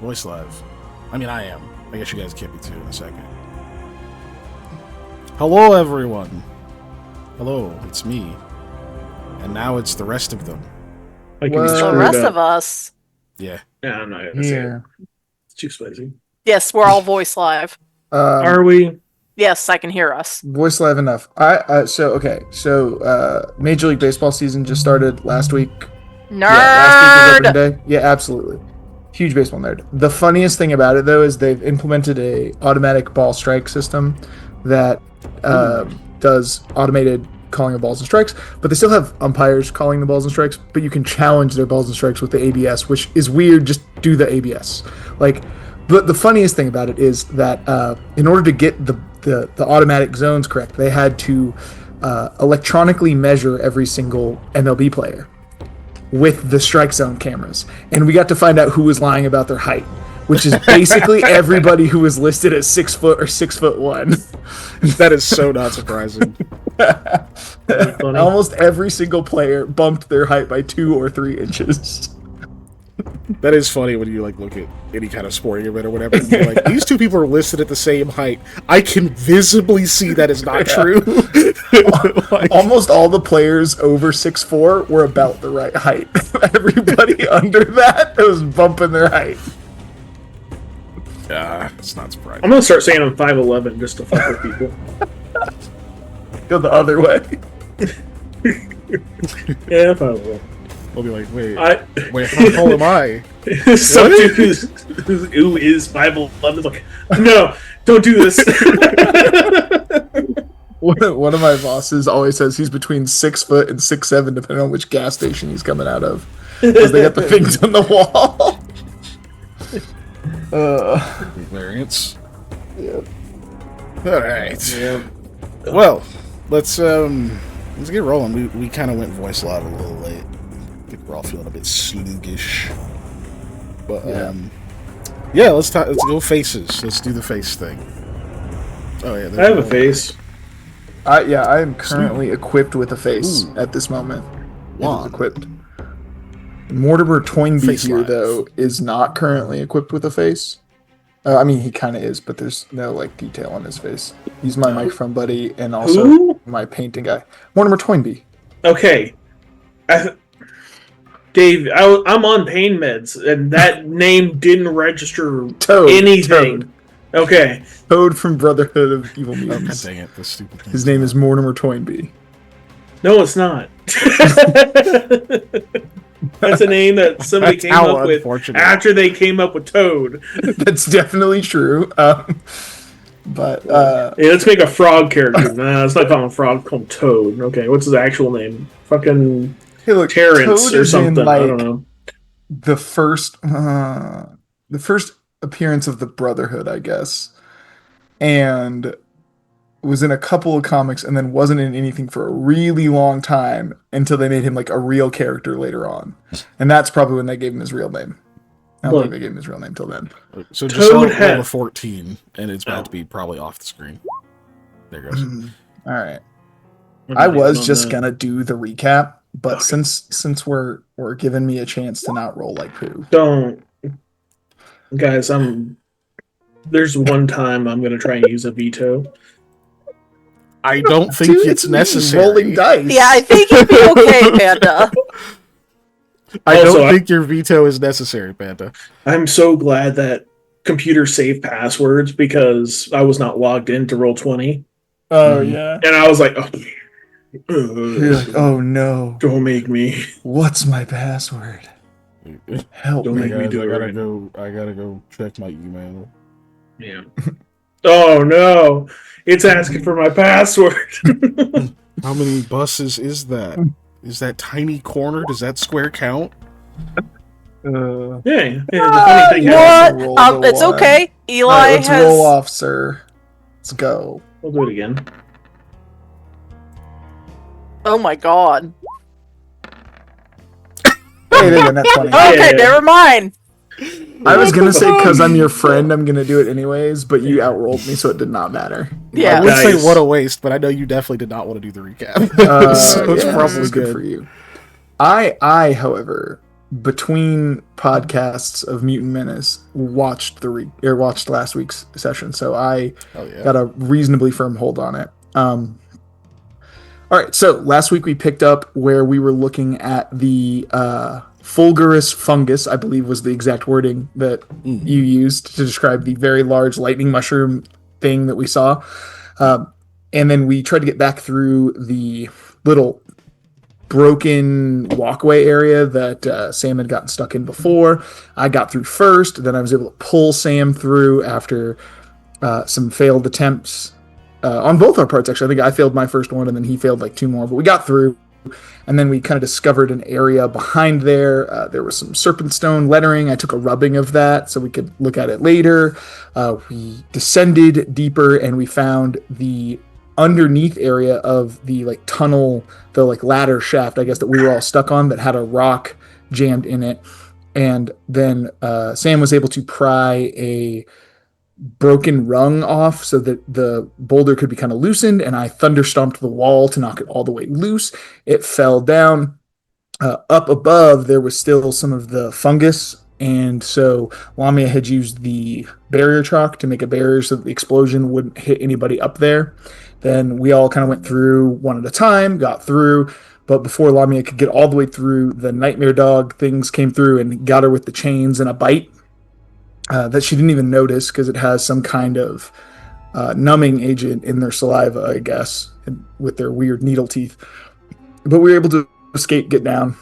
Voice live. I mean, I am. I guess you guys can't be too in a second. Hello, everyone. Hello, it's me. And now it's the rest of them. I can be The screwed rest up. of us. Yeah. Yeah, I'm not gonna say it. It's too spicy. Yes, we're all voice live. Are we? Yes, I can hear us. Voice live enough. Major League Baseball season just started last week. Nerd! Yeah, last week was opening day. Yeah, absolutely. Huge baseball nerd. The funniest thing about it, though, is they've implemented a automatic ball strike system that does automated calling of balls and strikes, but they still have umpires calling the balls and strikes, but you can challenge their balls and strikes with the ABS, which is weird. Just do the ABS. But the funniest thing about it is that in order to get the automatic zones correct, they had to electronically measure every single MLB player with the strike zone cameras. And we got to find out who was lying about their height, which is basically everybody who was listed as 6 foot or 6'1". That is so not surprising. Almost every single player bumped their height by 2 or 3 inches. That is funny when you look at any kind of sporting event or whatever. And you're like, these two people are listed at the same height. I can visibly see that is not true. Almost all the players over 6'4" were about the right height. Everybody under that was bumping their height. It's not surprising. I'm gonna start saying I'm 5'11" just to fuck with people. Go the other way. Yeah, 5'11". I'll be like, wait, how tall am I? Some dude who is 5'11" is like, no, don't do this. One of my bosses always says he's between 6 foot and 6'7", depending on which gas station he's coming out of, because they got the things on the wall. Variance. Yep. All right. Yeah. Well, let's get rolling. We kind of went voice live a little late. I think we're all feeling a bit sluggish. But let's go faces. Let's do the face thing. Oh yeah, I have a face. I am currently equipped with a face at this moment. Wow. Equipped. Mortimer Toynbee Face here, live. though, is not currently equipped with a face. I mean, he kind of is, but there's no detail on his face. He's my microphone buddy and also Who? my painting guy. Mortimer Toynbee. Okay. Dave, I'm on pain meds, and that name didn't register anything. Toad. Okay. Toad from Brotherhood of Evil Oh, Mutants. dang it, this stupid thing. His name is Mortimer Toynbee. No, it's not. That's a name that somebody That's came how up with unfortunate. after they came up with Toad. That's definitely true. Yeah, let's make a frog character. Nah, let's not call him a frog. Call him Toad. Okay, what's his actual name? Fucking Hey, look, Terrence Toad or is in, something. I don't know. the first appearance of the Brotherhood, I guess, and was in a couple of comics and then wasn't in anything for a really long time until they made him a real character later on. And that's probably when they gave him his real name. I don't think they gave him his real name till then. So just Toad roll a 14, and it's about to be probably off the screen. There it goes. All right. I was just gonna do the recap, but Okay. since we're giving me a chance to not roll like poo. Don't, guys. There's one time I'm gonna try and use a veto. I don't think Dude, it's me necessary. rolling dice. Yeah, I think you'd be okay, Panda. I Also, don't think your veto is necessary, Panda. I'm so glad that computers save passwords because I was not logged in to Roll20, Oh yeah. and I was like, oh, You're like, oh no. don't make me. What's my password? Help Don't me. make me do it right. I gotta go check my email. Yeah. Oh no! It's asking for my password. How many buses is that? Is that tiny corner? Does that square count? Uh, Yeah. The funny thing is, What? Roll the It's one. okay. Eli Alright, let's has. roll off, sir. Let's go. we'll do it again. Oh my god. Hey, there you go, net 20. Okay, Yeah. never mind. I was gonna say because I'm your friend, I'm gonna do it anyways, but you outrolled me, so it did not matter. I Yeah. would Nice. say what a waste, but I know you definitely did not want to do the recap. So it's Yeah, probably this is good. for you. I, however, between podcasts of Mutant Menace, watched last week's session, so I got a reasonably firm hold on it. All right, so last week we picked up where we were looking at the fulgurous fungus, I believe was the exact wording that you used to describe the very large lightning mushroom thing that we saw. And then we tried to get back through the little broken walkway area that Sam had gotten stuck in before. I got through first, then I was able to pull Sam through after some failed attempts on both our parts. Actually, I think I failed my first one and then he failed like 2 more, but we got through. And then we kind of discovered an area behind there. There was some serpent stone lettering. I took a rubbing of that so we could look at it later. We descended deeper and we found the underneath area of the like tunnel, the like ladder shaft, I guess, that we were all stuck on that had a rock jammed in it. And then Sam was able to pry a broken rung off so that the boulder could be kind of loosened, and I thunderstomped the wall to knock it all the way loose. It fell down. Up above, there was still some of the fungus, and so Lamia had used the barrier chalk to make a barrier so that the explosion wouldn't hit anybody up there. Then we all kind of went through one at a time, got through, but before Lamia could get all the way through, the nightmare dog things came through and got her with the chains and a bite. That she didn't even notice because it has some kind of numbing agent in their saliva, I guess, with their weird needle teeth. But we were able to escape, get down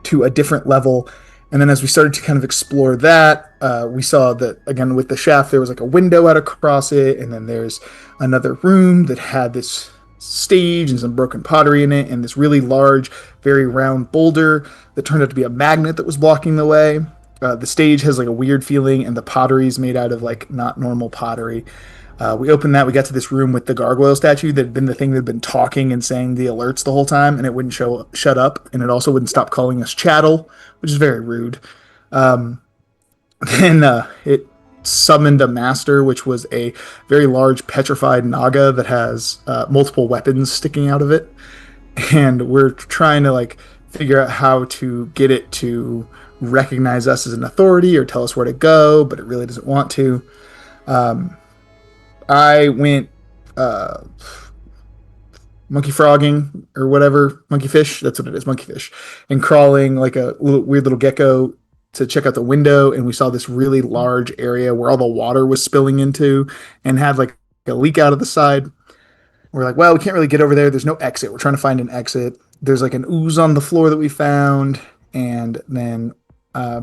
to a different level. And then as we started to kind of explore that, we saw that, again, with the shaft, there was like a window out across it. And then there's another room that had this stage and some broken pottery in it and this really large, very round boulder that turned out to be a magnet that was blocking the way. The stage has like a weird feeling, and the pottery is made out of like not normal pottery. We opened that. We got to this room with the gargoyle statue that had been the thing that had been talking and saying the alerts the whole time, and it wouldn't shut up, and it also wouldn't stop calling us chattel, which is very rude. Then it summoned a master, which was a very large petrified naga that has multiple weapons sticking out of it, and we're trying to like figure out how to get it to recognize us as an authority or tell us where to go, but it really doesn't want to. I went monkey frogging or whatever, monkey fish, that's what it is, monkey fish, and crawling like a weird little gecko to check out the window, and we saw this really large area where all the water was spilling into and had like a leak out of the side. We're like, well, we can't really get over there. There's no exit. We're trying to find an exit. There's like an ooze on the floor that we found, and then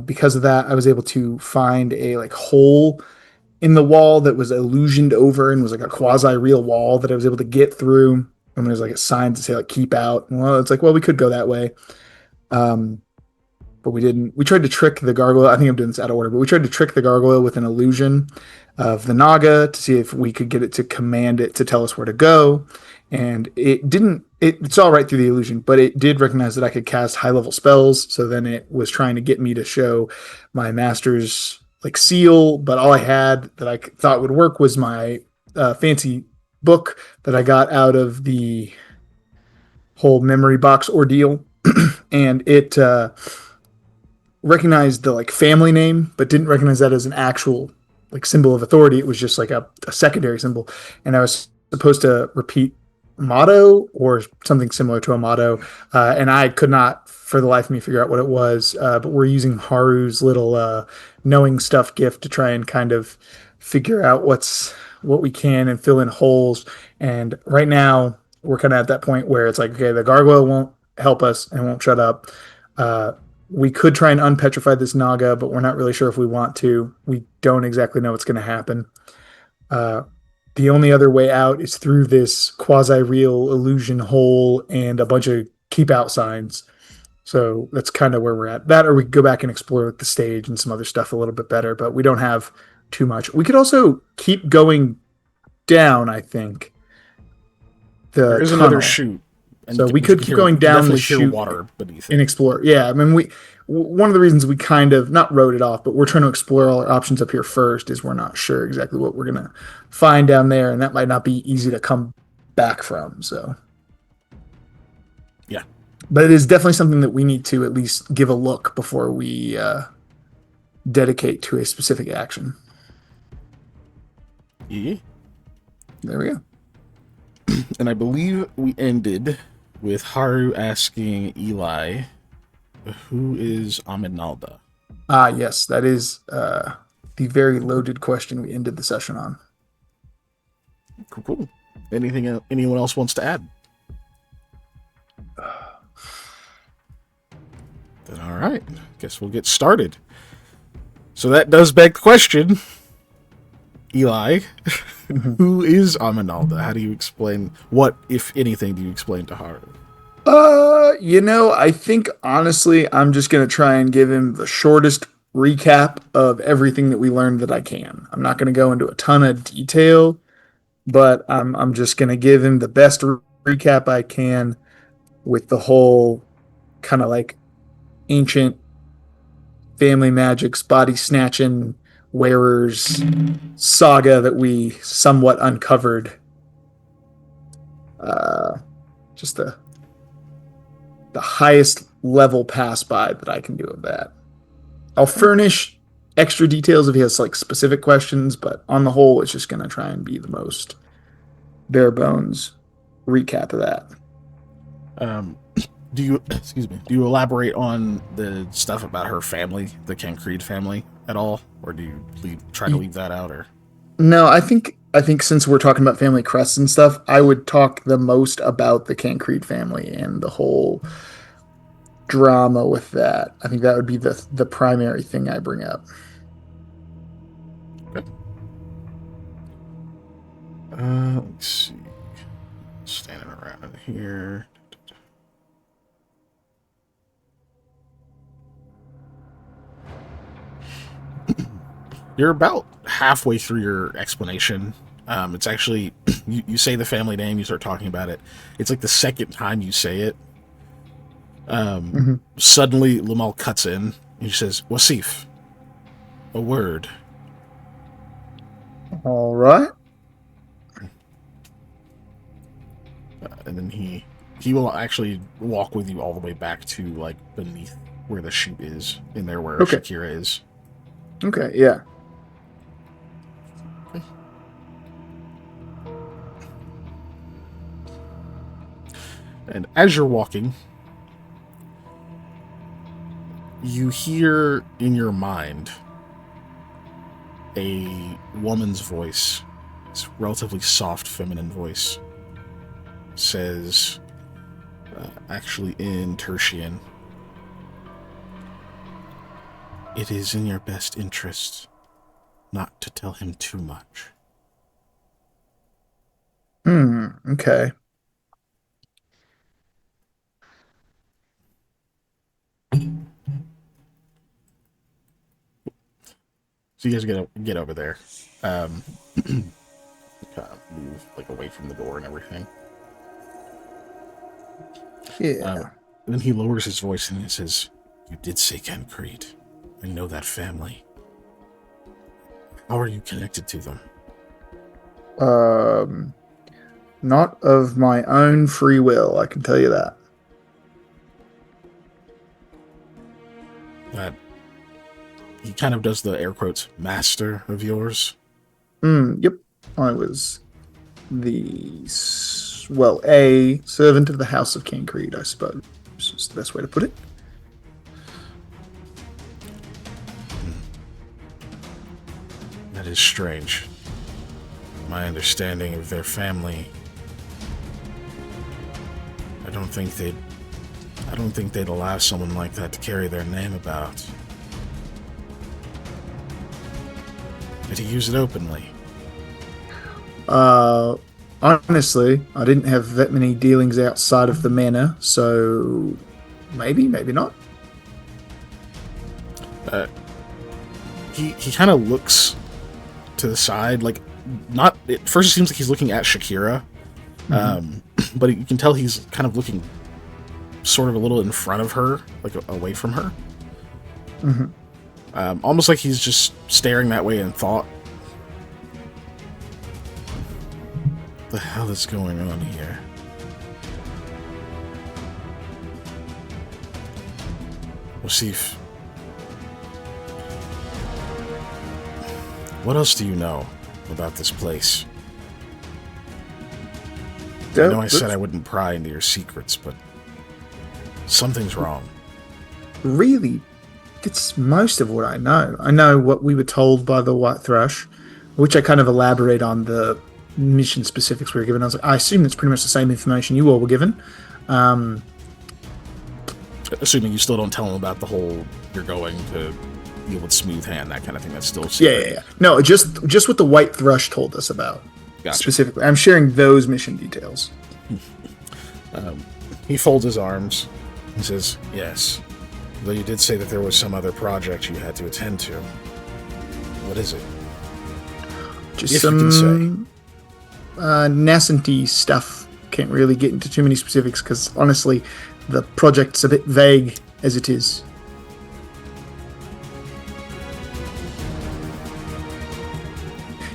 because of that, I was able to find a like hole in the wall that was illusioned over and was like a quasi-real wall that I was able to get through. And there's like a sign to say like keep out. And, well, it's like, well, we could go that way. But we didn't. We tried to trick the gargoyle. I think I'm doing this out of order, but we tried to trick the gargoyle with an illusion of the naga to see if we could get it to command it to tell us where to go. And it didn't. It's all right through the illusion, but it did recognize that I could cast high-level spells. So then it was trying to get me to show my master's like seal, but all I had that I thought would work was my fancy book that I got out of the whole memory box ordeal, and it recognized the like family name, but didn't recognize that as an actual like symbol of authority. It was just like a secondary symbol, and I was supposed to repeat motto or something similar to a motto, and I could not for the life of me figure out what it was, but we're using Haru's little knowing stuff gift to try and kind of figure out what we can and fill in holes. And right now we're kind of at that point where it's like, okay, the gargoyle won't help us and won't shut up. We could try and unpetrify this naga, but we're not really sure if we want to. We don't exactly know what's going to happen. The only other way out is through this quasi-real illusion hole and a bunch of keep out signs. So that's kind of where we're at. That, or we could go back and explore the stage and some other stuff a little bit better, but we don't have too much. We could also keep going down, I think. There is another chute. And so we could keep going down the chute water beneath it. And explore. Yeah, I mean, one of the reasons we kind of, not wrote it off, but we're trying to explore all our options up here first is we're not sure exactly what we're going to find down there, and that might not be easy to come back from, so. Yeah. But it is definitely something that we need to at least give a look before we dedicate to a specific action. Yeah. There we go. And I believe we ended with Haru asking Eli, who is Aminalda? Ah, yes, that is the very loaded question we ended the session on. Cool. Anyone else wants to add? Then all right. Guess we'll get started. So that does beg the question, Eli, who is Aminalda? How do you explain, what, if anything, do you explain to Haru? I think honestly, I'm just gonna try and give him the shortest recap of everything that we learned that I can. I'm not gonna go into a ton of detail, but I'm just gonna give him the best recap I can with the whole kind of like ancient family magics, body snatching wearers saga that we somewhat uncovered. Just the highest level pass by that I can do of that. I'll furnish extra details if he has like specific questions, but on the whole, it's just going to try and be the most bare bones recap of that. Do you elaborate on the stuff about her family, the Cancreed family, at all, or do you try to leave that out? Or no, I think since we're talking about family crests and stuff, I would talk the most about the Cancreed family and the whole drama with that. I think that would be the primary thing I bring up. Okay. Let's see. Standing around here. You're about halfway through your explanation. It's actually, you say the family name, you start talking about it. It's like the second time you say it. Suddenly, Lamal cuts in, and he says, Wasif, a word. All right. And then he will actually walk with you all the way back to, like, beneath where the chute is, in there where Shakira is. Okay, yeah. And as you're walking, you hear in your mind a woman's voice. It's a relatively soft, feminine voice. Says, actually in Tertian, it is in your best interest not to tell him too much. Okay. So you guys get over there. Kind of move like away from the door and everything. Yeah. Then he lowers his voice and he says, "You did say Cancreed. I know that family. How are you connected to them?" Not of my own free will, I can tell you that. That he kind of does the air quotes master of yours. Yep. I was a servant of the House of Cancreed, I suppose. Is the best way to put it. That is strange. My understanding of their family, I don't think they'd allow someone like that to carry their name about. And to use it openly. Honestly, I didn't have that many dealings outside of the manor, so maybe not. He kind of looks to the side, like not. At first, it seems like he's looking at Shakira, but you can tell he's kind of looking sort of a little in front of her, like away from her. Almost like he's just staring that way in thought. What the hell is going on here? Wasif, what else do you know about this place? I know I said I wouldn't pry into your secrets, but something's wrong. Really, it's most of what I know. I know what we were told by the White Thrush, which I kind of elaborate on the mission specifics we were given. I assume it's pretty much the same information you all were given. Assuming you still don't tell them about the whole you're going to deal with Smooth Hand, that kind of thing. That's still secret. Yeah. No, just what the White Thrush told us about. Gotcha. Specifically. I'm sharing those mission details. He folds his arms and says, yes, though you did say that there was some other project you had to attend to. What is it? Just If you can some nascent-y stuff. Can't really get into too many specifics because, honestly, the project's a bit vague as it is.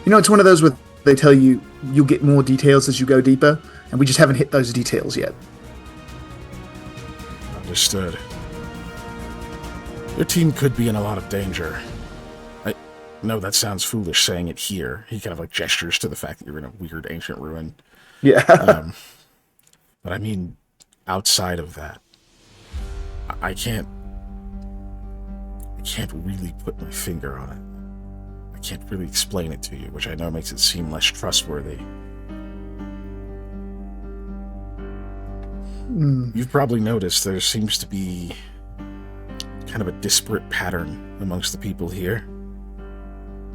You know, it's one of those where they tell you you'll get more details as you go deeper, and we just haven't hit those details yet. Understood. Your team could be in a lot of danger. I know that sounds foolish saying it here. He kind of like gestures to the fact that you're in a weird ancient ruin. Yeah. But I mean, outside of that, I can't really put my finger on it. I can't really explain it to you, which I know makes it seem less trustworthy. You've probably noticed there seems to be kind of a disparate pattern amongst the people here.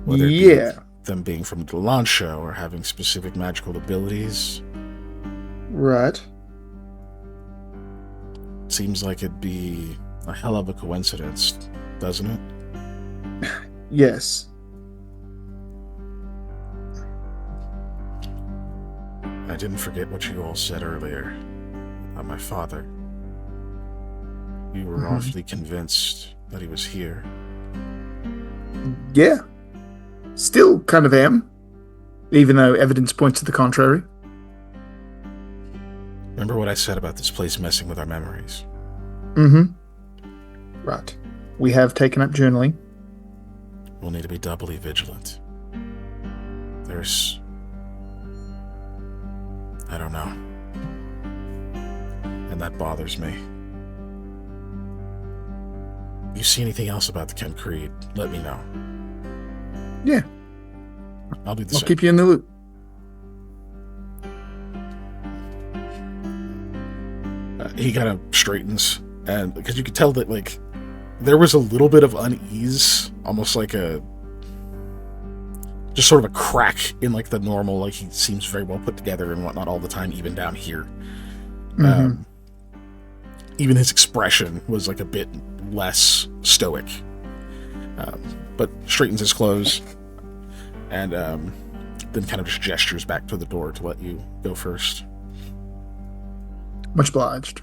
Whether it be them being from the Lansha or having specific magical abilities. Right. Seems like it'd be a hell of a coincidence, doesn't it? Yes. I didn't forget what you all said earlier about my father. You were awfully convinced that he was here. Yeah. Still kind of am, even though evidence points to the contrary. Remember what I said about this place messing with our memories? Right. We have taken up journaling. We'll need to be doubly vigilant. I don't know. And that bothers me. If you see anything else about the Chem Creed, let me know. Yeah. I'll do the I'll same. keep you in the loop. He kind of straightens, and because you could tell that, like, there was a little bit of unease, almost like just sort of a crack in, like, the normal, like, he seems very well put together and whatnot all the time, even down here. Even his expression was, like, a bit less stoic. But straightens his clothes, and then kind of just gestures back to the door to let you go first. Much obliged.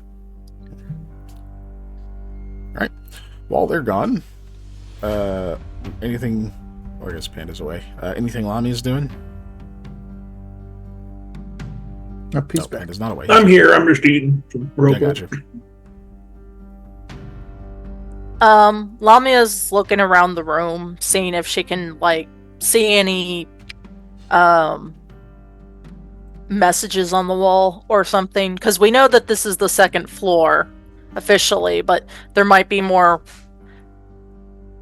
Alright. While they're gone, anything... Oh, I guess Panda's away. Anything Lamia's doing? Oh, peace No, back. Panda's not away. I'm here. I'm just eating some I robot. got you. Lamia's looking around the room, seeing if she can, like, see any, messages on the wall or something. Because we know that this is the second floor, officially, but there might be more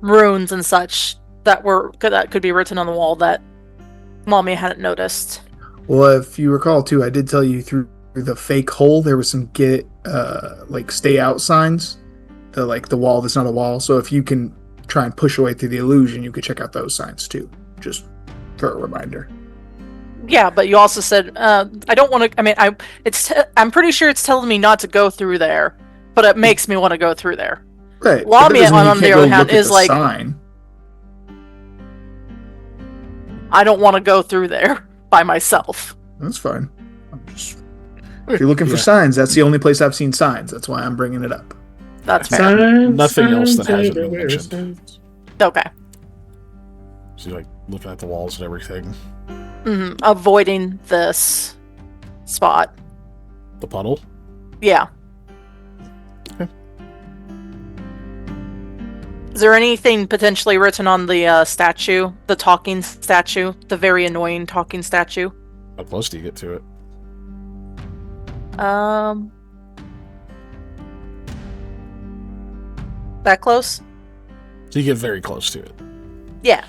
runes and such that could be written on the wall that Lamia hadn't noticed. Well, if you recall, too, I did tell you through the fake hole, there was some stay out signs. The wall that's not a wall. So if you can try and push away through the illusion, you could check out those signs, too. Just for a reminder. Yeah, but you also said, I don't want to, I mean, I'm pretty sure it's telling me not to go through there, but it makes me want to go through there. Right. Lamia, on the other hand, is like, sign. I don't want to go through there by myself. That's fine. If you're looking for signs, that's the only place I've seen signs. That's why I'm bringing it up. That's fair. Nothing else that hasn't been mentioned. Okay. So you're like looking at the walls and everything. Avoiding this spot. The puddle? Yeah. Okay. Is there anything potentially written on the statue? The talking statue? The very annoying talking statue? How close do you get to it? That close? So you get very close to it. Yeah.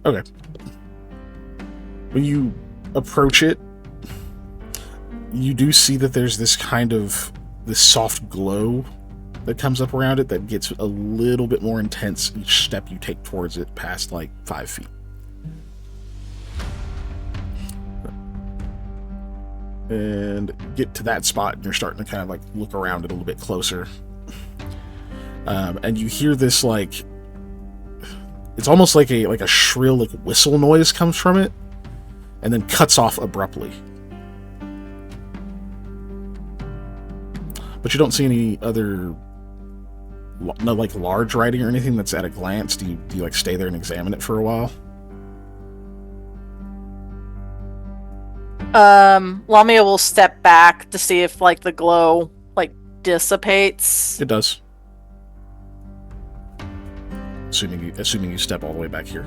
Okay. When you approach it, you do see that there's this soft glow that comes up around it that gets a little bit more intense each step you take towards it past like 5 feet. And get to that spot and you're starting to kind of like look around it a little bit closer. And you hear this like, it's almost like a shrill like whistle noise comes from it and then cuts off abruptly. But you don't see any other, no like large writing or anything that's at a glance. Do you like stay there and examine it for a while? Lamia will step back to see if like the glow like dissipates. It does. Assuming you step all the way back here.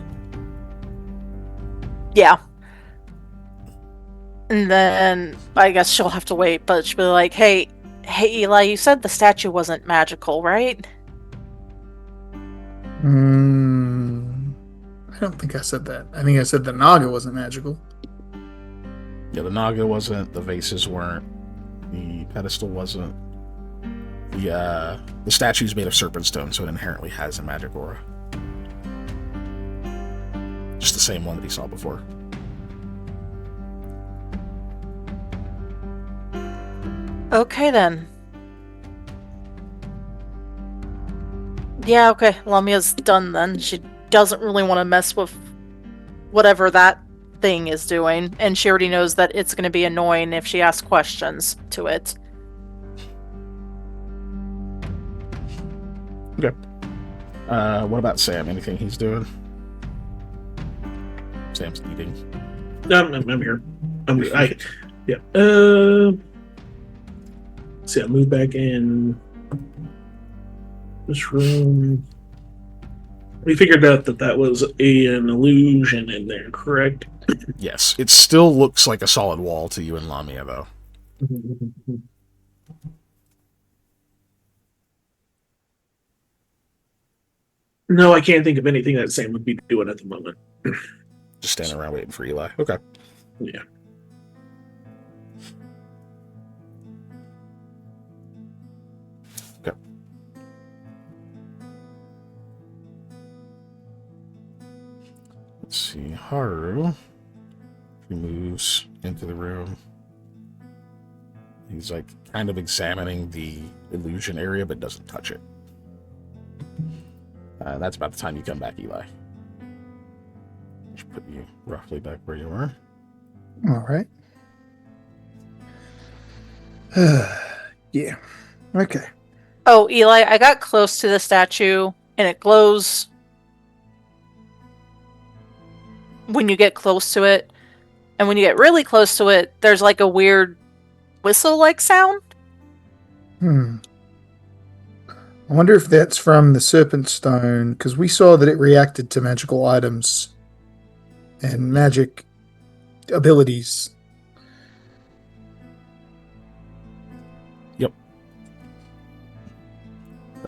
Yeah. And then I guess she'll have to wait, but she'll be like, Hey Eli, you said the statue wasn't magical, right? I don't think I said that. I think I said the Naga wasn't magical. Yeah, the Naga wasn't, the vases weren't, the pedestal wasn't. The statue's made of serpent stone, so it inherently has a magic aura. Just the same one that he saw before. Okay then. Yeah, okay. Lamia's done then. She doesn't really want to mess with whatever that thing is doing, and she already knows that it's going to be annoying if she asks questions to it. Okay. What about Sam? Anything he's doing? Sam's eating. I'm here. Yeah. See, I moved back in this room. We figured out that was an illusion in there, correct? Yes. It still looks like a solid wall to you and Lamia, though. No, I can't think of anything that Sam would be doing at the moment. Just standing around waiting for Eli. Okay. Yeah. Okay. Let's see. Haru. He moves into the room. He's like kind of examining the illusion area, but doesn't touch it. That's about the time you come back, Eli. Just put you roughly back where you were. All right. Yeah. Okay. Oh, Eli, I got close to the statue, and it glows when you get close to it. And when you get really close to it, there's like a weird whistle-like sound. I wonder if that's from the Serpent Stone, because we saw that it reacted to magical items and magic abilities. Yep.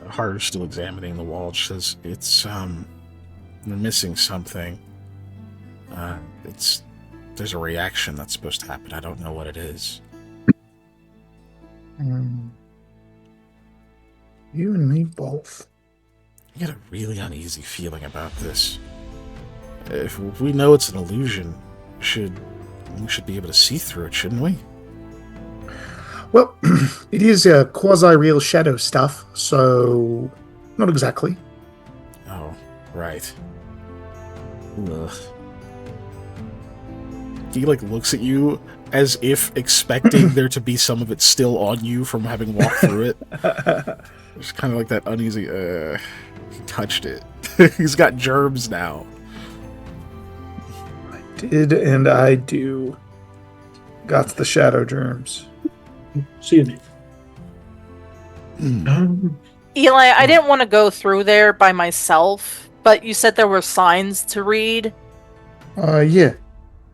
Haru's still examining the wall. She says, they're missing something. There's a reaction that's supposed to happen. I don't know what it is. You and me both. I get a really uneasy feeling about this. If we know it's an illusion, we should be able to see through it, shouldn't we? Well, it is quasi-real shadow stuff, so not exactly. Oh, right. Ugh. He looks at you as if expecting there to be some of it still on you from having walked through it. It's kind of like that uneasy, he touched it. He's got germs now. I did and I do. Got the shadow germs. Excuse me. Eli, I didn't want to go through there by myself, but you said there were signs to read. Yeah.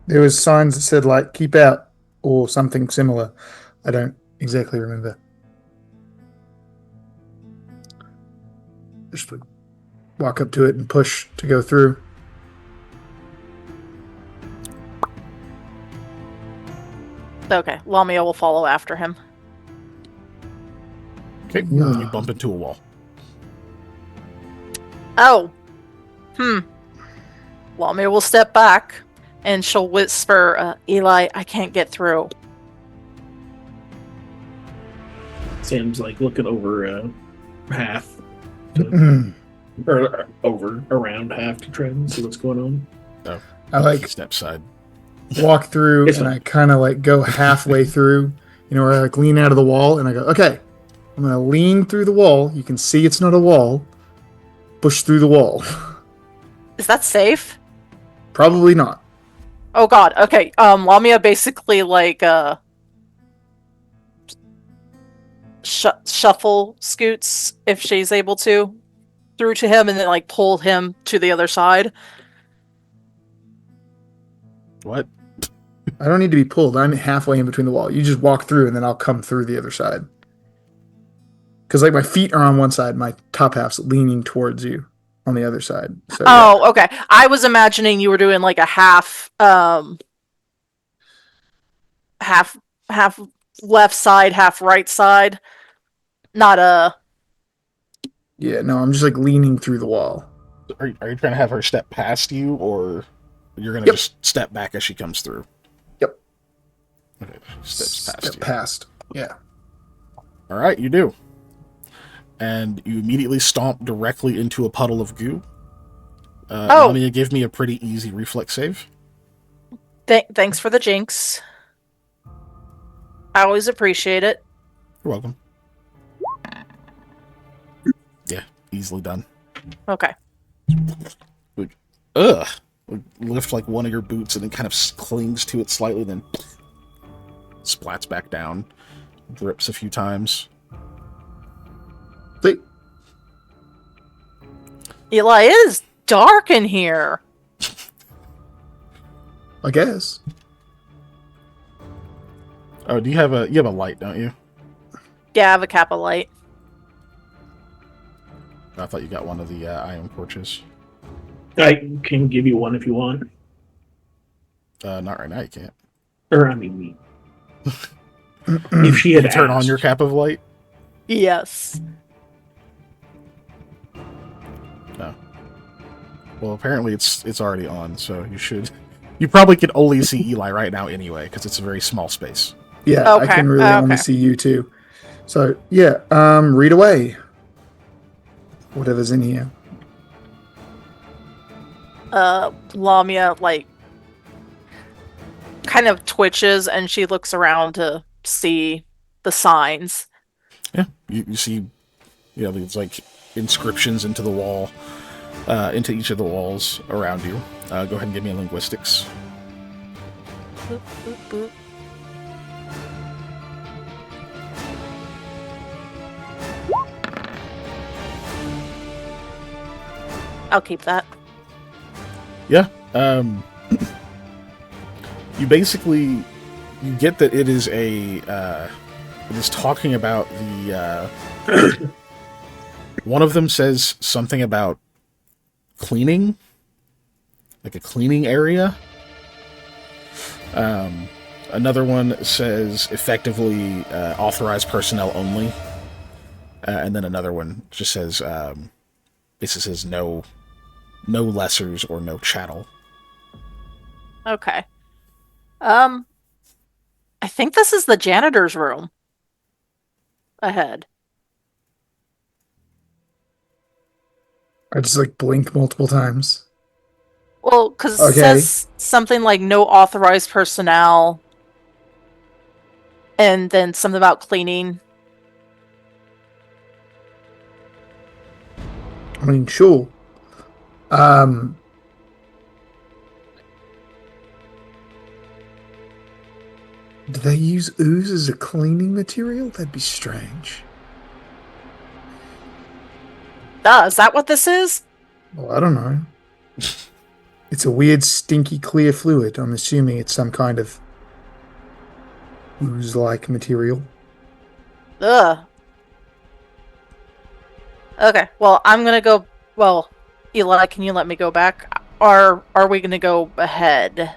There was signs that said, like, keep out or something similar. I don't exactly remember. Just would walk up to it and push to go through. Okay, Lamia will follow after him. Okay, you bump into a wall. Oh. Lamia will step back, and she'll whisper, Eli, I can't get through. Sam's like looking over half, or over around half to try and see what's going on. Oh, I like step side. walk through It's and fine. I kind of like go halfway through, where I like lean out of the wall and I go, okay, I'm going to lean through the wall. You can see it's not a wall. Push through the wall. Is that safe? Probably not. Oh god, okay. Lamia basically like shuffle scoots if she's able to through to him and then like pull him to the other side. What? I don't need to be pulled. I'm halfway in between the wall. You just walk through and then I'll come through the other side. Because like my feet are on one side, my top half's leaning towards you on the other side. So, Oh, okay. I was imagining you were doing like a half left side, half right side. Not a yeah, no, I'm just like leaning through the wall. Are you trying to have her step past you, or you're going to Yep. just step back as she comes through? Yep. Okay, steps past Step you. past. Yeah. All right, you do. And you immediately stomp directly into a puddle of goo. Lamia, give me a pretty easy reflex save. thanks for the jinx. I always appreciate it. You're welcome. Yeah, easily done. Okay. Ugh. Lift like one of your boots and it kind of clings to it slightly, then splats back down, drips a few times. See? Eli, it is dark in here. I guess. Oh, you have a light, don't you? Yeah, I have a Kappa light. I thought you got one of the iron torches. I can give you one if you want. Not right now, you can't. Or I mean, if she had You turn on asked. your cap of light? Yes. No. Well, apparently it's already on, so you should. You probably can only see Eli right now anyway, because it's a very small space. Yeah, I Okay, can really only okay. see you too. So yeah, read away. Whatever's in here. Lamia like kind of twitches and she looks around to see the signs. Yeah, you see, there's like inscriptions into the wall, into each of the walls around you. Go ahead and give me a linguistics. Boop, boop, boop. I'll keep that. Yeah. You basically you get that it is it is talking about the one of them says something about cleaning, like a cleaning area. Another one says effectively authorized personnel only, and then another one just says basically says no lessers or no chattel. Okay. I think this is the janitor's room. Ahead. I just like blink multiple times. Well, because it Okay. says something like no authorized personnel, and then something about cleaning. I mean, sure. Do they use ooze as a cleaning material? That'd be strange. Is that what this is? Well, I don't know. It's a weird, stinky, clear fluid. I'm assuming it's some kind of ooze-like material. Ugh. Okay, well, I'm gonna go... Well, Eli, can you let me go back? Or are we gonna go ahead?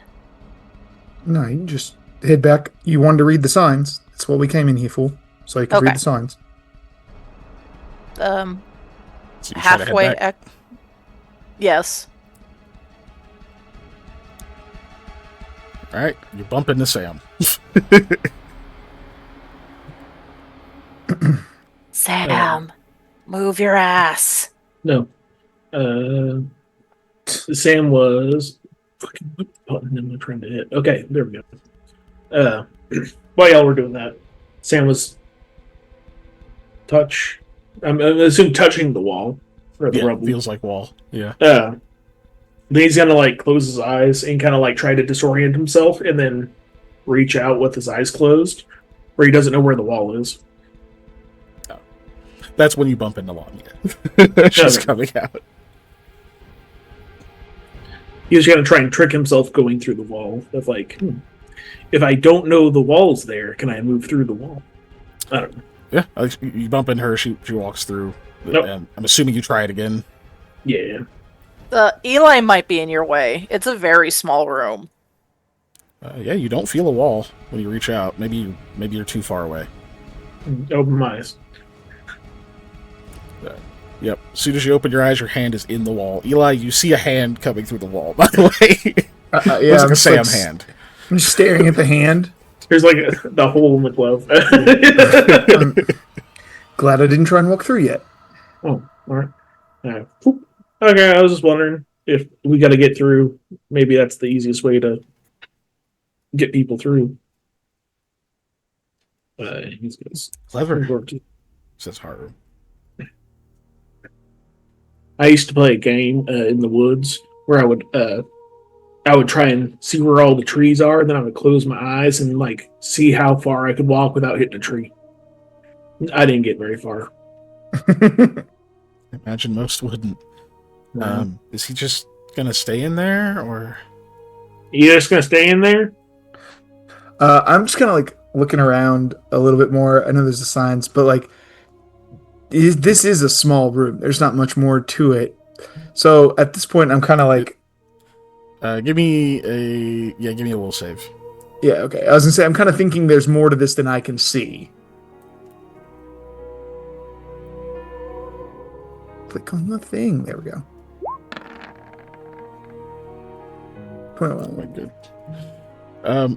No, you can just head back. You wanted to read the signs. That's what we came in here for. So you can Okay. read the signs. So you try to head Halfway... back? Yes. All right, you bump into Sam. Sam, move your ass. No. Sam was. Fucking what button am I trying to hit? Okay, there we go. While y'all were doing that, Sam was I'm assuming touching the wall or the rubble. Feels like wall. Yeah. Then he's gonna like close his eyes and kind of like try to disorient himself, and then reach out with his eyes closed, where he doesn't know where the wall is. That's when you bump into Lamia. She's Okay. coming out. He was gonna try and trick himself going through the wall. Of like, if I don't know the wall's there, can I move through the wall? I don't know. Yeah, you bump into her. She walks through. Nope. And I'm assuming you try it again. Yeah. Eli might be in your way. It's a very small room. Yeah, you don't feel a wall when you reach out. Maybe you're too far away. Open my eyes. Yep. As soon as you open your eyes, your hand is in the wall. Eli, you see a hand coming through the wall, by the way. Yeah, Looks like I'm a Sam like, hand. I'm just staring at the hand. There's like the hole in the glove. I'm glad I didn't try and walk through yet. Oh, all right. Okay, I was just wondering if we got to get through. Maybe that's the easiest way to get people through. He's gonna Clever. Says Haru. I used to play a game in the woods where I would try and see where all the trees are, and then I would close my eyes and like see how far I could walk without hitting a tree. I didn't get very far. Imagine most wouldn't. No. Is he just gonna stay in there, or You just gonna stay in there? I'm just kind of like looking around a little bit more. I know there's the signs, but like this is a small room. There's not much more to it. So at this point, I'm kind of like, give me a will save. yeah, okay. I was gonna say I'm kind of thinking there's more to this than I can see. Click on the thing. There we go. 21. Good.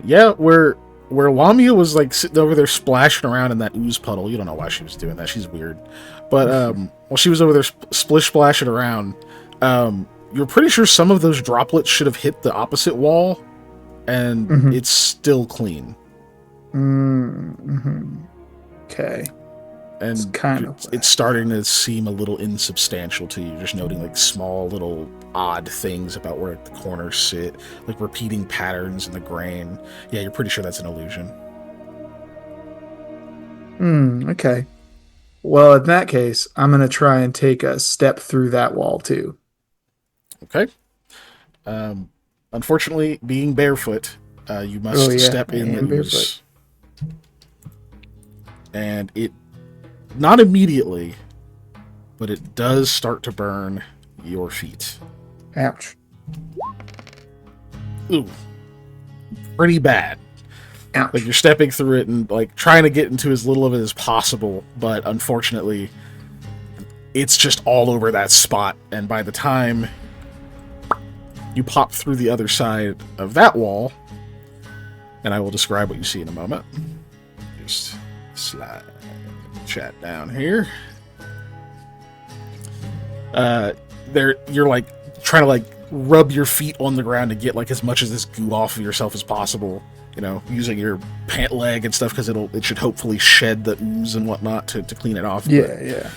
Yeah, where Lamia was like sitting over there splashing around in that ooze puddle. You don't know why she was doing that. She's weird. But while she was over there splish splashing around, you're pretty sure some of those droplets should have hit the opposite wall, and it's still clean. Mm-hmm. Okay. And It's kind of it's starting to seem a little insubstantial to you. Just noting like small little odd things about where the corners sit, like repeating patterns in the grain. Yeah, you're pretty sure that's an illusion. Okay. Well, in that case, I'm gonna try and take a step through that wall too. Okay. Unfortunately, being barefoot, you must step in the ooze. And it, not immediately, but it does start to burn your feet. Ouch. Ooh. Pretty bad. Ouch. Like you're stepping through it and like trying to get into as little of it as possible, but unfortunately, it's just all over that spot. And by the time you pop through the other side of that wall, and I will describe what you see in a moment. Just slide chat down here. You're like trying to like rub your feet on the ground to get like as much of this goo off of yourself as possible. You know, using your pant leg and stuff because it should hopefully shed the ooze and whatnot to clean it off. Yeah.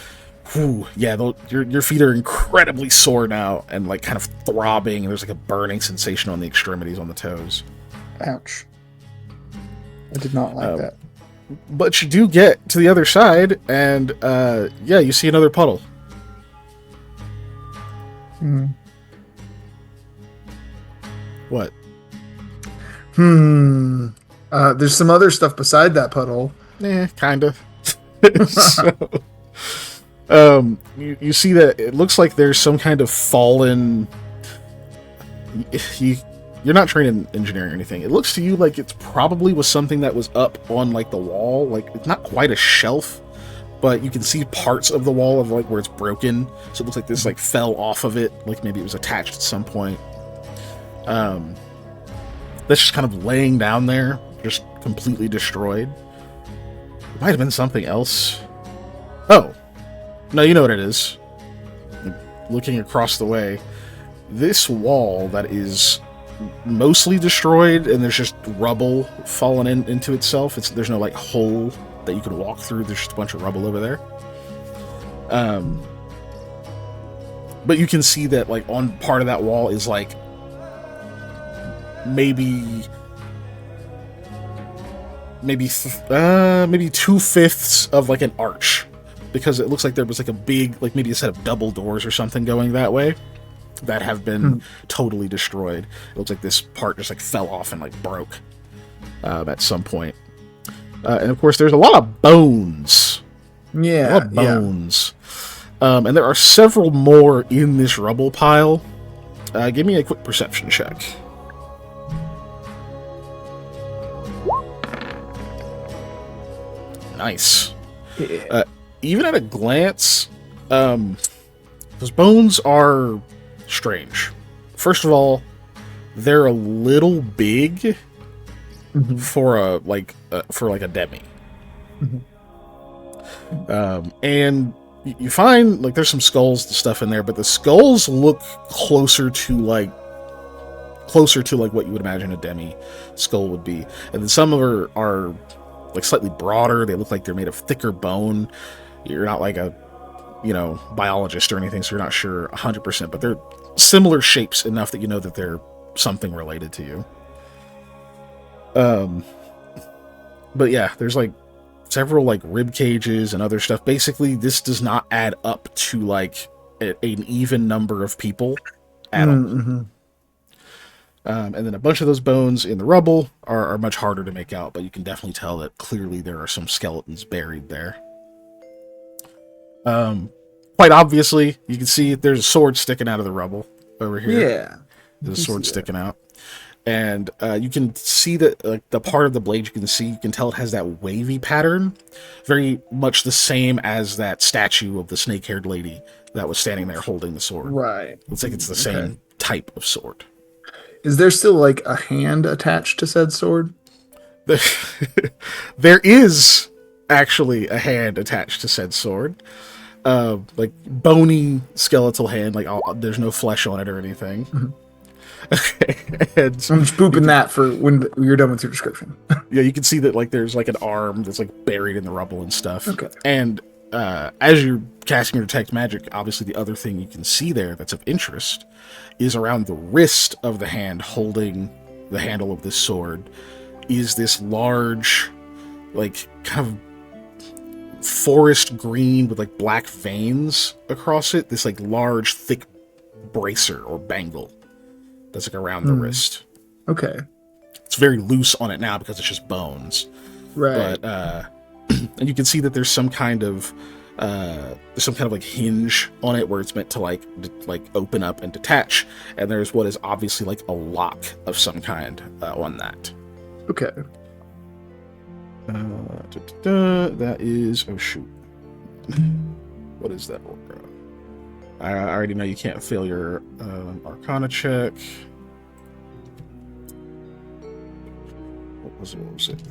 Whew, yeah, your feet are incredibly sore now and like kind of throbbing. And there's like a burning sensation on the extremities on the toes. Ouch. I did not like that. But you do get to the other side, and yeah, you see another puddle. Hmm. What? There's some other stuff beside that puddle. Kind of. So, you see that it looks like there's some kind of fallen. You're not trained in engineering or anything. It looks to you like it's probably was something that was up on like the wall. Like it's not quite a shelf, but you can see parts of the wall of like where it's broken. So it looks like this like fell off of it. Like maybe it was attached at some point. That's just kind of laying down there, just completely destroyed. It might have been something else. Oh, no, you know what it is. Looking across the way, this wall that is mostly destroyed and there's just rubble falling into itself. There's no like hole that you can walk through. There's just a bunch of rubble over there. But you can see that like on part of that wall is like maybe 2/5 of like an arch, because it looks like there was like a big, like maybe a set of double doors or something going that way that have been totally destroyed. It looks like this part just like fell off and like broke at some point. And of course there's a lot of bones. Yeah, A lot of bones. And there are several more in this rubble pile. Give me a quick perception check. Nice. Yeah. Even at a glance, those bones are strange. First of all, they're a little big for a demi. And you find like there's some skulls and stuff in there, but the skulls look closer to like what you would imagine a demi skull would be, and then some of them are like slightly broader. They look like they're made of thicker bone. You're not like a biologist or anything, so you're not sure 100%, but they're similar shapes enough that you know that they're something related to you. But yeah, there's like several like rib cages and other stuff. Basically, this does not add up to like an even number of people at all. And then a bunch of those bones in the rubble are much harder to make out, but you can definitely tell that clearly there are some skeletons buried there. Quite obviously, you can see there's a sword sticking out of the rubble over here. Yeah. There's a sword sticking out. And you can see that like the part of the blade you can tell it has that wavy pattern. Very much the same as that statue of the snake-haired lady that was standing there holding the sword. Right. Looks like it's the same type of sword. Is there still like a hand attached to said sword? There is actually a hand attached to said sword. Like bony skeletal hand, like there's no flesh on it or anything. Okay, and I'm just booping that for when you're done with your description. Yeah, you can see that like there's like an arm that's like buried in the rubble and stuff. Okay. And as you're casting your detect magic, obviously the other thing you can see there that's of interest is around the wrist of the hand holding the handle of this sword is this large, like kind of forest green with like black veins across it. This like large, thick bracer or bangle that's like around the wrist. Okay. It's very loose on it now because it's just bones. Right. But and you can see that there's some kind of like hinge on it where it's meant to like open up and detach, and there's what is obviously like a lock of some kind on that. Okay. That is what is that? I already know you can't fail your Arcana check. What was it?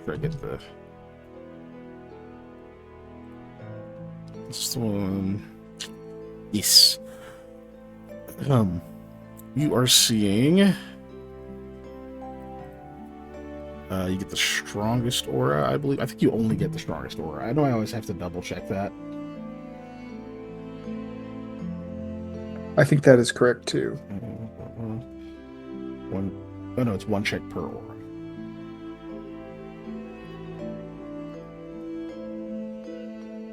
I get the. This one. Yes. You are seeing. You get the strongest aura, I believe. I think you only get the strongest aura. I know I always have to double check that. I think that is correct too. It's one check per aura.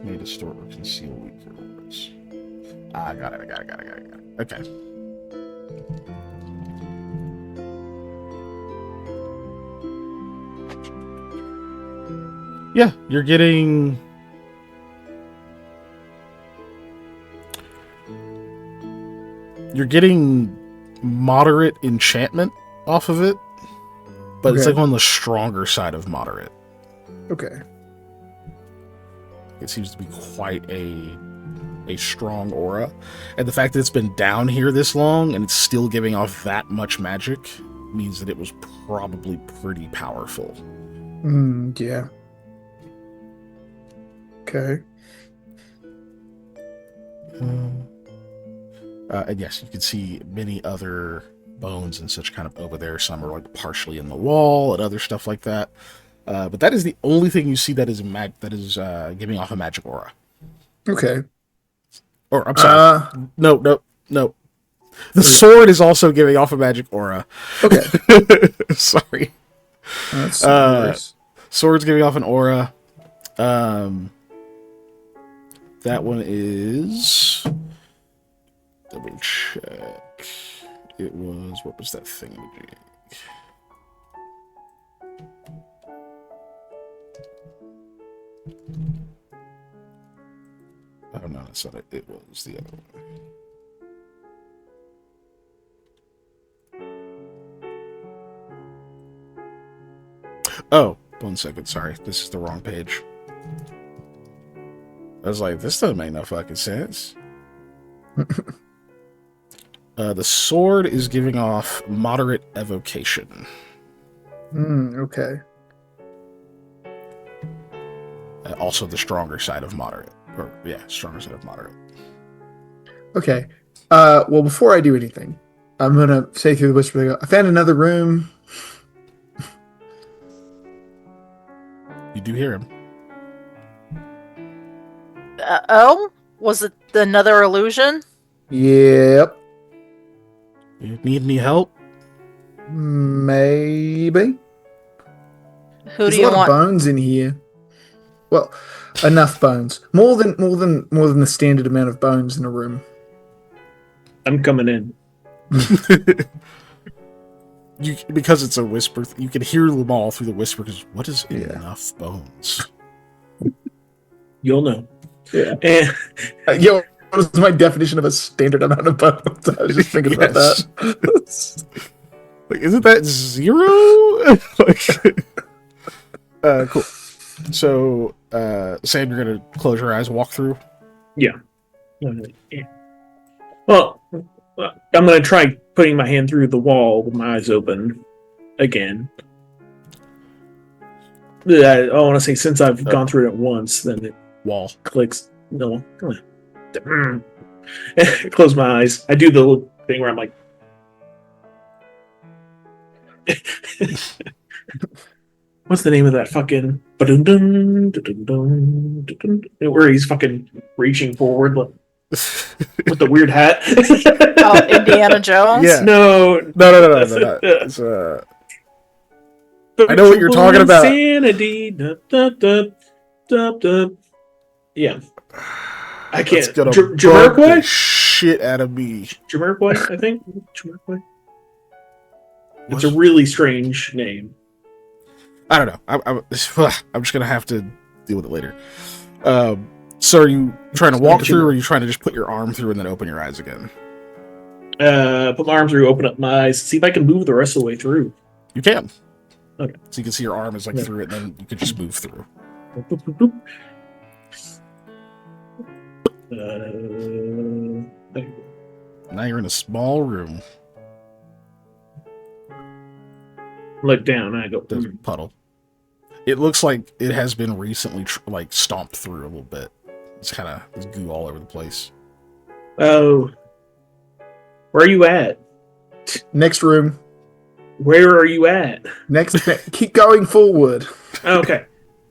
May distort or conceal weaker auras. I got it. Okay. Yeah, you're getting moderate enchantment off of it, but it's Okay. like on the stronger side of moderate. Okay. It seems to be quite a strong aura, and the fact that it's been down here this long and it's still giving off that much magic means that it was probably pretty powerful. Yeah. Okay. And yes, you can see many other bones and such kind of over there. Some are like partially in the wall and other stuff like that. But that is the only thing you see that is giving off a magic aura. Okay. Or I'm sorry, no. The sword is also giving off a magic aura. Okay. Sorry. That's nice. Sword's giving off an aura. That one is... Double check. It was... What was that thing? Oh, no, that's not it. It was the other one. Oh, 1 second. Sorry. This is the wrong page. I was like, this doesn't make no fucking sense. The sword is giving off moderate evocation. Okay. Also the stronger side of moderate. Stronger side of moderate. Okay. Well, before I do anything, I'm gonna say through the whisper, I found another room. You do hear him. Was it another illusion? Yep. You need any help? Maybe. Who There's do you a lot want? of bones in here. Well, enough bones. More than the standard amount of bones in a room. I'm coming in. Because it's a whisper, you can hear them all through the whisper. Because what is Yeah. enough bones? You'll know. Yeah. And Yo, what is my definition of a standard amount of bones? I was just thinking about Yes. that. Like, isn't that 0? Cool. So, Sam, you're gonna close your eyes, walk through. well, I'm gonna try putting my hand through the wall with my eyes open again. I want to say since I've gone through it once, then it Wall. clicks. No, come on. Close my eyes. I do the little thing where I'm like, what's the name of that fucking where he's fucking reaching forward with the weird hat? Oh, Indiana Jones? Yeah. No. No. It's, I know what you're talking about. Insanity. Yeah. I can't. That's gonna bug the Jamiroquai? shit out of me. Jamiroquai, I think. Jamiroquai. It's a really strange name. I don't know. I'm just gonna have to deal with it later. So are you trying to walk through, or are you trying to just put your arm through and then open your eyes again? Put my arm through, open up my eyes, see if I can move the rest of the way through. You can. Okay. So you can see your arm is like through it, and then you can just move through. Boop, boop, boop. There you go. Now you're in a small room. Look down, and I go. There's a puddle. It looks like it has been recently stomped through a little bit. It's kind of there's goo all over the place. Oh, where are you at? Next room. Where are you at? Next. Keep going forward. Okay,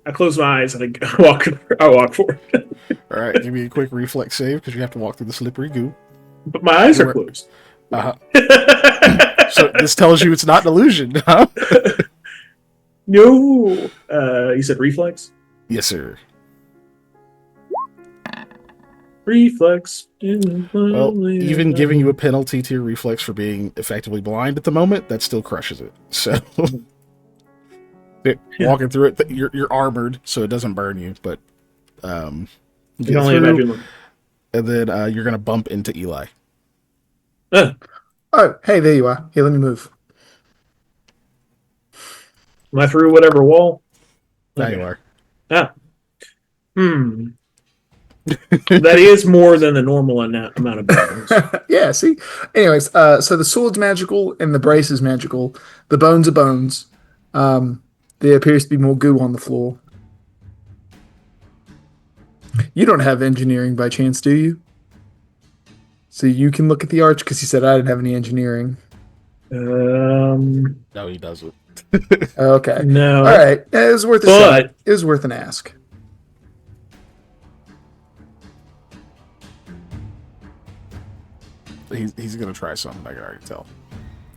I close my eyes and I walk. I walk forward, All right, give me a quick reflex save because you have to walk through the slippery goo. but my eyes are closed. Uh-huh. So this tells you it's not an illusion, huh? No. You said reflex? Yes, sir. reflex. Well, even giving you a penalty to your reflex for being effectively blind at the moment, that still crushes it. So, walking through it, you're armored, so it doesn't burn you, but You get can only through, imagine. and then you're gonna bump into Eli. Oh, hey, there you are. Here, let me move. Am I through whatever wall? There Okay. you are. Ah. That is more than the normal amount of bones. Yeah, see? Anyways, so the sword's magical and the brace is magical. The bones are bones. There appears to be more goo on the floor. You don't have engineering by chance, do you? So you can look at the arch because you said I didn't have any engineering. No, he doesn't. Okay. No. All right. It was worth a shot. It was worth an ask. He's gonna try something. I can already tell.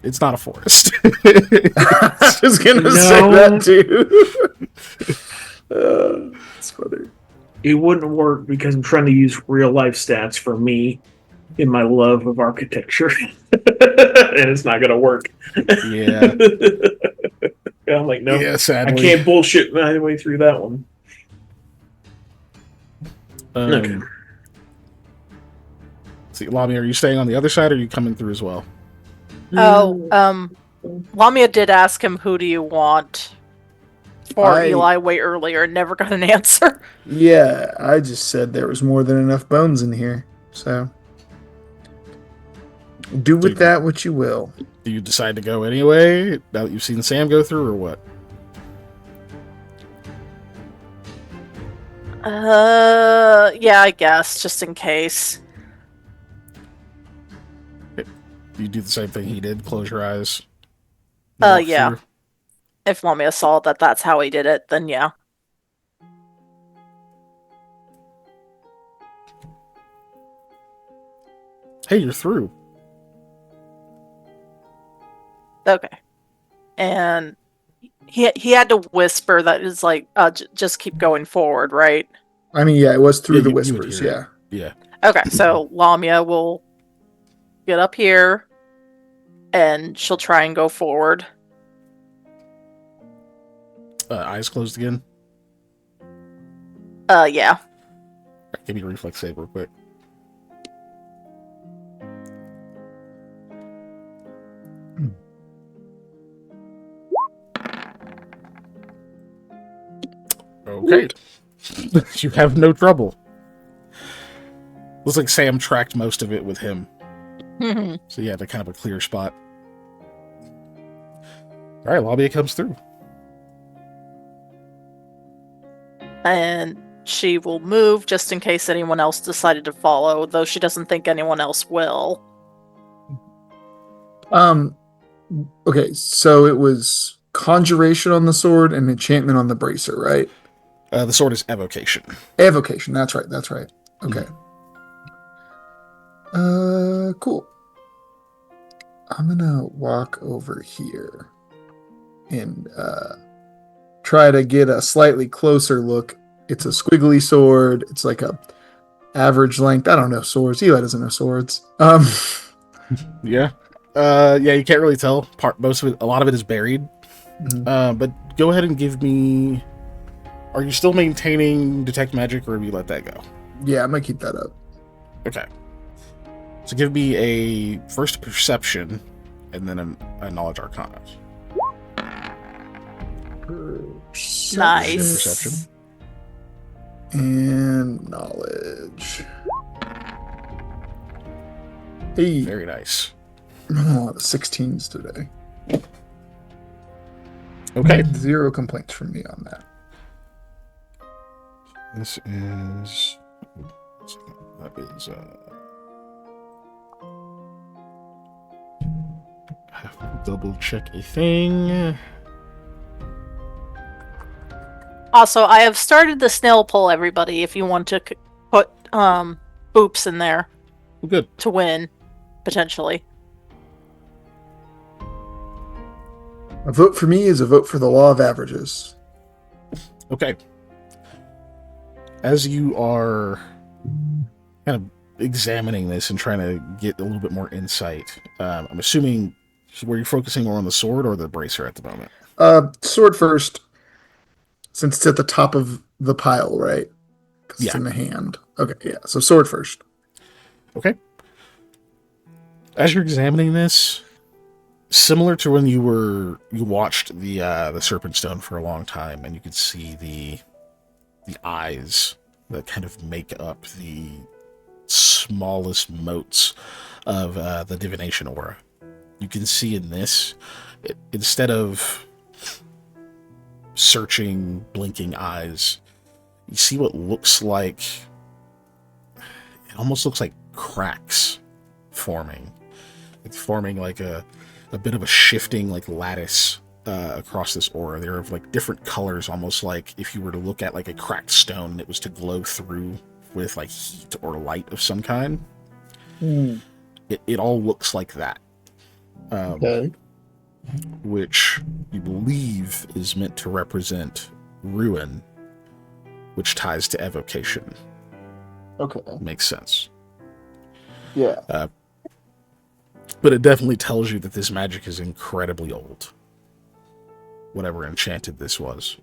It's not a forest. I was gonna say that too. That's funny. It wouldn't work because I'm trying to use real life stats for me in my love of architecture, and it's not gonna work. Yeah. I'm like, no, Yeah, sadly. I can't bullshit my way through that one. Okay. See, Lami, are you staying on the other side, or are you coming through as well? Oh, Lamia did ask him, "Who do you want?" for Eli way earlier, and never got an answer. Yeah, I just said there was more than enough bones in here, so do with that what you will. Do you decide to go anyway, now that you've seen Sam go through, or what? Yeah, I guess, just in case. You do the same thing he did, close your eyes. Walk Yeah. through. If Lamia saw that that's how he did it, then yeah. Hey, you're through. Okay. And he had to whisper that it's like, just keep going forward, right? I mean, yeah, it was through the you would whispers, hear yeah. it. Yeah. Okay, so Lamia will get up here, and she'll try and go forward. Eyes closed again. Yeah. Give me a reflex save real quick. Okay. You have no trouble. Looks like Sam tracked most of it with him. So yeah, they're kind of a clear spot. Alright, Lamia comes through. And she will move just in case anyone else decided to follow, though she doesn't think anyone else will. Okay, so it was conjuration on the sword and enchantment on the bracer, right? The sword is evocation. Evocation, that's right. Okay. Cool. I'm gonna walk over here and try to get a slightly closer look. It's a squiggly sword. It's like a average length. I don't know swords. Eli doesn't know swords. Yeah. Yeah, you can't really tell. A lot of it is buried. Mm-hmm. But go ahead and give me. Are you still maintaining detect magic, or have you let that go? Yeah, I'm gonna keep that up. Okay. So give me a first perception, and then a knowledge arcana. Nice. Perception. And knowledge. Hey, Very nice. a lot of 16s today. Okay. 0 complaints from me on that. This is. That is. I have to double check a thing. Also, I have started the snail poll, everybody, if you want to put boops in there. Well, good. To win, potentially. A vote for me is a vote for the law of averages. Okay. As you are kind of examining this and trying to get a little bit more insight. I'm assuming were you focusing more on the sword or the bracer at the moment? Sword first, since it's at the top of the pile, right? 'Cause it's Yeah. in the hand. Okay, yeah. So sword first. Okay. As you're examining this, similar to when you watched the serpent stone for a long time, and you could see the eyes that kind of make up the smallest motes of the divination aura. You can see in this, instead of searching, blinking eyes, you see what looks like, it almost looks like cracks forming. It's forming like a bit of a shifting like lattice across this aura. They're of like different colors, almost like if you were to look at like a cracked stone and it was to glow through with like heat or light of some kind. It all looks like that. Okay. Which you believe is meant to represent ruin, which ties to evocation. Okay. Makes sense. Yeah. But it definitely tells you that this magic is incredibly old. Whatever enchanted this was.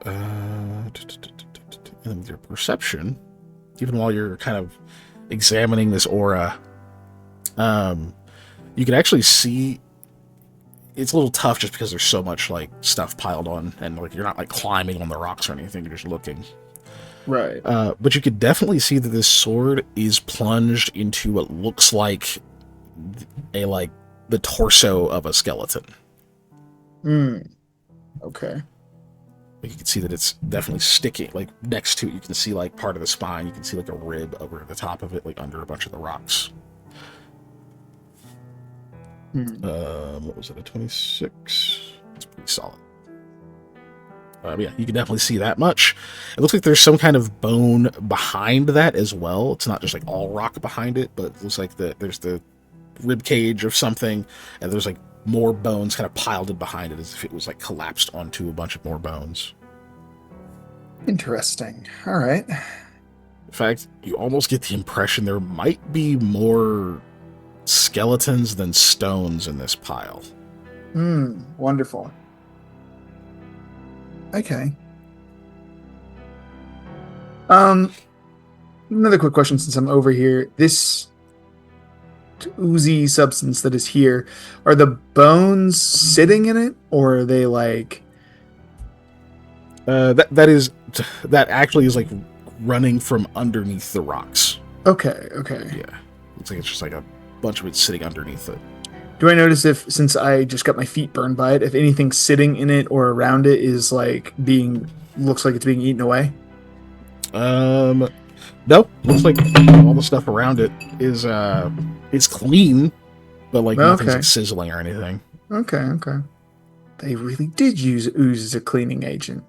And with your perception, even while you're kind of examining this aura, you can actually see it's a little tough just because there's so much like stuff piled on, and like you're not like climbing on the rocks or anything, you're just looking. Right. But you could definitely see that this sword is plunged into what looks like the torso of a skeleton. Okay. You can see that it's definitely sticking, like next to it. You can see like part of the spine. You can see like a rib over the top of it, like under a bunch of the rocks. What was it? A 26? It's pretty solid. Yeah, you can definitely see that much. It looks like there's some kind of bone behind that as well. It's not just like all rock behind it, but it looks like there's the rib cage of something, and there's like more bones kind of piled in behind it as if it was like collapsed onto a bunch of more bones. Interesting. All right. In fact, you almost get the impression there might be more skeletons than stones in this pile. Wonderful. Okay. Another quick question since I'm over here. This oozy substance that is here, are the bones sitting in it, or are they like that actually is like running from underneath the rocks. Okay. Yeah. Looks like it's just like a bunch of it sitting underneath it. Do I notice if, since I just got my feet burned by it, if anything sitting in it or around it is like looks like it's being eaten away? Nope. Looks like all the stuff around it is clean, but like nothing's like sizzling or anything. Okay. They really did use ooze as a cleaning agent.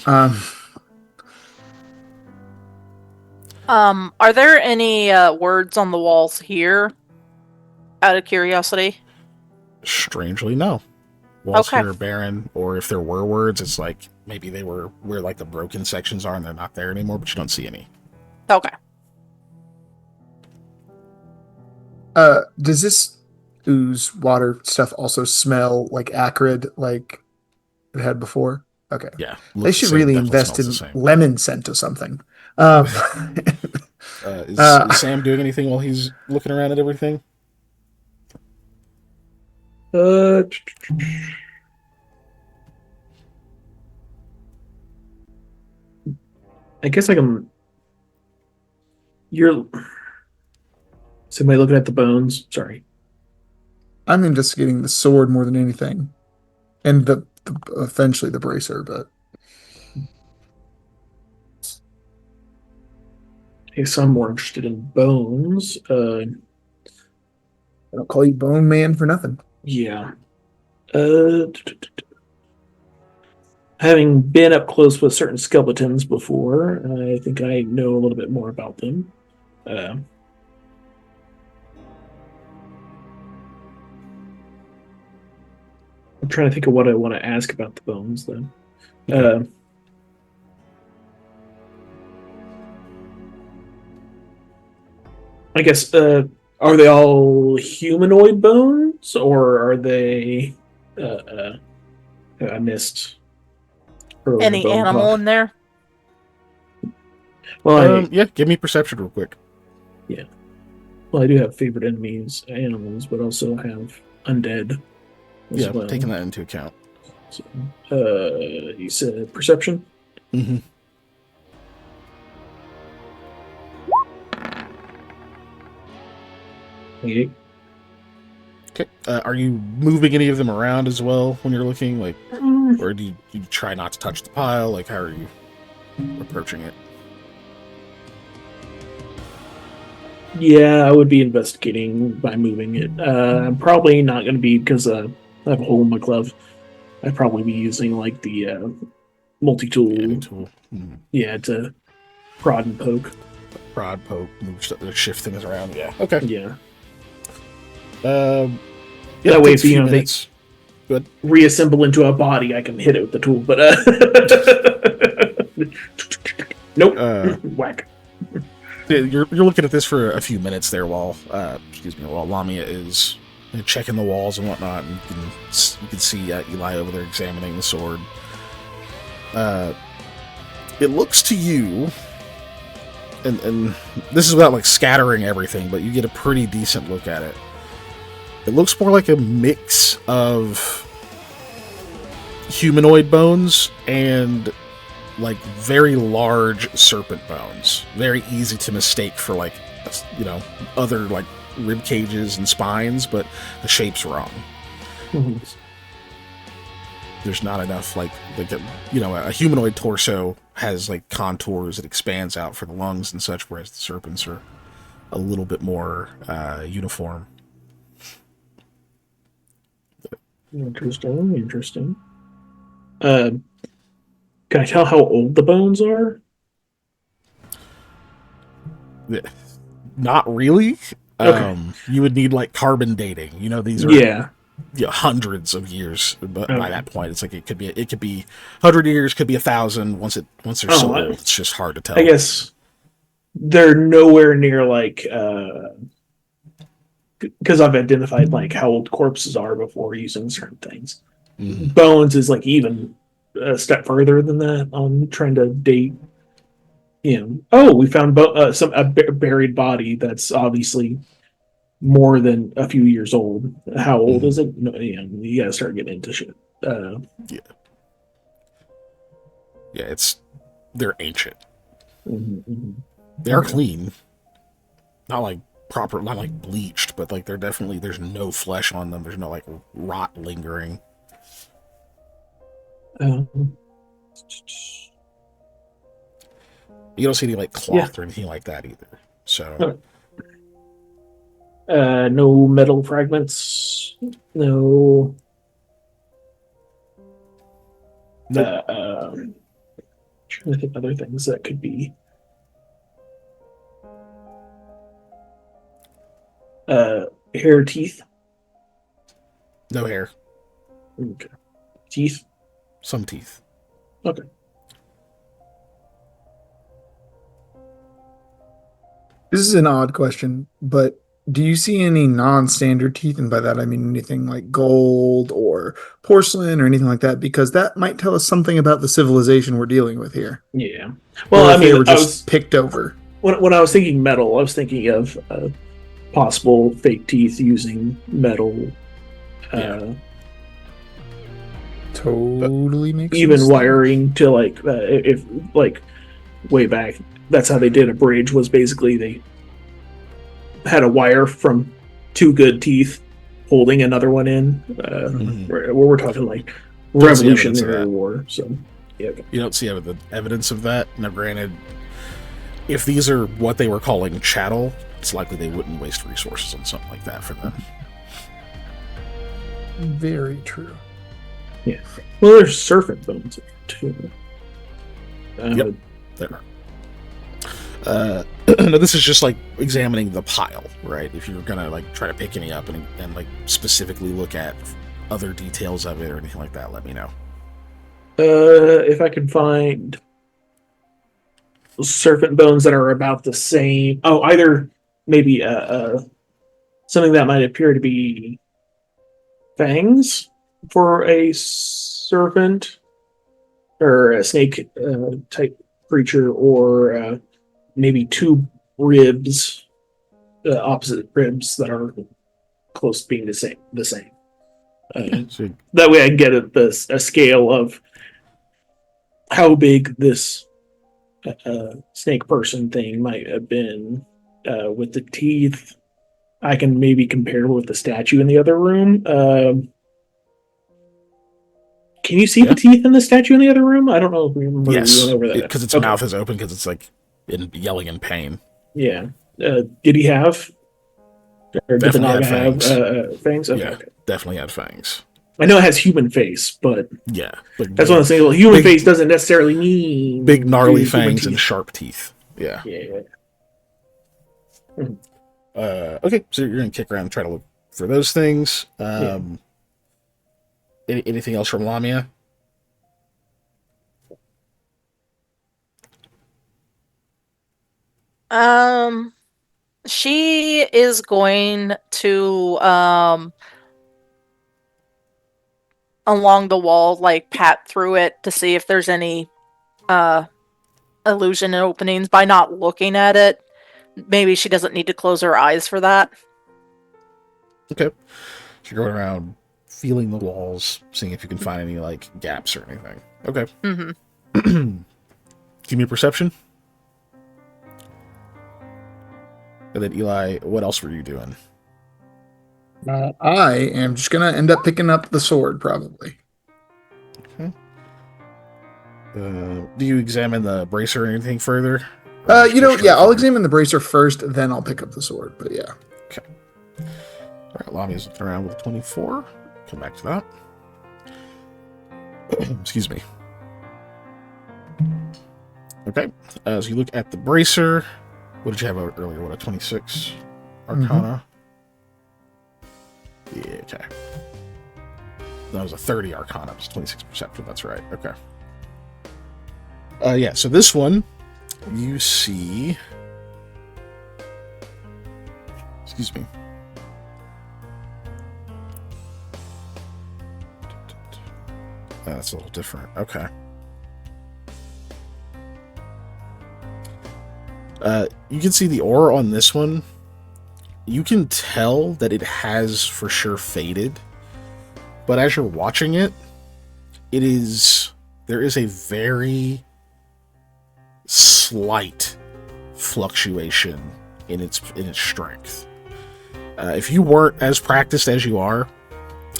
Are there any words on the walls here? Out of curiosity. Strangely, no. Walls Okay. here are barren, or if there were words, it's like maybe they were where like the broken sections are and they're not there anymore, but you don't see any. Okay. Does this ooze water stuff also smell like acrid like it had before? Okay. Yeah. They should really invest in lemon scent or something. Is Sam doing anything while he's looking around at everything? I guess I can. You're somebody looking at the bones. Sorry. I'm investigating the sword more than anything, and the eventually the bracer. But I guess I'm more interested in bones. I don't call you Bone Man for nothing. Yeah. Having been up close with certain skeletons before, I think I know a little bit more about them. I'm trying to think of what I want to ask about the bones, though. I guess, are they all humanoid bones, or are they? I missed earlier Any bone animal talk. in there? Well, Yeah, give me perception real quick. yeah. Well, I do have favorite enemies, animals, but also have undead as Yeah, well. taking that into account. So, you said perception. Mm-hmm. Okay. Okay. Are you moving any of them around as well when you're looking, like, Mm, or do you try not to touch the pile? Like, how are you approaching it? yeah, I would be investigating by moving it. I'm probably not going to be because I have a hole in my glove. I'd probably be using like the multi-tool, Any tool, yeah, to prod and poke. prod, poke, move, shift things around. Yeah. Okay. Yeah, Yeah, that it way, takes if a few they minutes. Good. reassemble into a body, I can hit it with the tool. But nope, Uh, whack. Yeah, you're looking at this for a few minutes there while while Lamia is checking the walls and whatnot, and you can see Eli over there examining the sword. It looks to you, and this is without like scattering everything, but you get a pretty decent look at it. It looks more like a mix of humanoid bones and like very large serpent bones, very easy to mistake for like other like rib cages and spines, but the shape's wrong. Mhm. There's not enough like a humanoid torso has like contours that expands out for the lungs and such, whereas the serpents are a little bit more uniform. Interesting, interesting. Uh, can I tell how old the bones are? Not really. Okay. You would need like carbon dating. These are Yeah. hundreds of years. But by Okay. that point, it's like it could be 100 years, could be 1,000. Once they're so Oh, old, it's just hard to tell. I guess they're nowhere near like because I've identified like how old corpses are before using certain things. Mhm. Bones is like even a step further than that on trying to date. Oh, we found buried body that's obviously more than a few years old. How old is it? No, you gotta start getting into shit. Yeah, they're ancient. Mhm. They are Okay. clean, not like proper, not like bleached, but like they're definitely there's no flesh on them. There's no like rot lingering. Um, You don't see any like cloth or anything like that either. So no metal fragments. No. Nope. Trying to think of other things that could be. Hair, teeth. No hair, Okay. Teeth. some teeth. Okay. This is an odd question, but do you see any non-standard teeth? And by that I mean anything like gold or porcelain or anything like that, because that might tell us something about the civilization we're dealing with here. Yeah. Well, Or I if they mean, were just picked over. when I was thinking metal, I was thinking of possible fake teeth using metal. Yeah. Totally makes Even sense. wiring to like if like way back, that's how they did a bridge. Was basically they had a wire from two good teeth holding another one in. We're talking like Don't see evidence of Revolutionary that. War. So yeah. Okay. You don't see evidence of that. Now, granted, if these are what they were calling chattel, it's likely they wouldn't waste resources on something like that for them. Very true. Yeah. Well, there's serpent bones too. Yep. There. No, this is just like examining the pile, right? If you're gonna like try to pick any up and like specifically look at other details of it or anything like that, let me know. If I can find serpent bones that are about the same. Oh, either maybe something that might appear to be fangs for a serpent or a snake type creature, or maybe two ribs, opposite ribs that are close to being the same. So, That way, I can get a scale of how big this snake person thing might have been with the teeth. I can maybe compare with the statue in the other room. Can you see the teeth in the statue in the other room? I don't know if we remember. yes, We went over that because its mouth is open because it's like yelling in pain. Yeah. Did he have? Or did the Definitely Naga had have fangs? Okay, Yeah, okay. definitely had fangs. I know it has human face, but Yeah, that's what I'm saying. Well, human big- face doesn't necessarily mean big gnarly human fangs teeth. and sharp teeth. Yeah. Yeah. Okay, so you're gonna kick around and try to look for those things. Anything else from Lamia? She is going to along the wall, like pat through it to see if there's any illusion openings by not looking at it. Maybe she doesn't need to close her eyes for that. Okay, so you're going around feeling the walls, seeing if you can find any like gaps or anything. Okay. Mm-hmm. Give me a perception. And then Eli, what else were you doing? I am just gonna end up picking up the sword, probably. Okay. Do you examine the bracer or anything further? I'll examine the bracer first, then I'll pick up the sword. But yeah. Okay. All right, Lamia's looking around with a 24. Come back to that. Excuse me. Okay. So you look at the bracer. What did you have earlier? What, a 26 Arcana? Mm-hmm. Yeah, okay. That was a 30 Arcana. It was 26 Perception. That's right. Okay. Yeah, so this one, you see... Excuse me. That's a little different. Okay. You can see the aura on this one. You can tell that it has for sure faded. But as you're watching it, there is a very slight fluctuation in its strength. If you weren't as practiced as you are,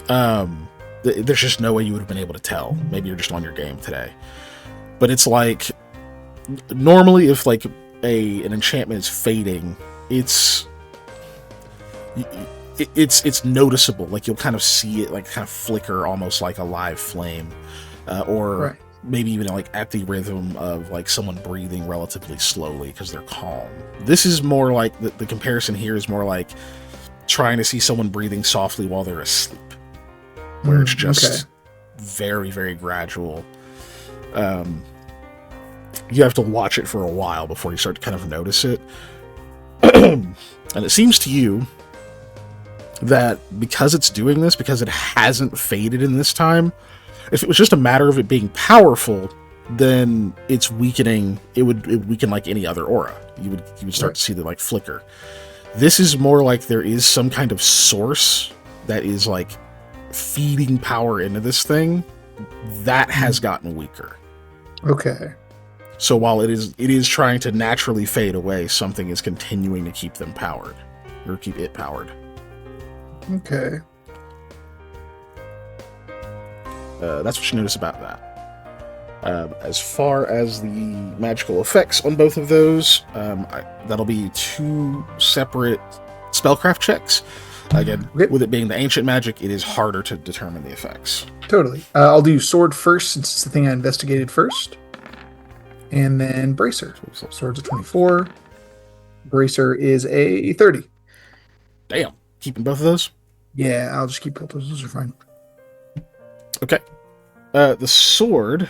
there's just no way you would have been able to tell. Maybe you're just on your game today. But it's like, normally if like an enchantment is fading, it's noticeable. Like you'll kind of see it like kind of flicker almost like a live flame, or Right. maybe even like at the rhythm of like someone breathing relatively slowly because they're calm. This is more like the comparison here is more like trying to see someone breathing softly while they're asleep, where it's just very, very gradual. You have to watch it for a while before you start to kind of notice it. And it seems to you that because it's doing this, because it hasn't faded in this time, if it was just a matter of it being powerful, then it's weakening. It would weaken like any other aura. You would start to see the like flicker. This is more like there is some kind of source that is like feeding power into this thing that has gotten weaker. Okay. So while it is trying to naturally fade away, something is continuing to keep them powered, or keep it powered. Okay. That's what you notice about that. As far as the magical effects on both of those, that'll be 2 separate spellcraft checks. Again, with it being the ancient magic, it is harder to determine the effects. Totally. I'll do sword first, since it's the thing I investigated first. And then bracer. Sword's a 24. Bracer is a 30. Damn. Keeping both of those? Yeah, I'll just keep both those. Those are fine. Okay. The sword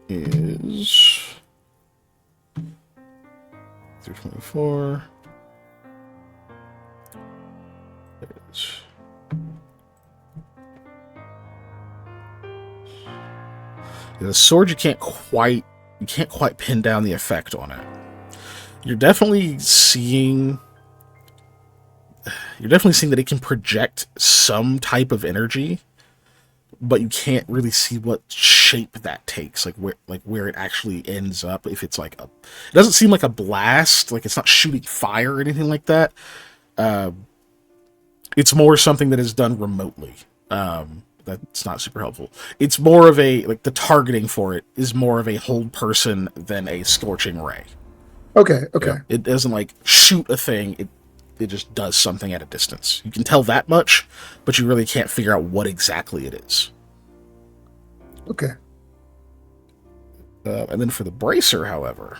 is through 24. There it is. The sword, you can't quite pin down the effect on it. You're definitely seeing that it can project some type of energy, but you can't really see what shape that takes, like where it actually ends up. If it's like it doesn't seem like a blast, like it's not shooting fire or anything like that. It's more something that is done remotely. That's not super helpful. It's more of the targeting for it is more of a hold person than a scorching ray. Okay. Yeah, it doesn't like shoot a thing. It just does something at a distance. You can tell that much, but you really can't figure out what exactly it is. Okay. And then for the bracer, however,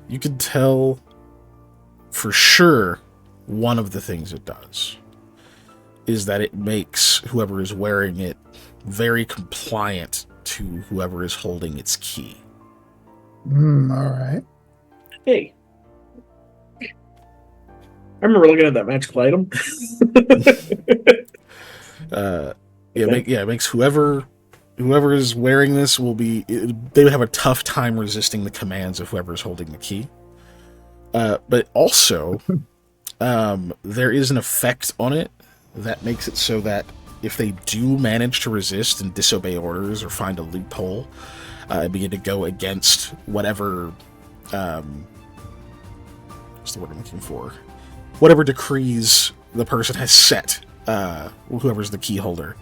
you can tell for sure one of the things it does is that it makes whoever is wearing it very compliant to whoever is holding its key. All right. Hey. I remember looking at that magical item. It makes whoever is wearing this they would have a tough time resisting the commands of whoever is holding the key. But also, there is an effect on it that makes it so that if they do manage to resist and disobey orders or find a loophole, and begin to go against whatever, what's the word I'm looking for? Whatever decrees the person has set, whoever's the key holder,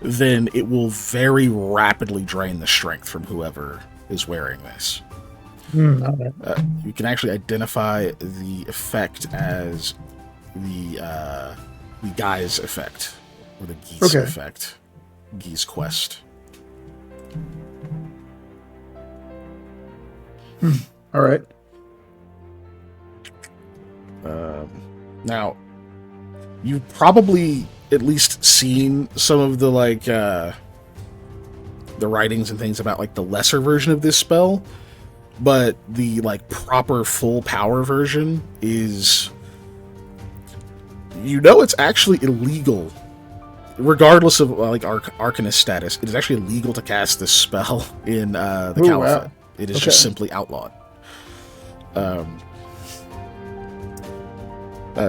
then it will very rapidly drain the strength from whoever is wearing this. Okay. You can actually identify the effect as the guy's effect, or the geese effect, geese quest. All right. Now, you've probably at least seen some of the the writings and things about the lesser version of this spell, but the proper full power version is, it's actually illegal, regardless of Arcanist status. It is actually illegal to cast this spell in the Caliphate. Wow. It is just simply outlawed.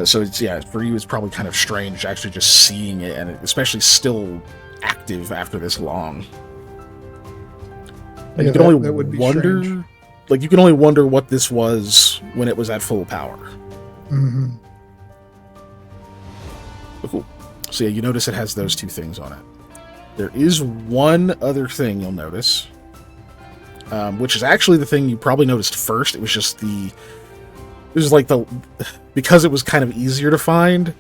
So it's, for you, it's probably kind of strange actually just seeing it, and especially still active after this long. And you can only wonder, strange. You can only wonder what this was when it was at full power. Mm-hmm. But cool. So you notice it has those two things on it. There is one other thing you'll notice, which is actually the thing you probably noticed first. It was just because it was kind of easier to find,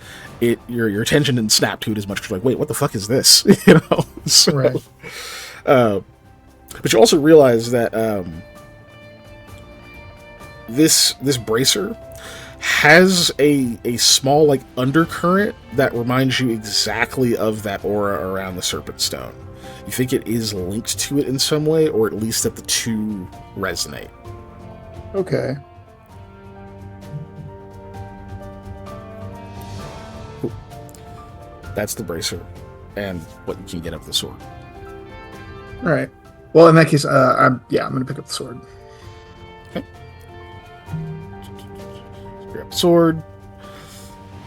your attention didn't snap to it as much, because you're like, wait, what the fuck is this? So, right. But you also realize that this bracer has a small undercurrent that reminds you exactly of that aura around the Serpent Stone. You think it is linked to it in some way, or at least that the two resonate. Okay. That's the bracer, and what you can get of the sword. All right. Well, in that case, I'm going to pick up the sword. Okay. Grab the sword.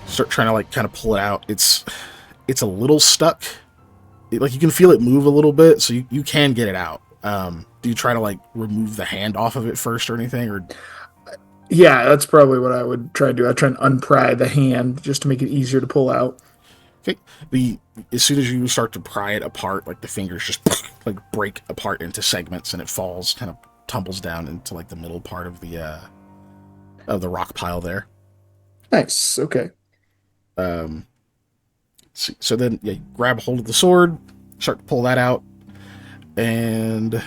Start trying to kind of pull it out. It's a little stuck. You can feel it move a little bit, so you can get it out. Do you try to remove the hand off of it first or anything, or? Yeah, that's probably what I would try to do. I'd try and unpry the hand just to make it easier to pull out. Okay. As soon as you start to pry it apart, the fingers just break apart into segments, and it falls, kind of tumbles down into the middle part of the rock pile there. Nice. Okay. So then you grab hold of the sword, start to pull that out, and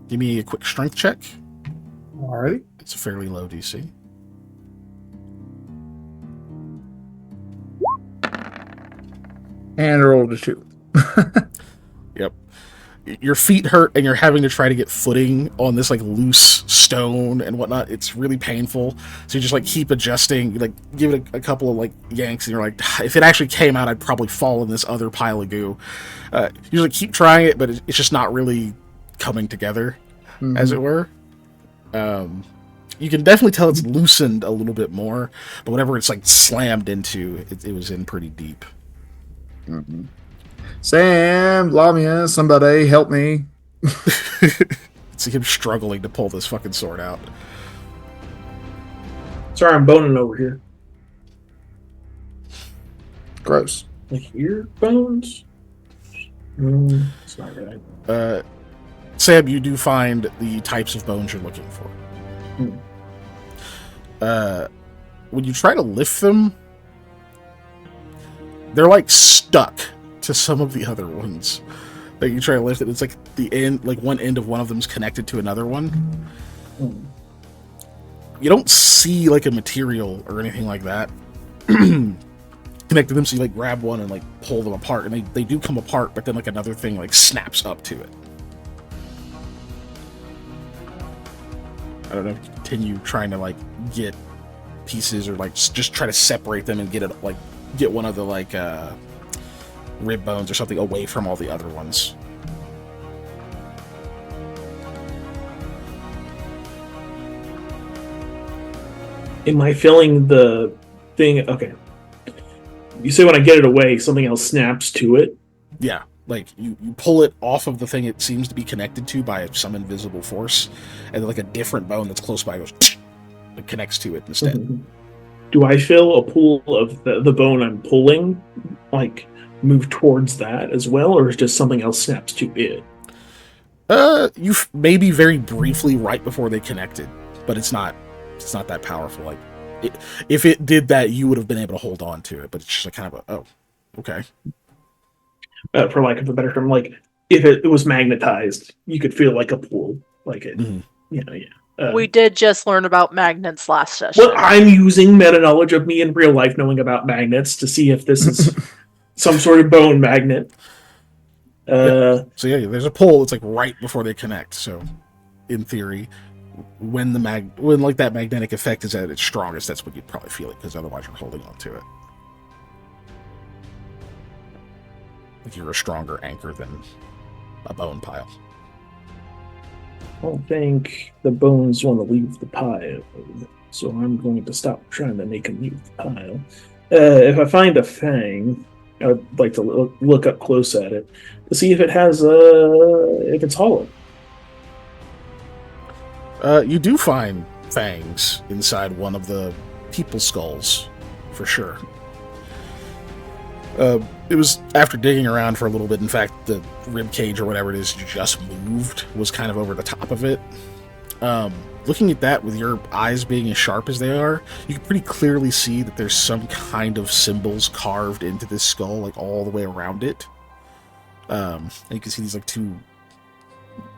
give me a quick strength check. Alrighty. It's a fairly low DC. And I rolled a 2. Yep. Your feet hurt and you're having to try to get footing on this like loose stone and whatnot. It's really painful. So you just like keep adjusting, like give it a couple of like yanks, and you're like, if it actually came out, I'd probably fall in this other pile of goo. You just like keep trying it, but it's just not really coming together, as it were. You can definitely tell it's loosened a little bit more, but whenever it's like slammed into, it was in pretty deep. Sam, Lamia, somebody help me. See him struggling to pull this fucking sword out. Sorry, I'm boning over here. Gross. Like here, bones? It's not right. Sam, you do find the types of bones you're looking for. When you try to lift them, they're like stuck to some of the other ones. Like you try to lift it, it's like the end, like one end of one of them's connected to another one. You don't see like a material or anything like that connected them, so you like grab one and like pull them apart, and they do come apart, but then like another thing like snaps up to it. I don't know if you continue trying to like get pieces or like just try to separate them and get it like get one of the like rib bones or something away from all the other ones. Am I feeling the thing? Okay. You say when I get it away, something else snaps to it? Yeah, like you pull it off of the thing it seems to be connected to by some invisible force, and then like a different bone that's close by goes, it connects to it instead. Do I feel a pull of the bone I'm pulling, like move towards that as well, or is just something else snaps to it? You maybe very briefly right before they connected, but it's not that powerful. Like if it did that, you would have been able to hold on to it, but it's just like kind of oh, okay. For lack of a better term, like if it was magnetized, you could feel like a pull, like it. Yeah. We did just learn about magnets last session. Well, I'm using meta knowledge of me in real life knowing about magnets to see if this is some sort of bone magnet. So yeah, there's a pull. It's like right before they connect. So, in theory, when like that magnetic effect is at its strongest, that's when you'd probably feel it, because otherwise you're holding on to it. Like you're a stronger anchor than a bone pile. I don't think the bones want to leave the pile, so I'm going to stop trying to make them leave the pile. If I find a fang, I would like to look up close at it to see if it has if it's hollow. You do find fangs inside one of the people skulls, for sure. It was after digging around for a little bit. In fact, the rib cage or whatever it is you just moved was kind of over the top of it. Looking at that with your eyes being as sharp as they are, you can pretty clearly see that there's some kind of symbols carved into this skull, like all the way around it. And you can see these like two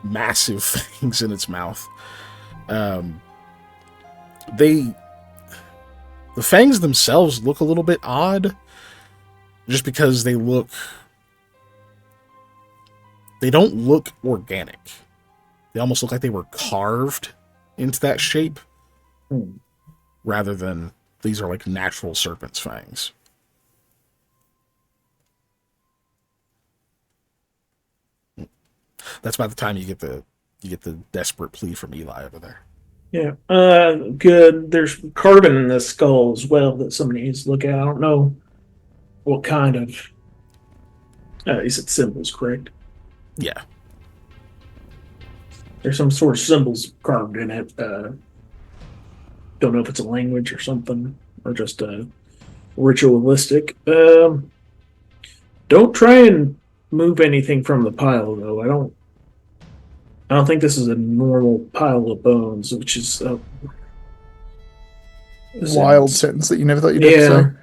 massive things in its mouth. The fangs themselves look a little bit odd, just because they don't look organic. They almost look like they were carved into that shape, rather than these are like natural serpent's fangs. That's about the time you get the desperate plea from Eli over there. Yeah, good. There's carbon in this skull as well that somebody needs to look at. I don't know what kind of. You said symbols, correct? Yeah. There's some sort of symbols carved in it. Don't know if it's a language or something, or just ritualistic. Don't try and move anything from the pile, though. I don't think this is a normal pile of bones, which is wild sentence that you never thought you'd have to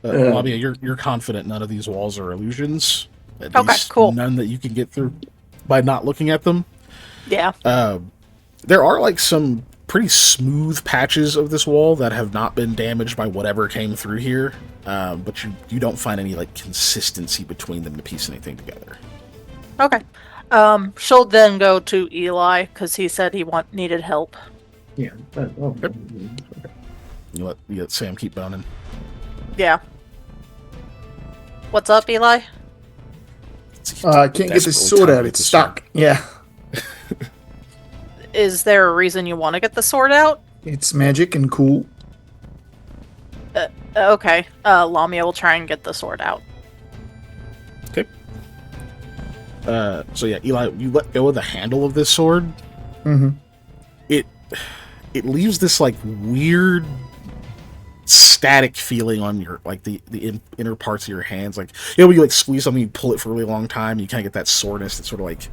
say. Lamia, you're confident none of these walls are illusions. At Okay, least cool. None that you can get through by not looking at them. Yeah. There are like some pretty smooth patches of this wall that have not been damaged by whatever came through here, but you don't find any like consistency between them to piece anything together. Okay. She'll then go to Eli because he said he needed help. Yeah. Yep. You let Sam keep boning. Yeah. What's up, Eli? I can't get this sword out. It's stuck. Yeah. Is there a reason you want to get the sword out? It's magic and cool. Okay. Lamia will try and get the sword out. Okay. So yeah, Eli, you let go of the handle of this sword. Mm-hmm. It leaves this like weird static feeling on your like the inner parts of your hands. Like when you like squeeze something, you pull it for a really long time, you kind of get that soreness, that sort of like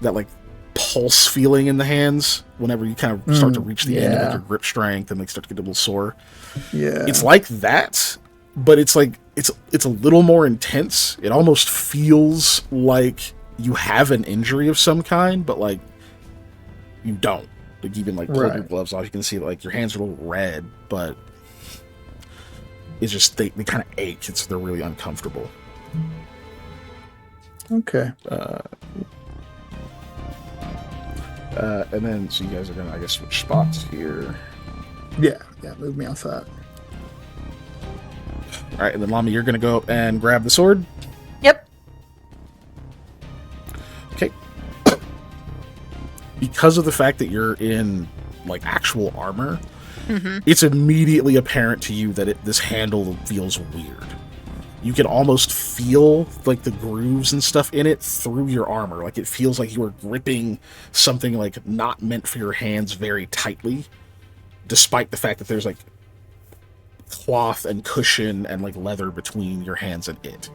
that like pulse feeling in the hands whenever you kind of start to reach the end of like, your grip strength and like start to get a little sore. Yeah, it's like that, but it's like it's a little more intense. It almost feels like you have an injury of some kind, but like you don't. Like even like pulling your gloves off, you can see like your hands are a little red, but it's just they kind of ache. They're really uncomfortable. Okay. And then so you guys are gonna, I guess, switch spots here. Yeah, move me off that. All right, and then Lamia, you're gonna go up and grab the sword. Yep. Okay. Because of the fact that you're in like actual armor, it's immediately apparent to you that this handle feels weird. You can almost feel like the grooves and stuff in it through your armor. Like it feels like you are gripping something like not meant for your hands very tightly, despite the fact that there's like cloth and cushion and like leather between your hands and it.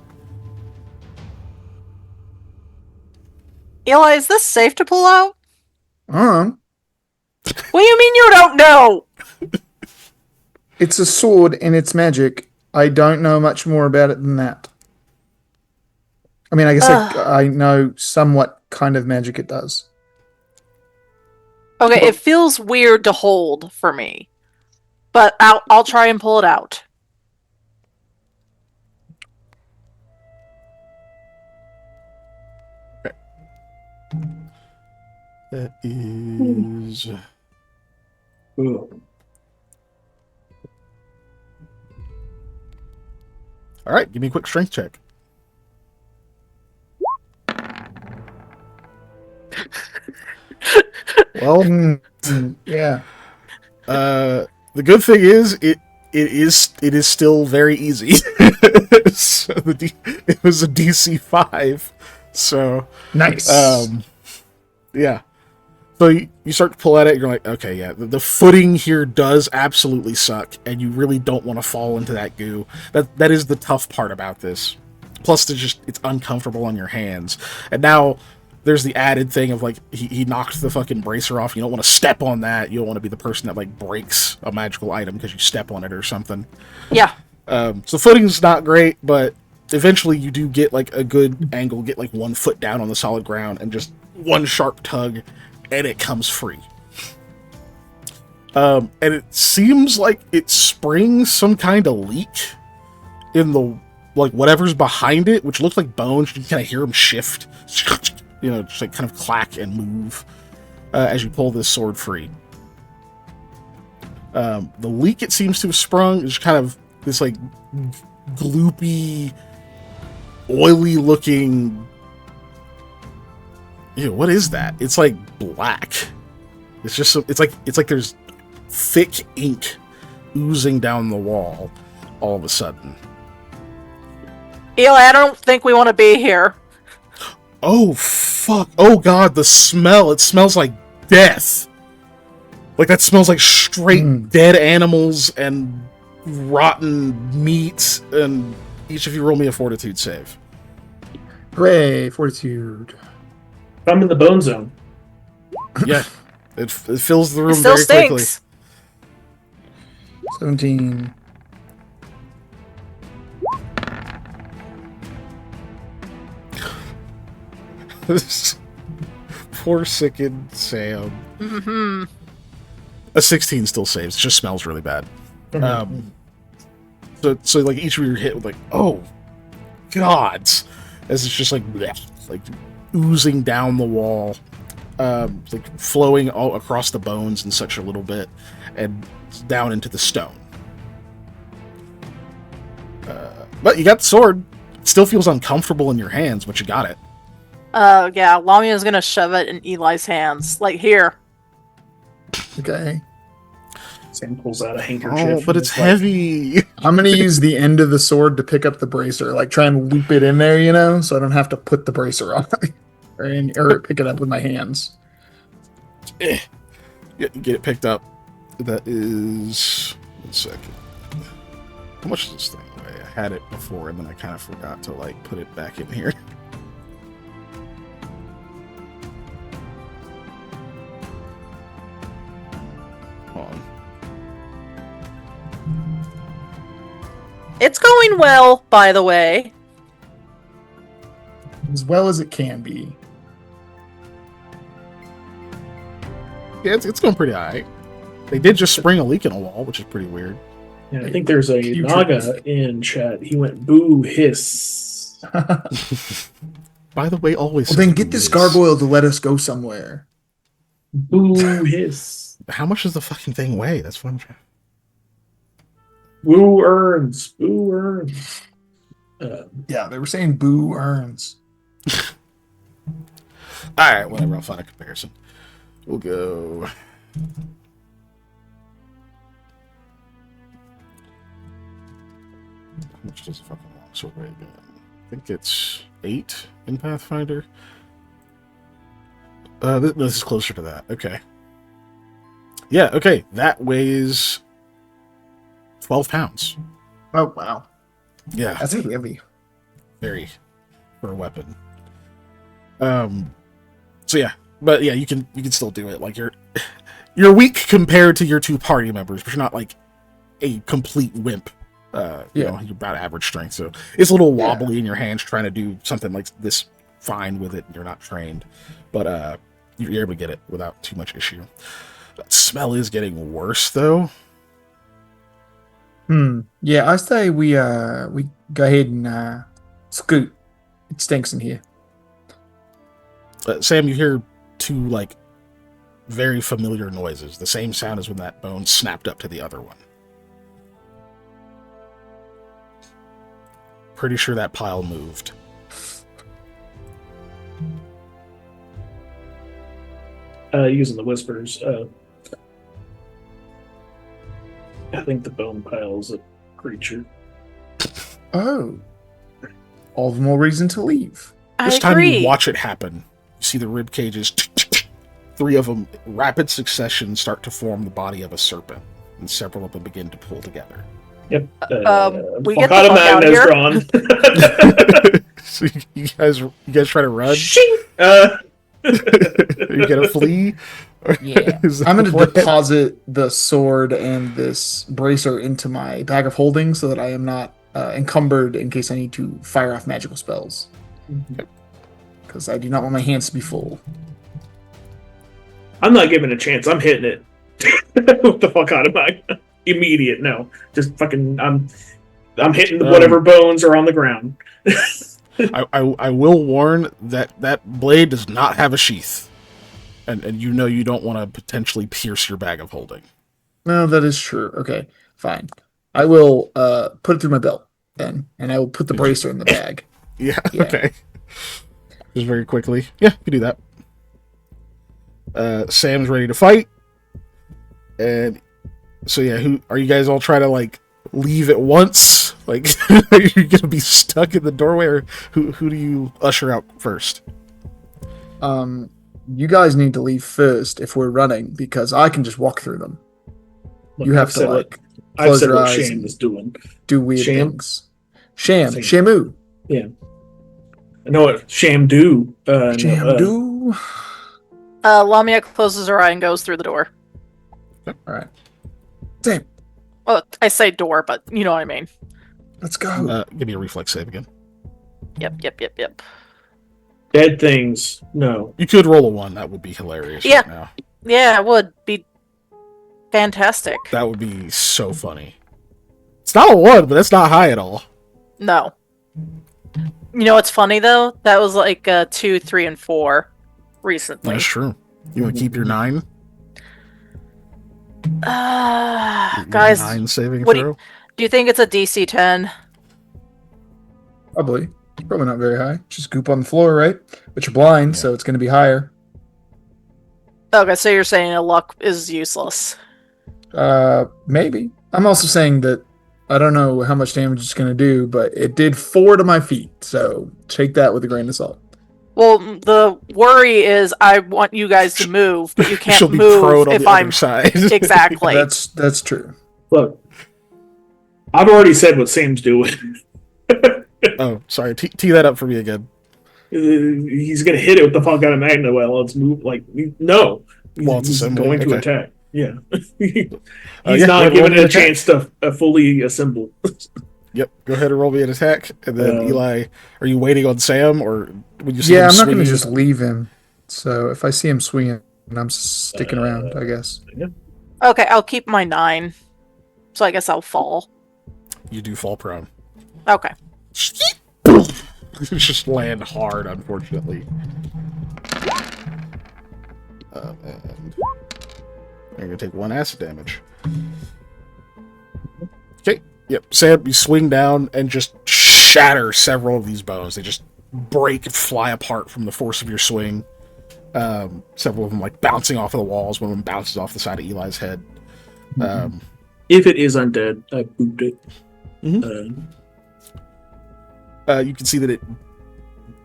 Eli, is this safe to pull out? What do you mean you don't know? It's a sword and it's magic. I don't know much more about it than that. I mean, I guess I know somewhat kind of magic it does. Okay, it feels weird to hold for me, but I'll try and pull it out. Okay. That is. All right, give me a quick strength check. Well, yeah. The good thing is it is still very easy. So it was a DC 5, so nice. Yeah. So you start to pull at it, you're like, okay, yeah, the footing here does absolutely suck, and you really don't want to fall into that goo. That is the tough part about this. Plus, it's uncomfortable on your hands. And now there's the added thing of, like, he knocked the fucking bracer off. You don't want to step on that. You don't want to be the person that, like, breaks a magical item because you step on it or something. Yeah. So footing's not great, but eventually you do get, like, a good angle, get, like, 1 foot down on the solid ground, and just one sharp tug, and it comes free. And it seems like it springs some kind of leak in the, like, whatever's behind it, which looks like bones. You can kind of hear them shift, you know, just like kind of clack and move as you pull this sword free. The leak it seems to have sprung is kind of this, like, gloopy, oily looking. Ew, what is that? It's like black. It's just it's like there's thick ink oozing down the wall all of a sudden. Eli, I don't think we want to be here. Oh fuck. Oh god, the smell. It smells like death. Like that smells like straight dead animals and rotten meat. And each of you roll me a fortitude save. Hooray, fortitude. I'm in the bone zone. Yeah, it fills the room It still very stinks. quickly. 17. Poor sickened Sam. A 16 still saves. It just smells really bad. So like each of you are hit with like, oh, gods, as it's just like bleh, like oozing down the wall, like flowing all across the bones in such a little bit, and down into the stone. But you got the sword. It still feels uncomfortable in your hands, but you got it. Yeah, Lamia's gonna shove it in Eli's hands. Like, here. Okay. Sam pulls out a handkerchief. Oh, but it's heavy. I'm gonna use the end of the sword to pick up the bracer, like try and loop it in there, so I don't have to put the bracer on, or pick it up with my hands. Yeah, get it picked up. That is 1 second. How much does this thing weigh? I had it before, and then I kind of forgot to like put it back in here. Hold on. It's going well, by the way. As well as it can be. Yeah, it's going pretty alright. They did just spring a leak in a wall, which is pretty weird. Yeah, I think there's a Naga in chat. He went boo hiss. By the way, always. Well, then get this gargoyle to let us go somewhere. Boo hiss. How much does the fucking thing weigh? That's what I'm trying. Boo earns. Boo earns. Yeah, they were saying boo earns. Alright, whatever. I'll find a comparison. We'll go. How much does a fucking longsword weigh again? I think it's 8 in Pathfinder. This is closer to that. Okay. Yeah, okay. That weighs 12 pounds. Oh, wow. Yeah. That's heavy. Very for a weapon. So yeah. But yeah, you can still do it. Like you're weak compared to your 2 party members, but you're not like a complete wimp. You know, you're about average strength, so it's a little wobbly in your hands trying to do something like this fine with it. You're not trained, but you're able to get it without too much issue. That smell is getting worse, though. Yeah, I say we go ahead and scoot. It stinks in here. Sam, you hear 2 like very familiar noises. The same sound as when that bone snapped up to the other one. Pretty sure that pile moved. Using the whispers. I think the bone pile is a creature. Oh. All the more reason to leave. This time you watch it happen. You see the rib cages, 3 of them, rapid succession, start to form the body of a serpent, and several of them begin to pull together. Yep. We get the fuck out here. Drawn. So you guys try to run? Are you gonna flee? Yeah. I'm going to deposit the sword and this bracer into my bag of holding so that I am not encumbered in case I need to fire off magical spells. Because I do not want my hands to be full. I'm not giving it a chance. I'm hitting it. What the fuck out of my immediate? No, just fucking. I'm hitting whatever bones are on the ground. I will warn that blade does not have a sheath, and you know you don't want to potentially pierce your bag of holding. No, that is true. Okay, fine. I will put it through my belt then, and I will put the bracer in the bag. Yeah. Okay. Just very quickly. Yeah, you can do that. Sam's ready to fight, and so yeah, who are you guys all trying to like leave at once? Like, are you gonna be stuck in the doorway, or who do you usher out first? You guys need to leave first if we're running, because I can just walk through them. You have to like close your eyes. Sham is doing. Do weird things. Shamu. Yeah. I know what Sham do. Shamdu. Lamia closes her eye and goes through the door. All right. Same. Well, I say door, but you know what I mean. Let's go. Give me a reflex save again. Yep. Dead things. No. You could roll a 1. That would be hilarious. Yeah. Right now. Yeah, it would be Fantastic. That would be so funny. It's not a 1, but that's not high at all. No. You know what's funny though? That was like 2, 3, and 4 recently. That's true. You want to keep your 9? Guys, 9 saving what throw? do you think it's a DC 10? Probably. Probably not very high. Just goop on the floor, right? But you're blind, Yeah. so it's going to be higher. Okay, so you're saying a luck is useless. Maybe. I'm also saying that I don't know how much damage it's going to do, but it did 4 to my feet, so take that with a grain of salt. Well, the worry is I want you guys to move, but you can't She'll be move prone on if the I'm other side. exactly. That's true. Look, I've already said what Sam's doing. Oh, sorry. Tee that up for me again. He's gonna hit it with the fuck out of Magna while it's move. Like no, While it's he's assembling, going to okay. attack. Yeah, he's Yeah, not roll giving me it a an attack. chance to fully assemble. Yep. Go ahead and roll me an attack. And then, Eli, are you waiting on Sam, or would you see Yeah, him I'm not going to swinging? just leave him. So if I see him swinging, I'm sticking around, I guess. Okay, I'll keep my 9. So I guess I'll fall. You do fall prone. Okay. Just land hard, unfortunately. And you're going to take 1 acid damage. Okay. Yep. Sam, you swing down and just shatter several of these bones. They just break and fly apart from the force of your swing. Several of them like bouncing off of the walls. One of them bounces off the side of Eli's head. If it is undead, I booped it. Mhm. You can see that it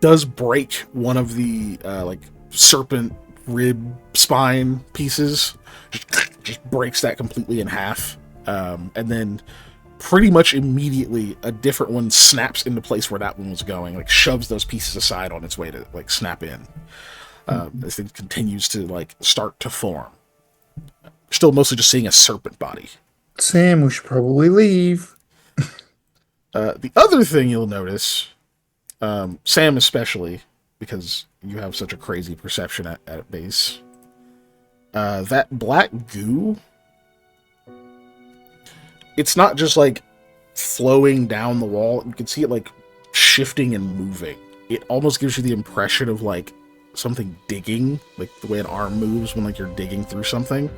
does break one of the like serpent rib spine pieces. Just breaks that completely in half, and then pretty much immediately a different one snaps into place where that one was going. Like shoves those pieces aside on its way to like snap in. This thing continues to like start to form. Still mostly just seeing a serpent body. Sam, we should probably leave. The other thing you'll notice, Sam especially, because you have such a crazy perception at base, that black goo, it's not just like flowing down the wall. You can see it like shifting and moving. It almost gives you the impression of like something digging, like the way an arm moves when like you're digging through something.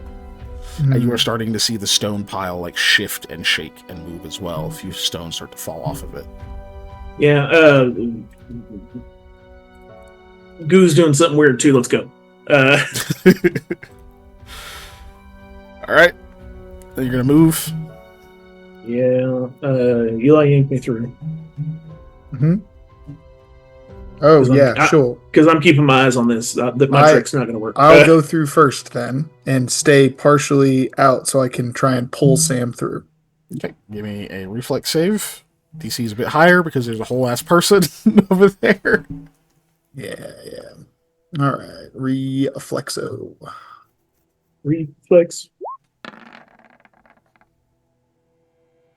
And you are starting to see the stone pile like shift and shake and move as well. A few stones start to fall off of it. Yeah, Goo's doing something weird too. Let's go. All right, then you're gonna move. Yeah, Eli yanked me through Oh, 'Cause yeah, sure. because I'm keeping my eyes on this. My trick's not going to work. I'll go through first then and stay partially out so I can try and pull Sam through. Okay, give me a reflex save. DC is a bit higher because there's a whole ass person over there. Yeah. All right, reflexo. Reflex.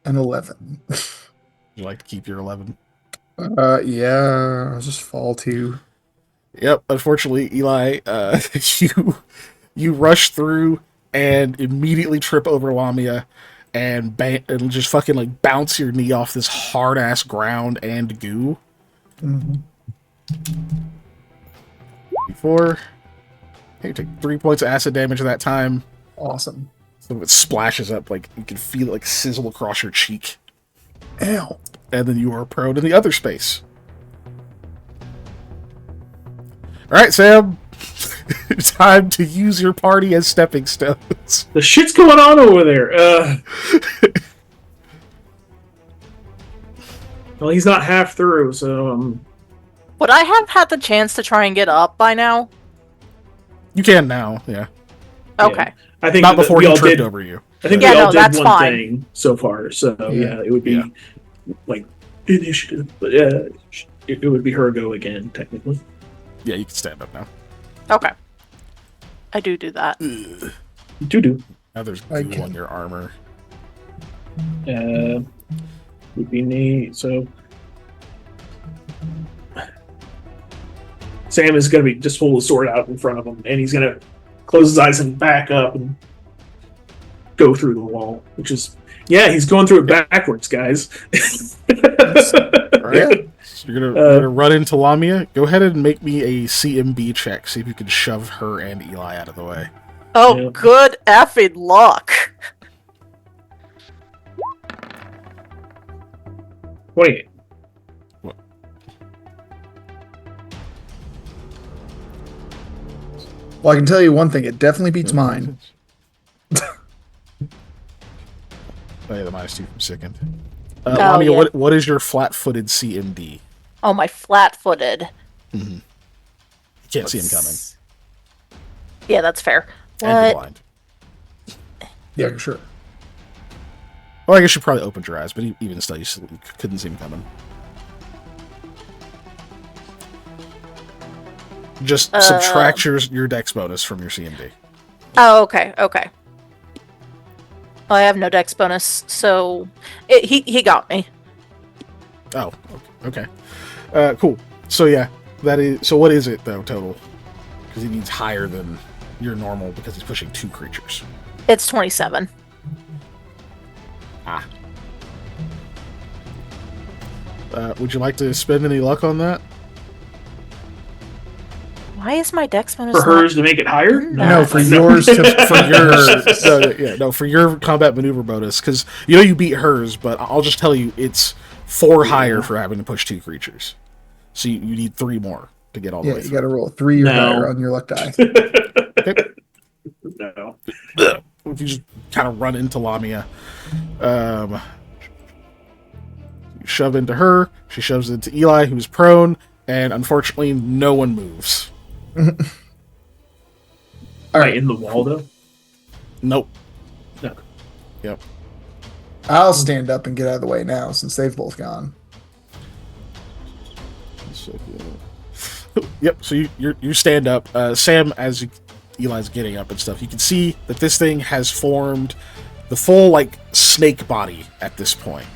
An 11. Would you like to keep your 11? Yeah, I'll just fall to. Yep. Unfortunately, Eli, you rush through and immediately trip over Lamia and just fucking like bounce your knee off this hard ass ground and goo. Before you take 3 points of acid damage at that time. Awesome. So it splashes up, like you can feel it like sizzle across your cheek. Ow. And then you are prone in the other space. Alright, Sam. Time to use your party as stepping stones. The shit's going on over there. Well, he's not half through, so Would I have had the chance to try and get up by now? You can now, yeah. Okay. I think Not before we he all tripped did. over you. I think Yeah, we all no, did that's one fine. thing so far. So yeah, it would be Yeah. like initiative, but it would be her go again technically. Yeah, you can stand up now. Okay. I do that. Do Now there's I goo can- on your armor. would be neat. So Sam is going to just hold the sword out in front of him, and he's going to close his eyes and back up and go through the wall, which is he's going through it backwards, guys. All right. So you're gonna run into Lamia. Go ahead and make me a CMB check. See if you can shove her and Eli out of the way. Oh, Yeah. good effing luck. 28. Well, I can tell you one thing. It definitely beats mine. Oh, yeah, the -2 from second. Oh, Lamia, yeah. what is your flat-footed CMD? Oh, my flat-footed. Mm-hmm. You can't see him coming. Yeah, that's fair. And you're What? blind. Yeah, sure. Well, I guess you probably opened your eyes, but even still, you couldn't see him coming. Just subtract your dex bonus from your CMD. Oh, okay. Well, I have no dex bonus, so he got me. Oh, okay. Cool. So yeah, that is. So what is it though total? Because he needs higher than your normal because he's pushing 2 creatures. It's 27. Ah. Would you like to spend any luck on that? Why is my dex bonus For hers to make it higher? No, for yours For your combat maneuver bonus, because you beat hers, but I'll just tell you it's 4 higher for having to push 2 creatures. So you need 3 more to get all the way you through. got to roll 3 or higher on your luck die. Okay. No. If you just kind of run into Lamia, you shove into her, she shoves into Eli, who's prone, and unfortunately, no one moves. All right, in the wall though. Nope. No. Yep. I'll stand up and get out of the way now since they've both gone. Yep. So you stand up, Sam. As Eli's getting up and stuff, you can see that this thing has formed the full snake body at this point.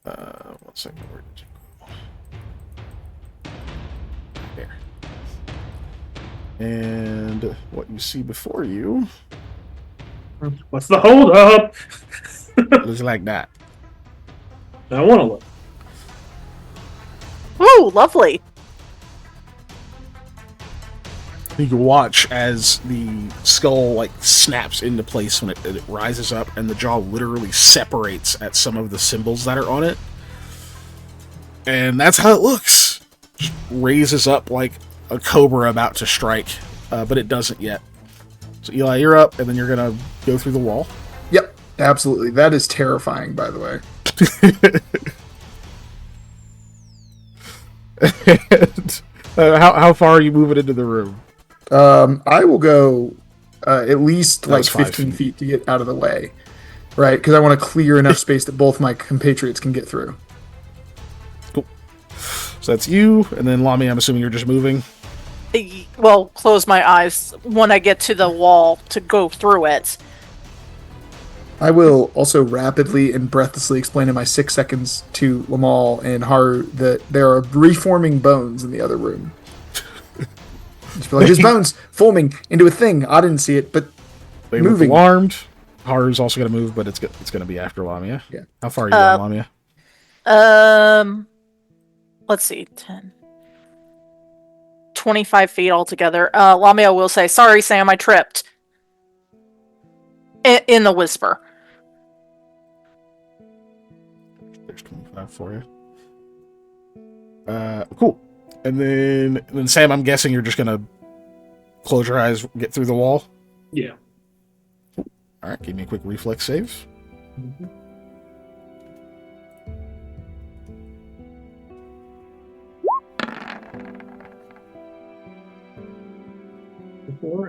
1 second. Where did you go? There. And what you see before you What's the hold up? looks like that. I want to look. Ooh, lovely. You can watch as the skull snaps into place when it rises up, and the jaw literally separates at some of the symbols that are on it. And that's how it looks. Just raises up like a cobra about to strike, but it doesn't yet. So Eli, you're up, and then you're gonna go through the wall. Yep, absolutely. That is terrifying, by the way. And, how far are you moving into the room? I will go at least That was 15 5 feet to get out of the way, right? Because I want to clear enough space that both my compatriots can get through. Cool. So that's you, and then Lami, I'm assuming you're just moving. Well, close my eyes when I get to the wall to go through it. I will also rapidly and breathlessly explain in my 6 seconds to Lamal and Haru that there are reforming bones in the other room. Just be like, there's bones forming into a thing. I didn't see it, but They look moving. alarmed. Haru's also going to move, but it's going to be after Lamia. Yeah. How far are you going, Lamia? Let's see, 10. 25 feet altogether. Lamia will say, sorry, Sam, I tripped. In the whisper. There's 25 for you. Cool. And then Sam, I'm guessing you're just going to close your eyes, get through the wall. Yeah. All right, give me a quick reflex save. Mm-hmm.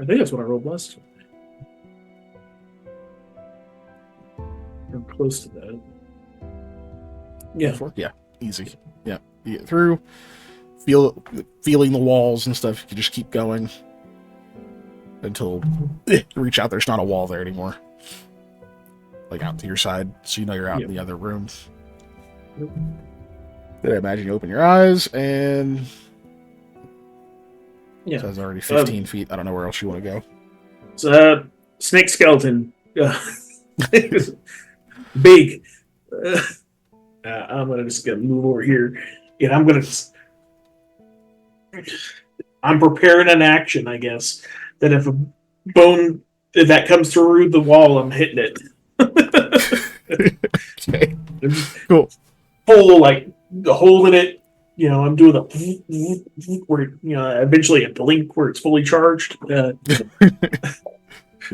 I think that's what I rolled last time. I'm close to that. Yeah. 4? Yeah, easy. Yeah, you get through. Feeling the walls and stuff. You can just keep going until you reach out. There's not a wall there anymore. Like out to your side, so you know you're out in the other rooms. Then I imagine you open your eyes, and Yeah. so it's already 15 feet. I don't know where else you want to go. So snake skeleton. Big. I'm just gonna move over here, and I'm preparing an action, I guess, that if a bone that comes through the wall, I'm hitting it. Okay. Cool. Full, like, holding it. I'm doing the where, eventually a blink where it's fully charged. Yeah,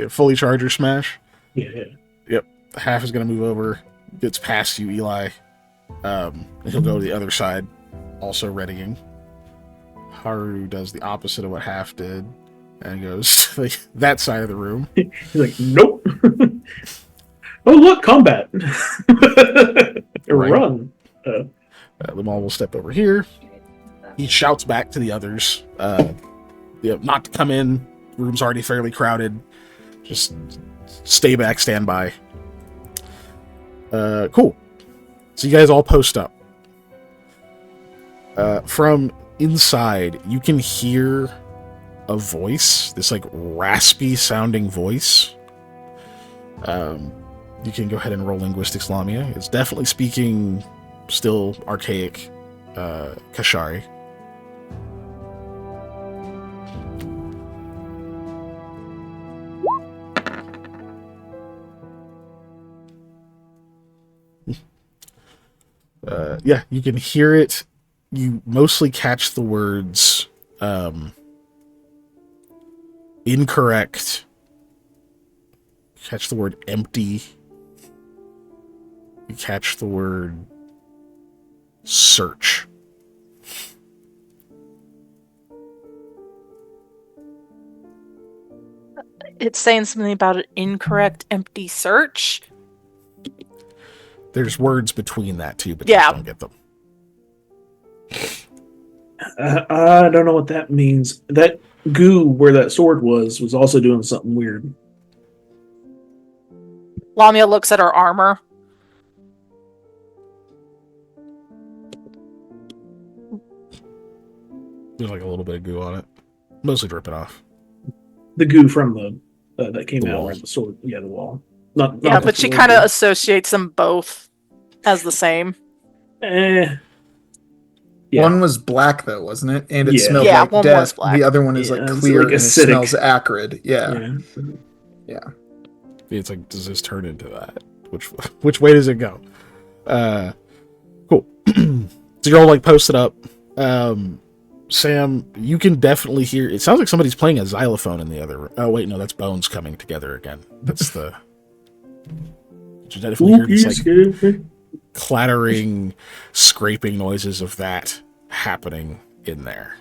fully charger smash. Yeah. Yep. Half is going to move over, gets past you, Eli. He'll go to the other side, also readying. Haru does the opposite of what Half did, and goes to that side of the room. He's like, nope. Oh, look, combat. Right. Run. Limal will step over here. He shouts back to the others, not to come in. Room's already fairly crowded. Just stay back, stand by. Cool. So you guys all post up. From inside, you can hear a voice, this like raspy sounding voice. You can go ahead and roll linguistics, Lamia. It's definitely speaking still archaic Kashari. Yeah, you can hear it. You mostly catch the words incorrect. Catch the word empty. You catch the word search. It's saying something about an incorrect empty search. There's words between that too, but you Yeah. don't get them. I don't know what that means. That goo where that sword was also doing something weird. Lamia looks at her armor. There's like a little bit of goo on it. Mostly dripping off. The goo from the that came The out wall. around the sword. Yeah, the wall. Not Yeah, the but she sword, kind of associates them both as the same. Yeah. One was black though, wasn't it? And it Yeah. smelled Yeah, like one death. was black. The other one is Yeah, like it's clear like and acidic. it smells acrid. Yeah. It's like, does this turn into that? Which way does it go? Cool. So you're all like posted up. Sam, you can definitely hear. It sounds like somebody's playing a xylophone in the other room. Oh wait, no, that's bones coming together again. That's the. You definitely hear this like clattering, scraping noises of that happening in there.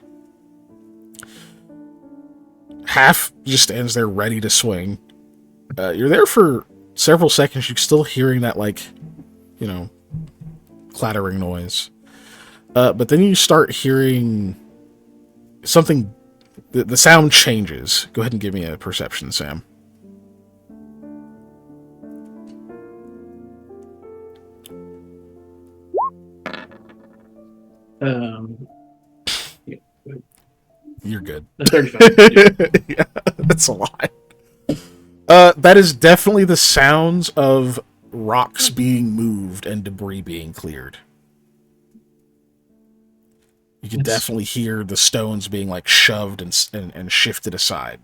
Half just stands there ready to swing. You're there for several seconds. You're still hearing that, like, clattering noise. But then you start hearing something. The sound changes. Go ahead and give me a perception, Sam. Yeah, You're good. 35. Yeah, that's a lot. That is definitely the sounds of rocks being moved and debris being cleared. You can definitely hear the stones being like shoved and shifted aside.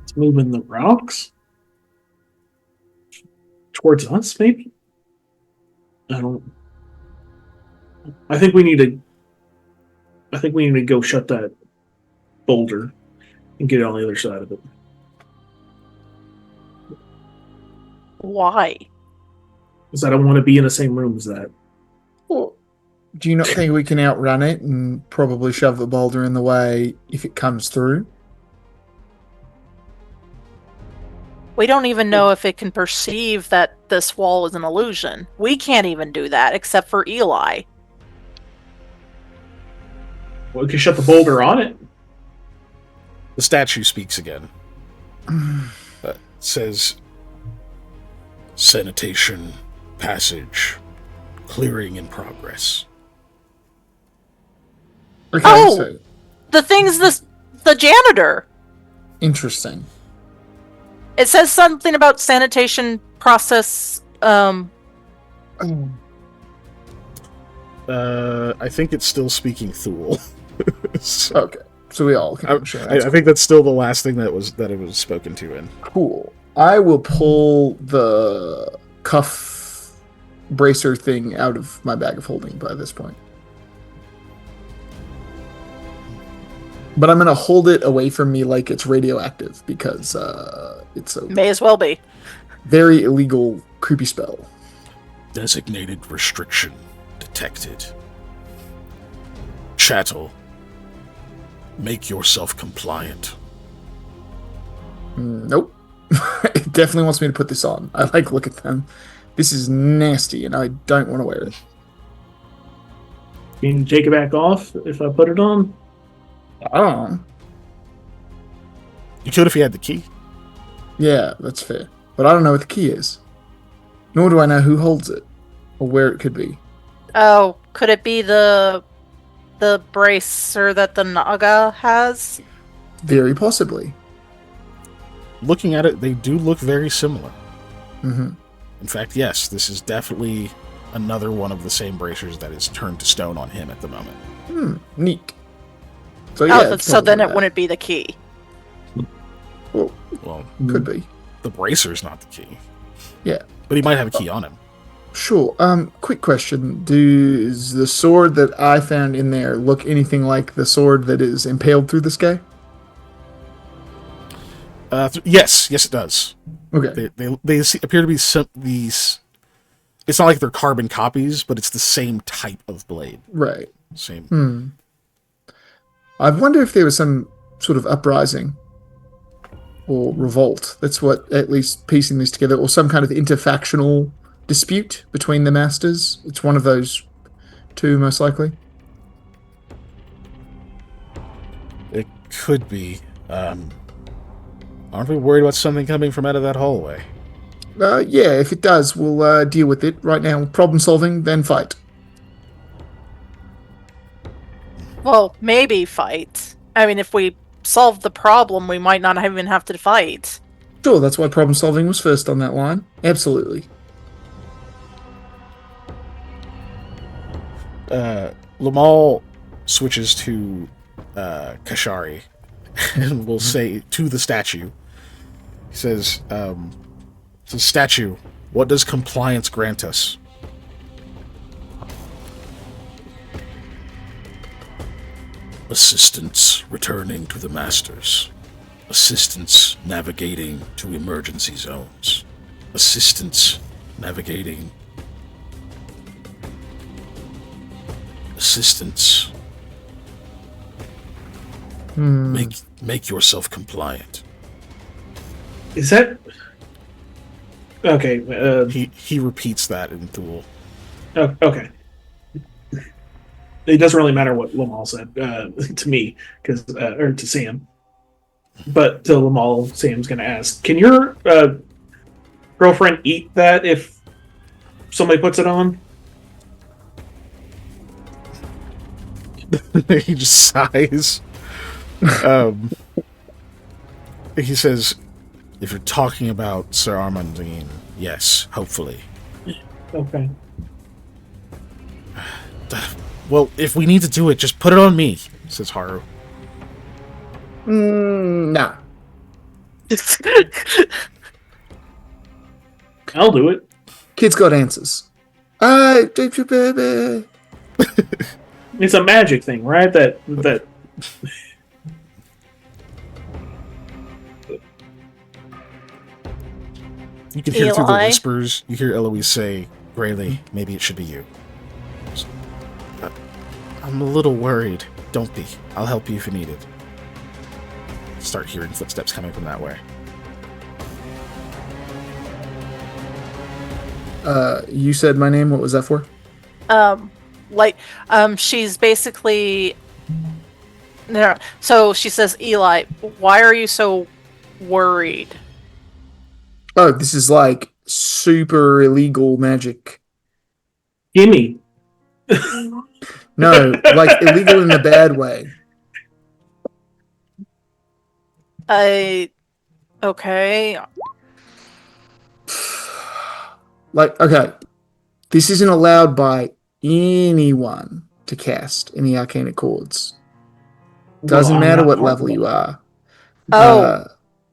It's moving the rocks towards us, maybe. I think we need to go shut that boulder and get it on the other side of it. Why? Because I don't want to be in the same room as that. Well, do you not think we can outrun it and probably shove the boulder in the way if it comes through? We don't even know if it can perceive that this wall is an illusion. We can't even do that, except for Eli. Well, we can shut the boulder on it. The statue speaks again. Says, sanitation, passage, clearing in progress. Okay, Oh! so The thing's the janitor. interesting. It says something about sanitation process. I think it's still speaking Thule. So, Okay, so we all can share. I think that's still the last thing that it was spoken to in. Cool. I will pull the cuff bracer thing out of my bag of holding by this point. But I'm going to hold it away from me like it's radioactive because it's a May as well be. very illegal, creepy spell. Designated restriction detected. Chattel, make yourself compliant. Nope. It definitely wants me to put this on. I like look at them. This is nasty, and I don't want to wear it. You can take it back off if I put it on. I don't know. You could if you had the key. Yeah, that's fair. But I don't know what the key is. Nor do I know who holds it, or where it could be. Oh, could it be the bracer that the Naga has? Very possibly. Looking at it, they do look very similar. Mm-hmm. In fact, yes, this is definitely another one of the same bracers that is turned to stone on him at the moment. Neat. So yeah, So then it wouldn't be the key. Well, Could be. the bracer's not the key. Yeah. But he might have a key on him. Sure. Quick question. Does the sword that I found in there look anything like the sword that is impaled through this guy? Yes, it does. Okay. They appear to be these. It's not like they're carbon copies, but it's the same type of blade. Right. Same. I wonder if there was some sort of uprising or revolt. That's what, at least piecing this together, or some kind of interfactional dispute between the masters. It's one of those two, most likely. It could be. Aren't we worried about something coming from out of that hallway? Yeah, if it does, we'll deal with it. Right now, problem solving, then fight. Well, maybe fight. I mean, if we solve the problem, we might not even have to fight. Sure, that's why problem solving was first on that line. Absolutely. Lamal switches to Kashari and will say to the statue, he says, statue, what does compliance grant us? Assistance returning to the masters. Assistance navigating to emergency zones. Assistance navigating. Assistance. Make yourself compliant. Is that okay? He repeats that in Thule. Oh, okay. It doesn't really matter what Lamal said to me, or to Sam. But to Lamal, Sam's going to ask, can your girlfriend eat that if somebody puts it on? He just sighs. He says, if you're talking about Sir Armandine, yes, hopefully. Okay. Well, if we need to do it, just put it on me, says Haru. Nah. I'll do it. Kids got answers. Don't you, baby? It's a magic thing, right? That You can hear through the Eli? whispers. You hear Eloise say, Graylee, maybe it should be you. I'm a little worried. Don't be. I'll help you if you need it. Start hearing footsteps coming from that way. You said my name. What was that for? She's basically. No. So she says, Eli, why are you so worried? Oh, this is like super illegal magic. gimme. No, like illegal in a bad way. Okay. like, okay, this isn't allowed by anyone to cast any arcane chords. Doesn't Well, I'm matter not what part level of you it. are. Oh,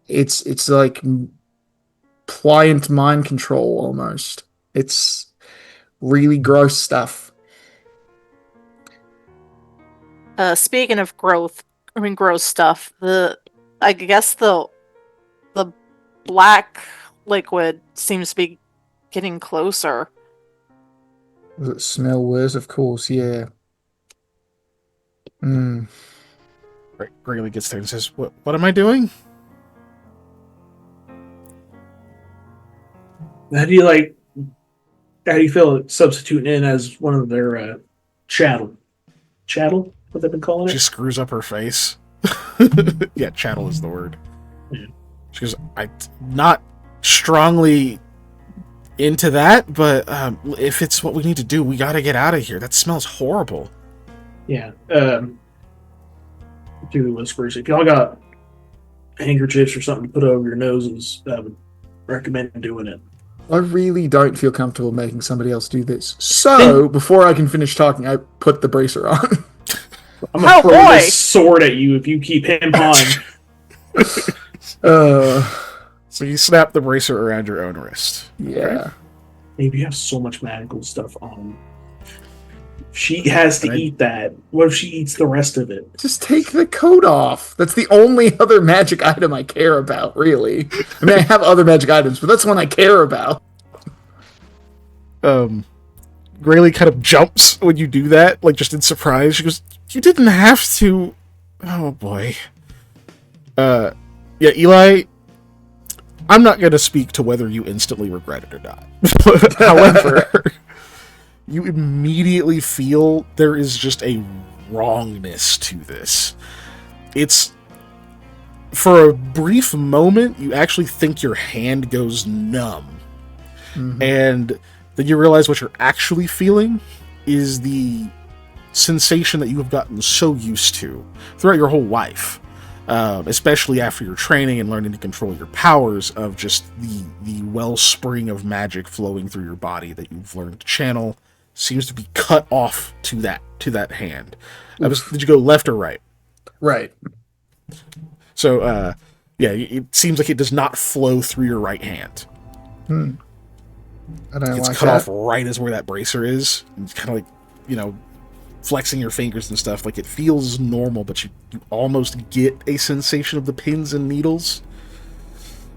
It's like pliant mind control almost. It's really gross stuff. speaking of gross stuff. I guess the black liquid seems to be getting closer. Does it smell worse? Of course, yeah. Mm. Greeley gets there and says, What am I doing?" How do you like? How do you feel substituting in as one of their chattel? Chattel? What they've been calling She it? screws up her face. Yeah, chattel is the word. Yeah. She goes, "I'm not strongly into that, but if it's what we need to do, we gotta get out of here. That smells horrible." Yeah. Through the whispers. If y'all got handkerchiefs or something to put over your noses, I would recommend doing it. I really don't feel comfortable making somebody else do this. So, before I can finish talking, I put the bracer on. I'm gonna Oh, throw boy! this sword at you if you keep him on. So you snap the bracer around your own wrist. Yeah. Maybe you have so much magical stuff on. She has to And I- eat that. What if she eats the rest of it? Just take the coat off. That's the only other magic item I care about, really. I mean, I have other magic items, but that's one I care about. Grayley kind of jumps when you do that, like just in surprise. She goes, "You didn't have to." Oh boy. Yeah, Eli, I'm not going to speak to whether you instantly regret it or not. However, you immediately feel there is just a wrongness to this. It's, for a brief moment, you actually think your hand goes numb. Mhm. And then you realize what you're actually feeling is the sensation that you have gotten so used to throughout your whole life. Especially after your training and learning to control your powers, of just the wellspring of magic flowing through your body that you've learned to channel seems to be cut off to that hand. Did you go left or right? Right. So yeah, it seems like it does not flow through your right hand. I don't It's like cut that. off right as where that bracer is. And it's kind of like, flexing your fingers and stuff. Like, it feels normal, but you almost get a sensation of the pins and needles.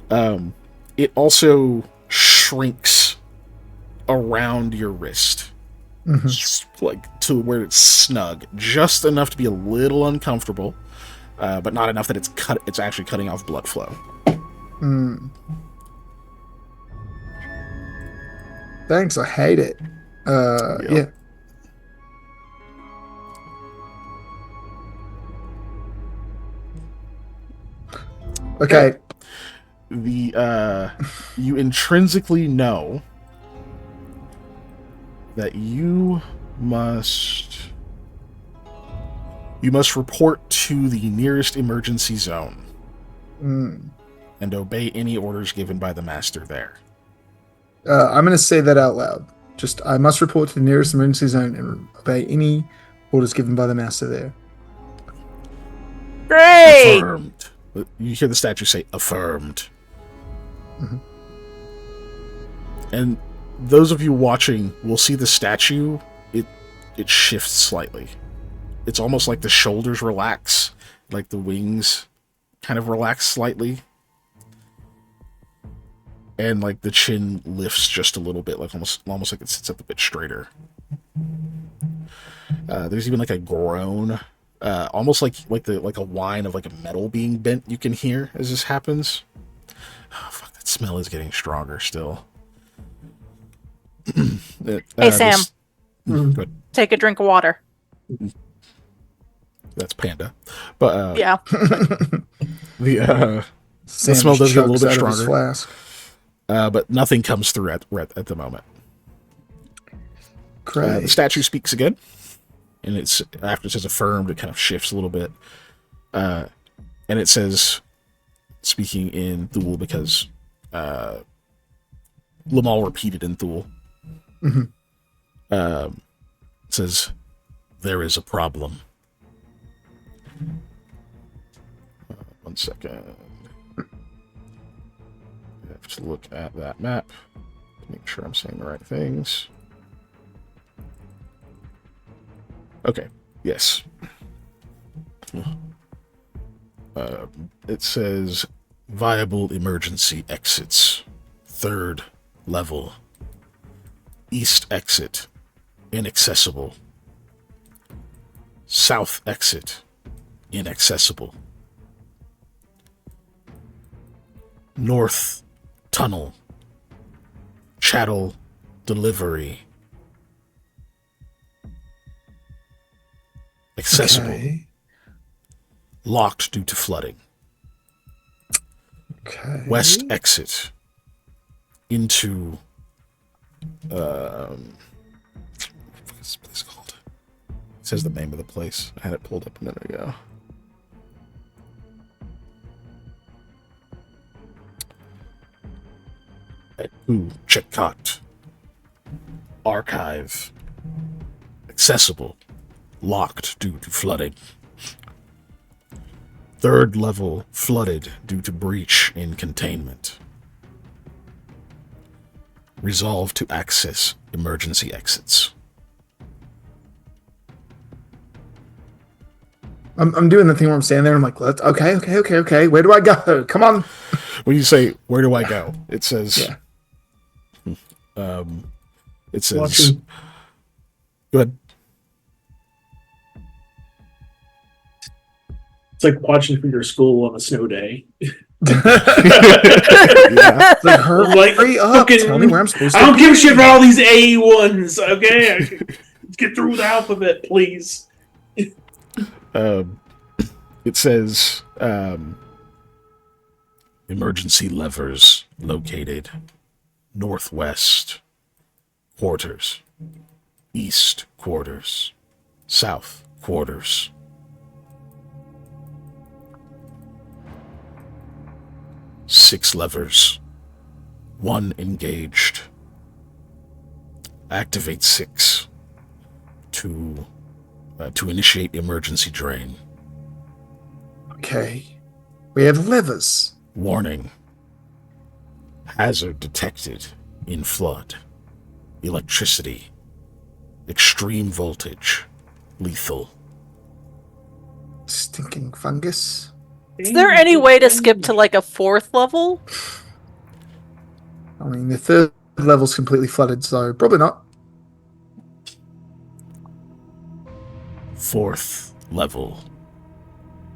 It also shrinks around your wrist. Like, to where it's snug. Just enough to be a little uncomfortable, but not enough that it's actually cutting off blood flow. Thanks, I hate it. Yep. Yeah. Okay. You intrinsically know that you must report to the nearest emergency zone and obey any orders given by the master there. I'm going to say that out loud. Just, I must report to the nearest emergency zone and obey any orders given by the master there. Great! Affirmed. You hear the statue say, "Affirmed." And those of you watching will see the statue, it shifts slightly. It's almost like the shoulders relax, like the wings kind of relax slightly. And like the chin lifts just a little bit, like almost like it sits up a bit straighter. There's even like a groan, almost like a whine of like a metal being bent. You can hear as this happens. Oh, fuck, that smell is getting stronger still. Hey, Sam. Go ahead. Take a drink of water. That's Panda, but Yeah. the Sam smell does just get a little bit chugs out of his stronger. flask. But nothing comes through at the moment. Great. The statue speaks again, and it's after it says affirmed, it kind of shifts a little bit, and it says, speaking in Thule, because Lamal repeated in Thule. Mhm. It says, there is a problem. 1 second. I have to look at that map to make sure I'm saying the right things. Okay, yes. It says viable emergency exits. 3rd level. East exit. Inaccessible. South exit. Inaccessible. North tunnel. Chattel delivery. Accessible. Okay. Locked due to flooding. Okay. West exit into what's this place called? It says the name of the place. I had it pulled up a minute ago. Checkout. Archive. Accessible. Locked due to flooding. 3rd level flooded due to breach in containment. Resolve to access emergency exits. I'm doing the thing where I'm standing there and I'm like, okay. Where do I go? Come on. When you say, where do I go? It says, Yeah. It says, Watching. go ahead. It's like watching for your school on a snow day. Yeah. It's like, Like, hurry up. fucking- Tell me where I'm supposed to I don't be. give a shit about all these A1s, okay? Let's get through the alphabet, please. It says, emergency levers located northwest quarters, east quarters, south quarters. Six levers. 1 engaged. Activate 6 to initiate emergency drain. Okay. We have levers. Warning. Hazard detected in flood. Electricity. Extreme voltage. Lethal. Stinking fungus. Is there any way to skip to like a 4th level? I mean, the 3rd level's completely flooded, so probably not. 4th level.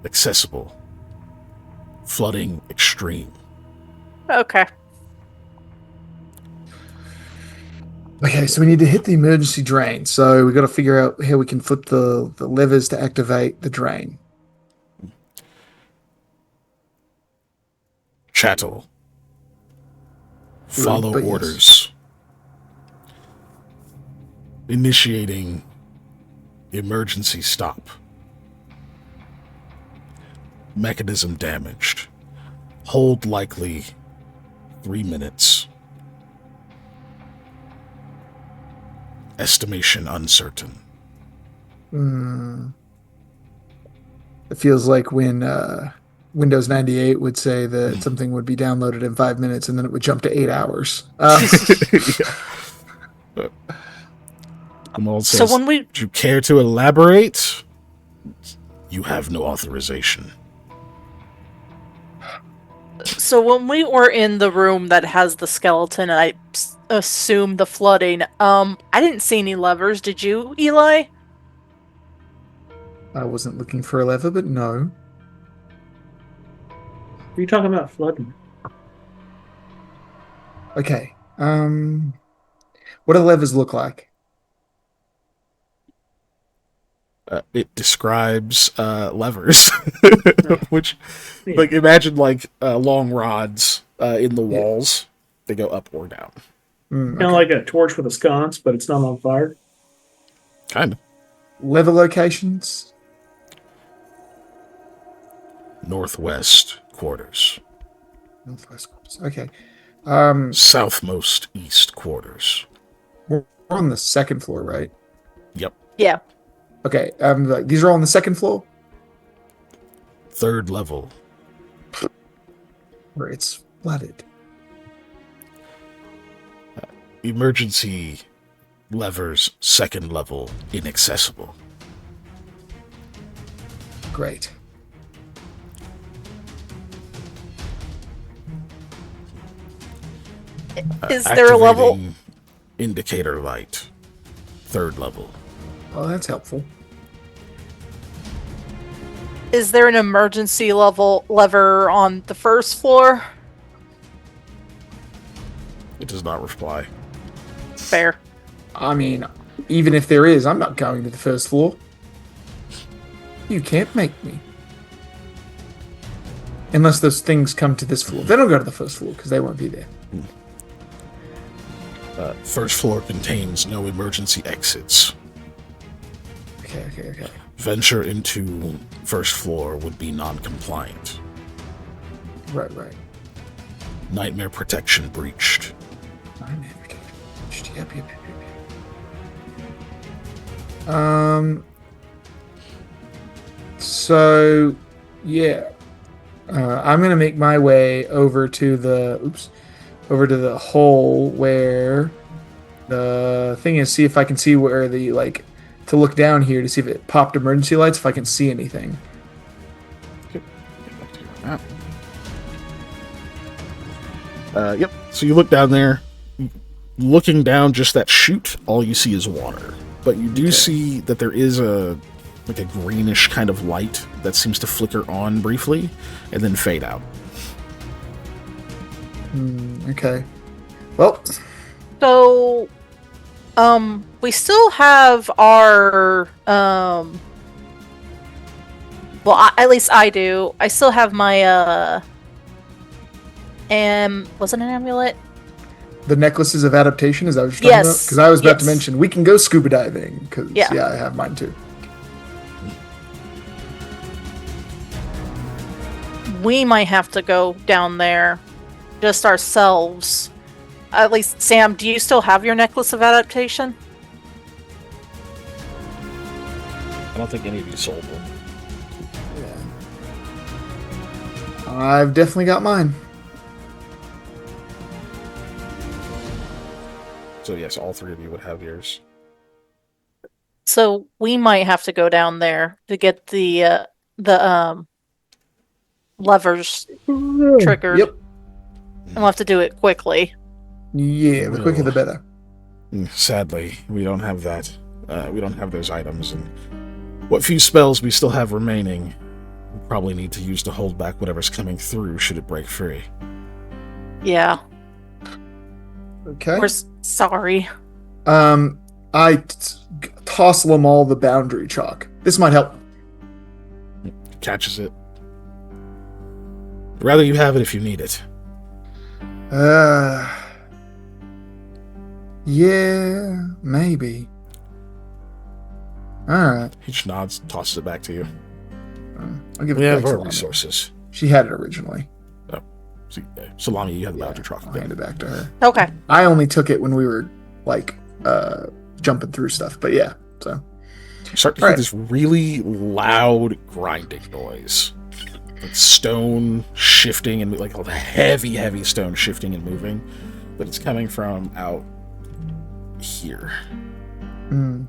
Accessible. Flooding extreme. Okay. Okay, so we need to hit the emergency drain. So we got to figure out how we can flip the levers to activate the drain. Chattel. Follow But yes. orders. Initiating emergency stop. Mechanism damaged. Hold likely 3 minutes. Estimation uncertain. It feels like when Windows 98 would say that something would be downloaded in 5 minutes and then it would jump to 8 hours. Kamal So says, when we would you care to elaborate? You have no authorization. were in the room that has the skeleton, and I assume the flooding, I didn't see any levers. Did you, Eli? I wasn't looking for a lever, but no. Are you talking about flooding? Okay. What do levers look like? It describes levers, which, Yeah. like, imagine like long rods in the walls. They go up or down. Kind of like a torch with a sconce, but it's not on fire. Kind of. Lever locations? Northwest quarters. Northwest quarters. Okay. Southmost east quarters. We're on the second floor, right? Yep. Yeah. Okay. Like, these are all on the second floor, Third level. where it's flooded. Emergency levers, second level, inaccessible. Great. Is there a level? Activating indicator light, third level. Oh, that's helpful. Is there an emergency lever on the first floor? It does not reply. Fair. I mean, even if there is, I'm not going to the first floor. You can't make me. Unless those things come to this floor. They don't go to the first floor because they won't be there. First floor contains no emergency exits. Okay. Venture into first floor would be non-compliant. Right. Nightmare protection breached. Yep. So, yeah. I'm gonna make my way over to the hole where the thing is. See if I can see where to look down here to see if it popped emergency lights. If I can see anything. Get back to your map. Yep. So you look down there. Looking down just that chute, all you see is water. But you do see that there is a greenish kind of light that seems to flicker on briefly and then fade out. Okay. Well, So, we still have our, well, at least I do. I still have my, was it an amulet? the necklaces of adaptation, is that what you're talking about? Because I was about to mention we can go scuba diving. Because Yeah. I have mine too. We might have to go down there just ourselves. At least, Sam, do you still have your necklace of adaptation? I don't think any of you sold one. Yeah. I've definitely got mine. So yes, all three of you would have yours. So we might have to go down there to get the levers triggered. Yep. And we'll have to do it quickly. Yeah, the quicker the better. Sadly, we don't have that. We don't have those items, and what few spells we still have remaining, we probably need to use to hold back whatever's coming through should it break free. Yeah. Okay. We're sorry. I toss Lamal the boundary chalk. This might help. Catches it. Rather you have it if you need it. Yeah, maybe. Alright. He just nods, tosses it back to you. I'll give it We back have to our Salami. resources. She had it originally. Salami, you have the boundary chalk I'll again. hand it back to her. Okay. I only took it when we were jumping through stuff, but yeah. So You start to hear this really loud grinding noise. Like stone shifting and like all the heavy stone shifting and moving. But it's coming from out here. You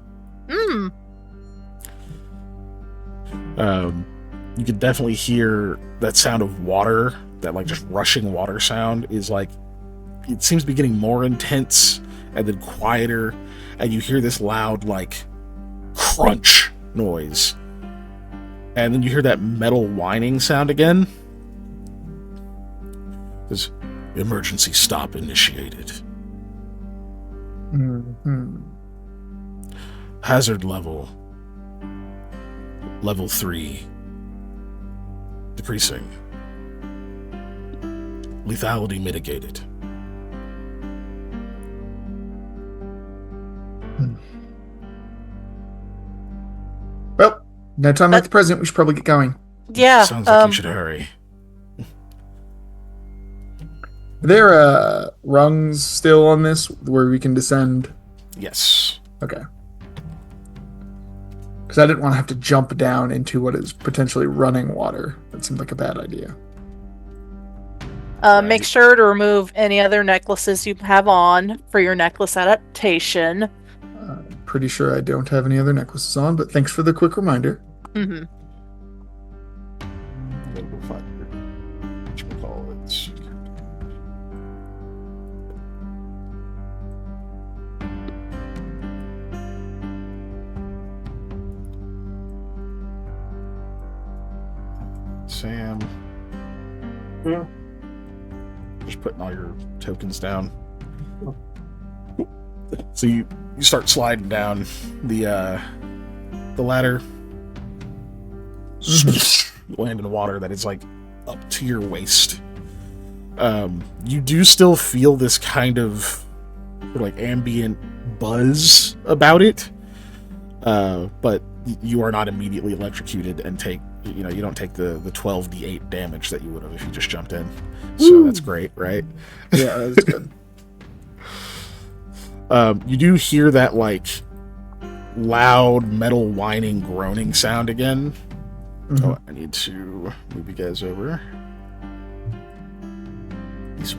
can definitely hear that sound of water, that like just rushing water sound is like, it seems to be getting more intense and then quieter, and you hear this loud like crunch noise, and then you hear that metal whining sound again. There's emergency stop initiated. Hazard level 3 decreasing. Lethality mitigated. Well, no time like the present. We should probably get going. Yeah. Sounds like you should hurry. Are there rungs still on this where we can descend? Yes. Okay. Because I didn't want to have to jump down into what is potentially running water. That seemed like a bad idea. Make Right. sure to remove any other necklaces you have on for your necklace adaptation. Pretty sure I don't have any other necklaces on, but thanks for the quick reminder. Mm-hmm. I'm gonna go find your whatchamacallit. Sam. Yeah. Just putting all your tokens down. So you start sliding down the ladder. You land in water that is like up to your waist. You do still feel this kind of like ambient buzz about it, but you are not immediately electrocuted and take you don't take the 12d8 damage that you would have if you just jumped in. So that's great, right? Yeah, that's good. You do hear that like loud metal whining groaning sound again. Mhm. Oh, I need to move you guys over. These-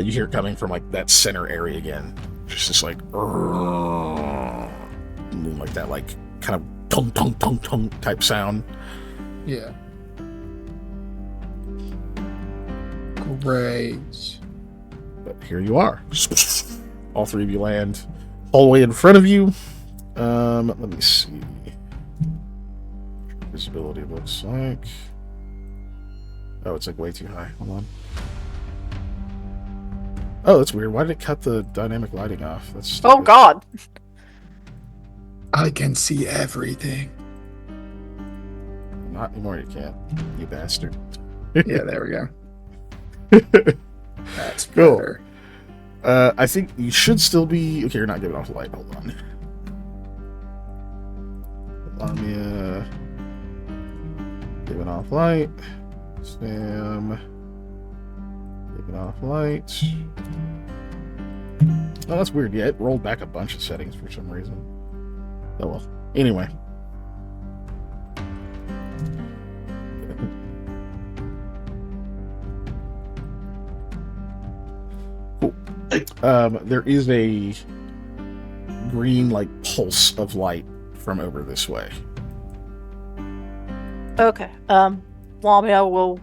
you hear it coming from like that center area again. Just this like, like that like kind of tung tung tung tung type sound. Yeah. Great. But here you are. All three of you land all the way in front of you. Let me see. Visibility looks like. Oh, it's like way too high. Hold on. Oh, that's weird. Why did it cut the dynamic lighting off? That's stupid. Oh God! I can see everything. Not anymore. You can't. You bastard. Yeah, there we go. That's Cool. better. I think you should still be. Okay, you're not giving off the light. Hold on. Lamia. Giving off light. Sam. Giving off light. Oh, that's weird. Yeah, it rolled back a bunch of settings for some reason. Oh well. Anyway. Cool. There is a green, like, pulse of light from over this way. Okay. Lamia will.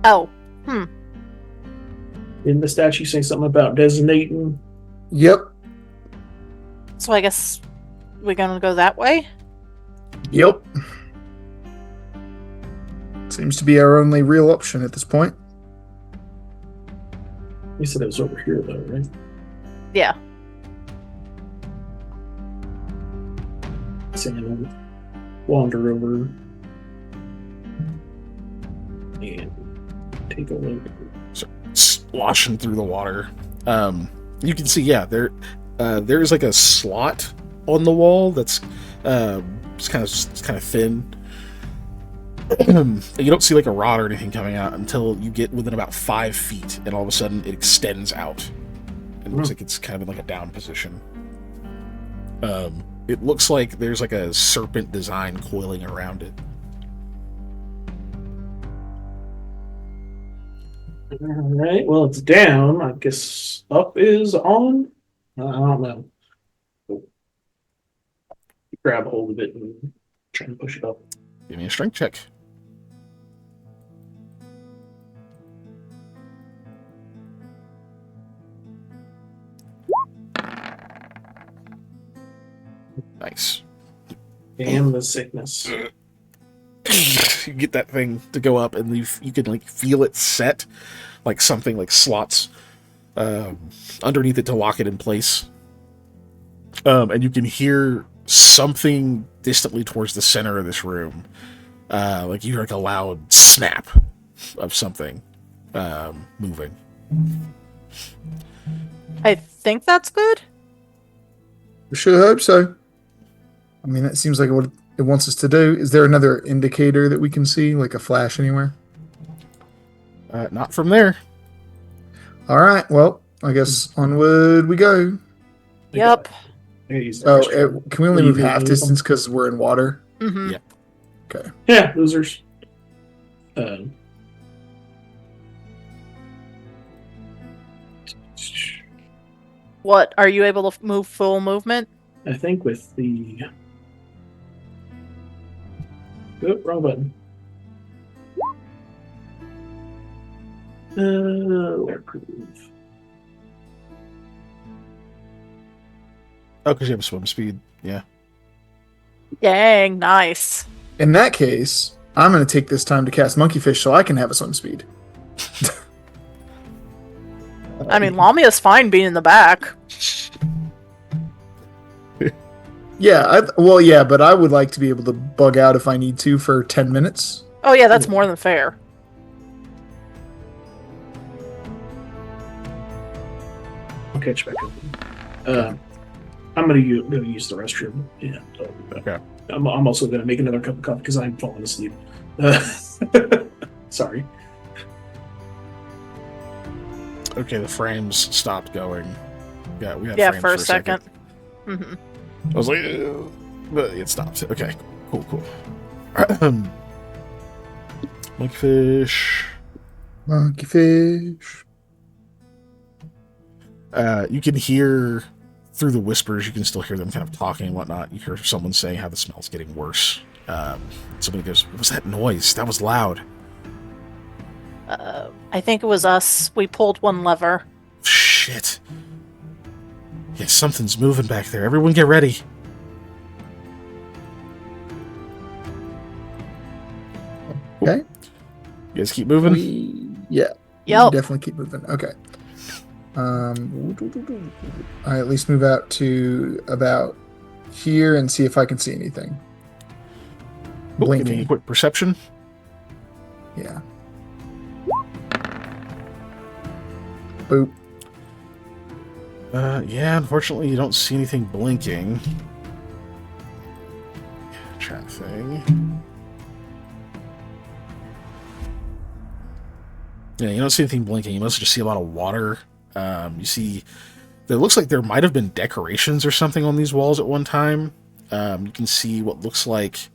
Oh. Didn't the statue say something about designating? Yep. So I guess we're gonna go that way. Yep. Seems to be our only real option at this point. You said it was over here, though, right? Yeah. Sam wander over and take a look. Sloshing through the water. You can see, yeah, there's like a slot on the wall that's it's kind of thin. You don't see like a rod or anything coming out until you get within about 5 feet, and all of a sudden it extends out. It looks like it's kind of in like a down position. It looks like there's like a serpent design coiling around it. All right. Well, it's down. I guess up is on. I don't know. Grab a hold of it and try and push it up. Give me a strength check. Nice. Damn the sickness. You get that thing to go up, and you can like feel it set, like something like slots underneath it to lock it in place. And you can hear something distantly towards the center of this room. Like you hear like a loud snap of something moving. I think that's good. We sure hope so. I mean, that seems like what it wants us to do. Is there another indicator that we can see, like a flash anywhere? Not from there. All right. Well, I guess onward we go. Yep. Oh, can we only move half Leaving. distance because we're in water? Mm-hmm. Yeah. Okay. Yeah, losers. What? Are you able to move full movement? I think with the... Oh, wrong button. Approve. Oh, because you have swim speed. Yeah. Dang, nice. In that case, I'm going to take this time to cast Monkeyfish so I can have a swim speed. I mean, Lamia's fine being in the back. Yeah, yeah, but I would like to be able to bug out if I need to for 10 minutes. Oh yeah, that's more than fair. I'll catch back up. I'm gonna use the restroom. Yeah. Okay. I'm also gonna make another cup of coffee because I'm falling asleep. Sorry. Okay, the frames stopped going. Yeah, we had Yeah, frames for a second. Mm-hmm. I was like, but it stopped. Okay, cool. Monkeyfish. Monkeyfish. You can hear through the whispers. You can still hear them kind of talking and whatnot. You hear someone saying how the smell's getting worse. Somebody goes, "What was that noise? That was loud." I think it was us. We pulled one lever. Shit. Yeah, something's moving back there. Everyone get ready. Okay. You guys keep moving? Yeah. Yep. We definitely keep moving. Okay. I at least move out to about here and see if I can see anything. Give me a Blinking. quick perception. Yeah. Boop. Yeah, unfortunately you don't see anything blinking. Chat thing. Yeah, you don't see anything blinking. You mostly just see a lot of water. You see, it looks like there might have been decorations or something on these walls at one time. You can see what looks like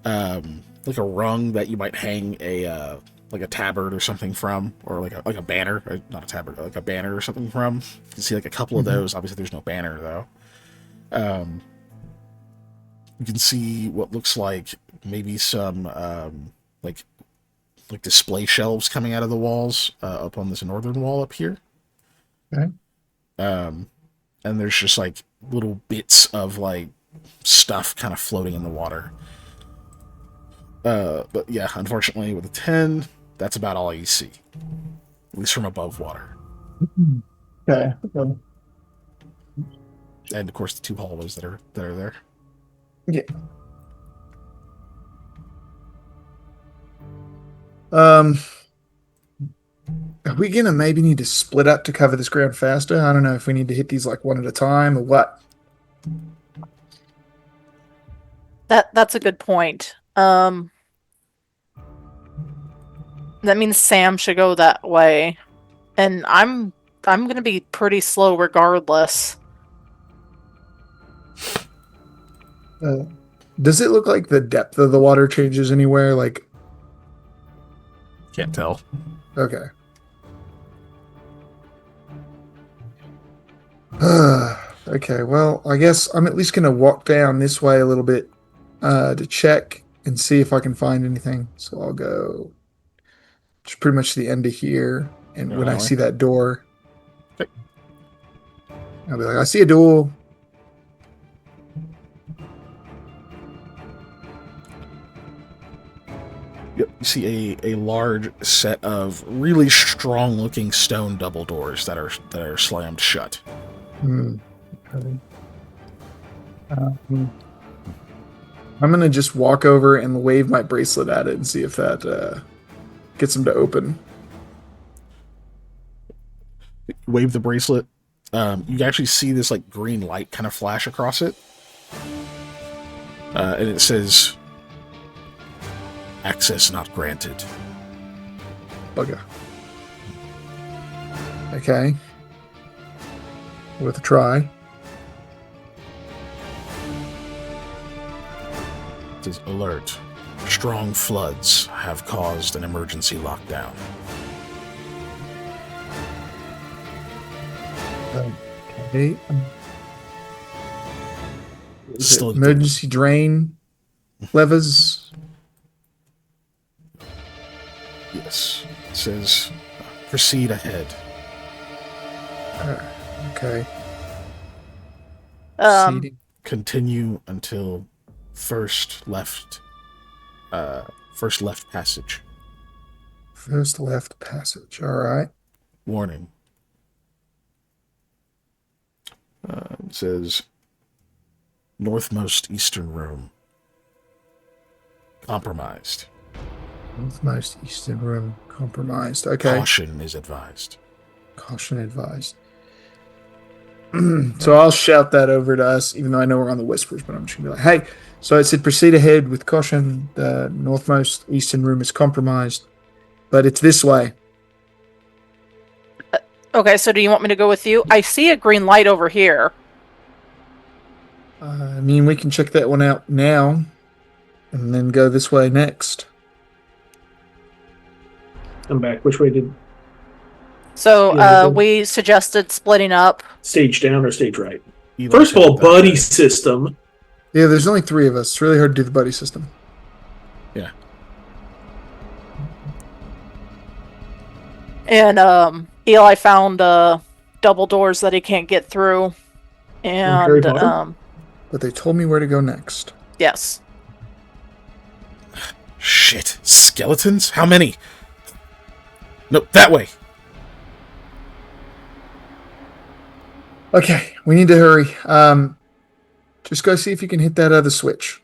a rung that you might hang a like a tabard or something from, or like a banner, or not a tabard, like a banner or something from. You can see like a couple of those. Obviously, there's no banner though. You can see what looks like maybe some like display shelves coming out of the walls up on this northern wall up here. Okay. And there's just like little bits of like stuff kind of floating in the water. But yeah, unfortunately with a 10, that's about all you see. At least from above water. Okay. And of course the two hallways that are there. Yeah. Are we gonna maybe need to split up to cover this ground faster? I don't know if we need to hit these like one at a time or what. That's a good point. That means Sam should go that way, and I'm gonna be pretty slow regardless. Does it look like the depth of the water changes anywhere? Like, Can't tell. okay. Okay, well, I guess I'm at least gonna walk down this way a little bit to check and see if I can find anything. So I'll go just pretty much the end of here, and when I see that door, Okay. I'll be like, I see a door. Yep, you see a large set of really strong looking stone double doors that are slammed shut. Okay. I'm gonna just walk over and wave my bracelet at it and see if that gets them to open. Wave the bracelet. You actually see this like green light kind of flash across it. And it says, "Access not granted." Bugger. Okay. Worth a try. It says, "Alert. Strong floods have caused an emergency lockdown." Okay. Is it Still emergency drain levers? Yes. It says, "Proceed ahead." Okay. Um, Proceeding. Continue until first left passage. First left passage. All right. Warning. It says, "Northmost eastern room. Compromised. Northmost eastern room compromised. Okay. Caution is advised." Caution advised. So I'll shout that over to us, even though I know we're on the whispers, but I'm just gonna be like, hey, so it said proceed ahead with caution. The northmost eastern room is compromised, but it's this way. okay, so do you want me to go with you? I see a green light over here. I mean, we can check that one out now and then go this way next. Come back. Which way did So Yeah, go. we suggested splitting up. stage down or stage right? Eli First of all, said that- buddy system. Yeah, there's only 3 of us. It's really hard to do the buddy system. Yeah. And Eli found double doors that he can't get through. Harry And Potter? But they told me where to go next. yes. Shit. Skeletons? How many? No, that way. Okay, we need to hurry. Just go see if you can hit that other switch.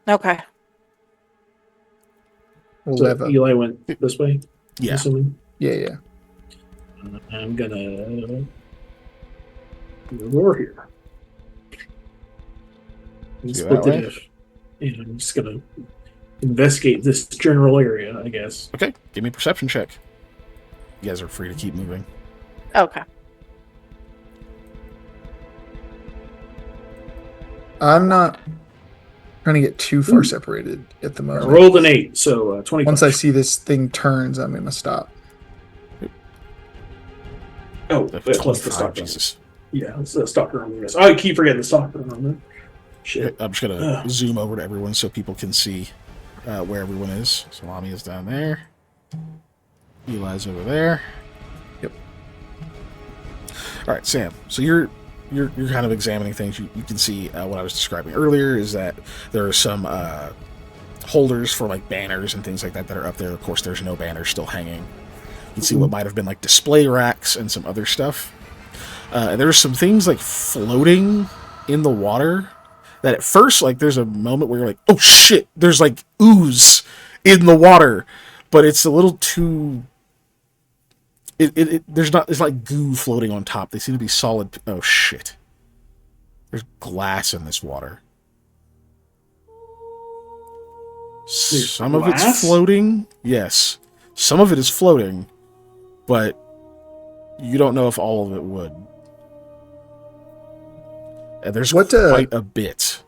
Okay. Or So lever. Eli went this way. Yeah. Assuming. Yeah. I'm gonna over here. And See split that the way? diff. And I'm just gonna investigate this general area, I guess. Okay, give me a perception check. You guys are free to keep moving. Okay. I'm not trying to get too far separated at the I moment. rolled an 8, so 25. Once I see this thing turns, I'm going to stop. Oh, The plus the 25, stalker. Jesus. Yeah, it's the stalker on this. I keep forgetting the stalker on there. Shit. I'm just gonna zoom over to everyone so people can see where everyone is. So Lami is down there. Eli's over there. Yep. All right, Sam. So you're kind of examining things. You can see what I was describing earlier is that there are some holders for like banners and things like that are up there. Of course, there's no banners still hanging. You can see what might have been like display racks and some other stuff. And there's some things like floating in the water that at first, like, there's a moment where you're like, oh shit, there's like ooze in the water, but it's a little too. It's like goo floating on top. They seem to be solid. Oh shit. There's glass in this water. There's Some of glass? it's floating. Yes. Some of it is floating, but you don't know if all of it would. And there's What, quite a bit.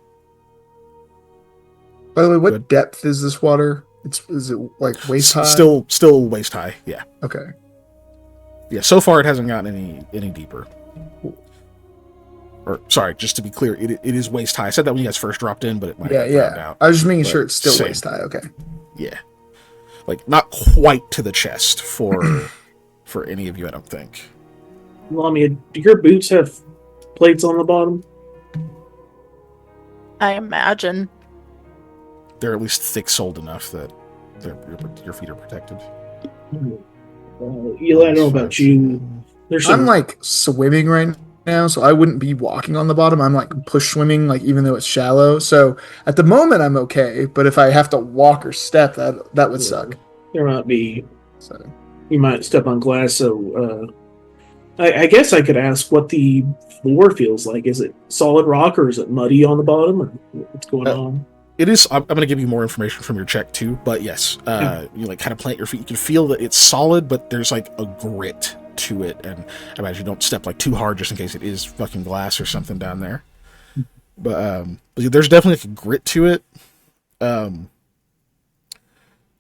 By the way, what Good. depth is this water? Is it like waist high? Still waist high. Yeah. Okay. Yeah, so far it hasn't gotten any deeper. Or, sorry, just to be clear, it is waist high. I said that when you guys first dropped in, but it might have drowned Yeah. out. I was just making But sure it's still same. waist high. Okay. Yeah. Like, not quite to the chest for any of you, I don't think. Lamia, do your boots have plates on the bottom? I imagine. They're at least thick-soled enough that your feet are protected. Eli, I don't know about you. There's some, I'm like swimming right now, so I wouldn't be walking on the bottom. I'm like push swimming, like even though it's shallow. So at the moment I'm okay, but if I have to walk or step, that would suck. there might be, So you might step on glass, so I guess I could ask what the floor feels like. Is it solid rock or is it muddy on the bottom? Or what's going on? It is. I'm going to give you more information from your check too, but yes, you like kind of plant your feet. You can feel that it's solid, but there's like a grit to it, and I imagine you don't step like too hard just in case it is fucking glass or something down there. But there's definitely like a grit to it.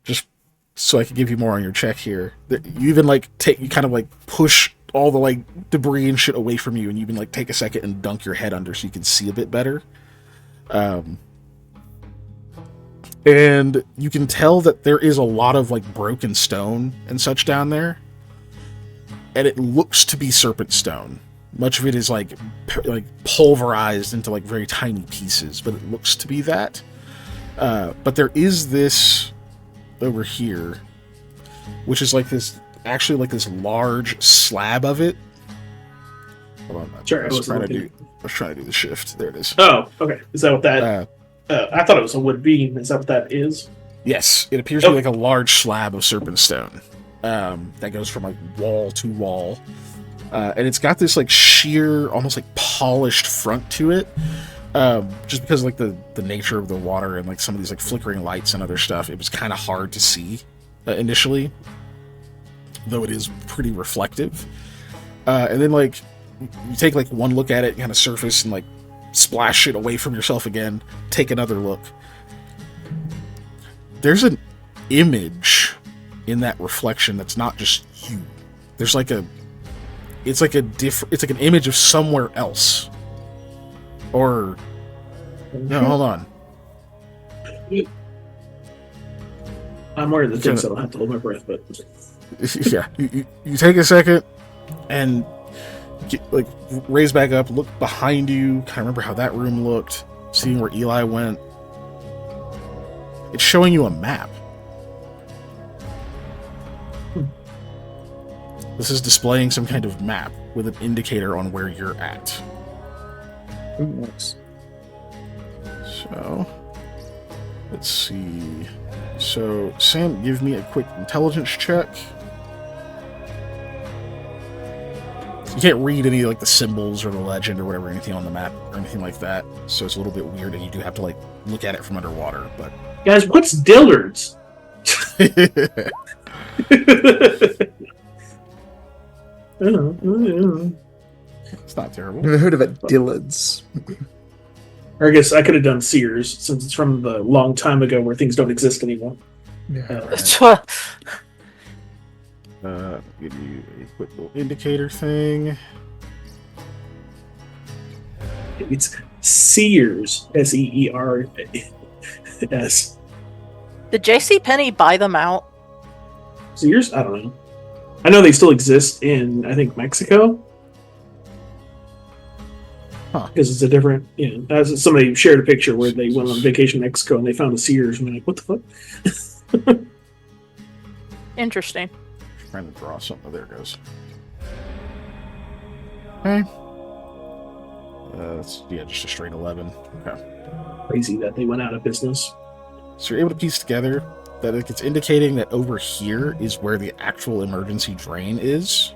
Just so I can give you more on your check here. You even like you kind of like push all the like debris and shit away from you, and you even like take a second and dunk your head under so you can see a bit better. And you can tell that there is a lot of like broken stone and such down there, and it looks to be serpent stone. Much of it is like pulverized into like very tiny pieces, but it looks to be that. But there is this over here, which is like this, actually like this large slab of it. Hold on, Sure, I was trying to do the shift. There it is. Oh, okay. Is that what that? I thought it was a wood beam. Is that what that is? Yes, it appears to be like a large slab of serpent stone that goes from like wall to wall, and it's got this like sheer, almost like polished front to it. Just because like the nature of the water and like some of these like flickering lights and other stuff, it was kind of hard to see initially, though it is pretty reflective. And then like you take like one look at it, kind of surface, and like splash it away from yourself again, take another look. There's an image in that reflection that's not just you. There's like it's like an image of somewhere else. Or no, hold on. I'm wearing the thing, so I don't have to hold my breath. But yeah, you take a second and like raise back up, look behind you, kind of remember how that room looked, seeing where Eli went. It's showing you a map. This is displaying some kind of map with an indicator on where you're at. Nice. So, let's see. So, Sam, give me a quick intelligence check. You can't read any like the symbols or the legend or whatever, anything on the map or anything like that. So it's a little bit weird, and you do have to like look at it from underwater. But guys, what's Dillard's? It's not terrible. Never heard of it, Dillard's. Or I guess I could have done Sears, since it's from the long time ago where things don't exist anymore. Yeah. Give you a quick little indicator thing. It's Sears, Seers. Did J.C. Penney buy them out? Sears? I don't know. I know they still exist in, I think, Mexico. Huh. Because it's a different, as somebody shared a picture where they went on vacation in Mexico and they found a Sears and they're like, what the fuck? Interesting. Trying to draw something. There it goes. Okay. That's just a straight 11. Okay. Crazy that they went out of business. So you're able to piece together that it's indicating that over here is where the actual emergency drain is.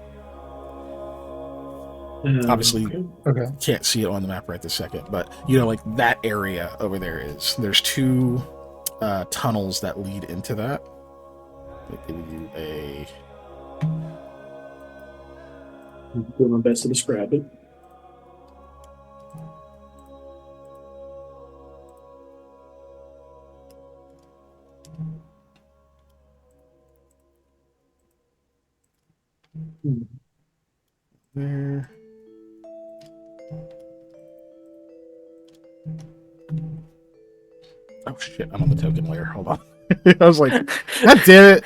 Obviously, Okay. can't see it on the map right this second, but like that area over there is. There's two tunnels that lead into that. I'll give you a. I'm doing my best to describe it. There. Oh shit, I'm on the token layer. Hold on. I was like, God damn it.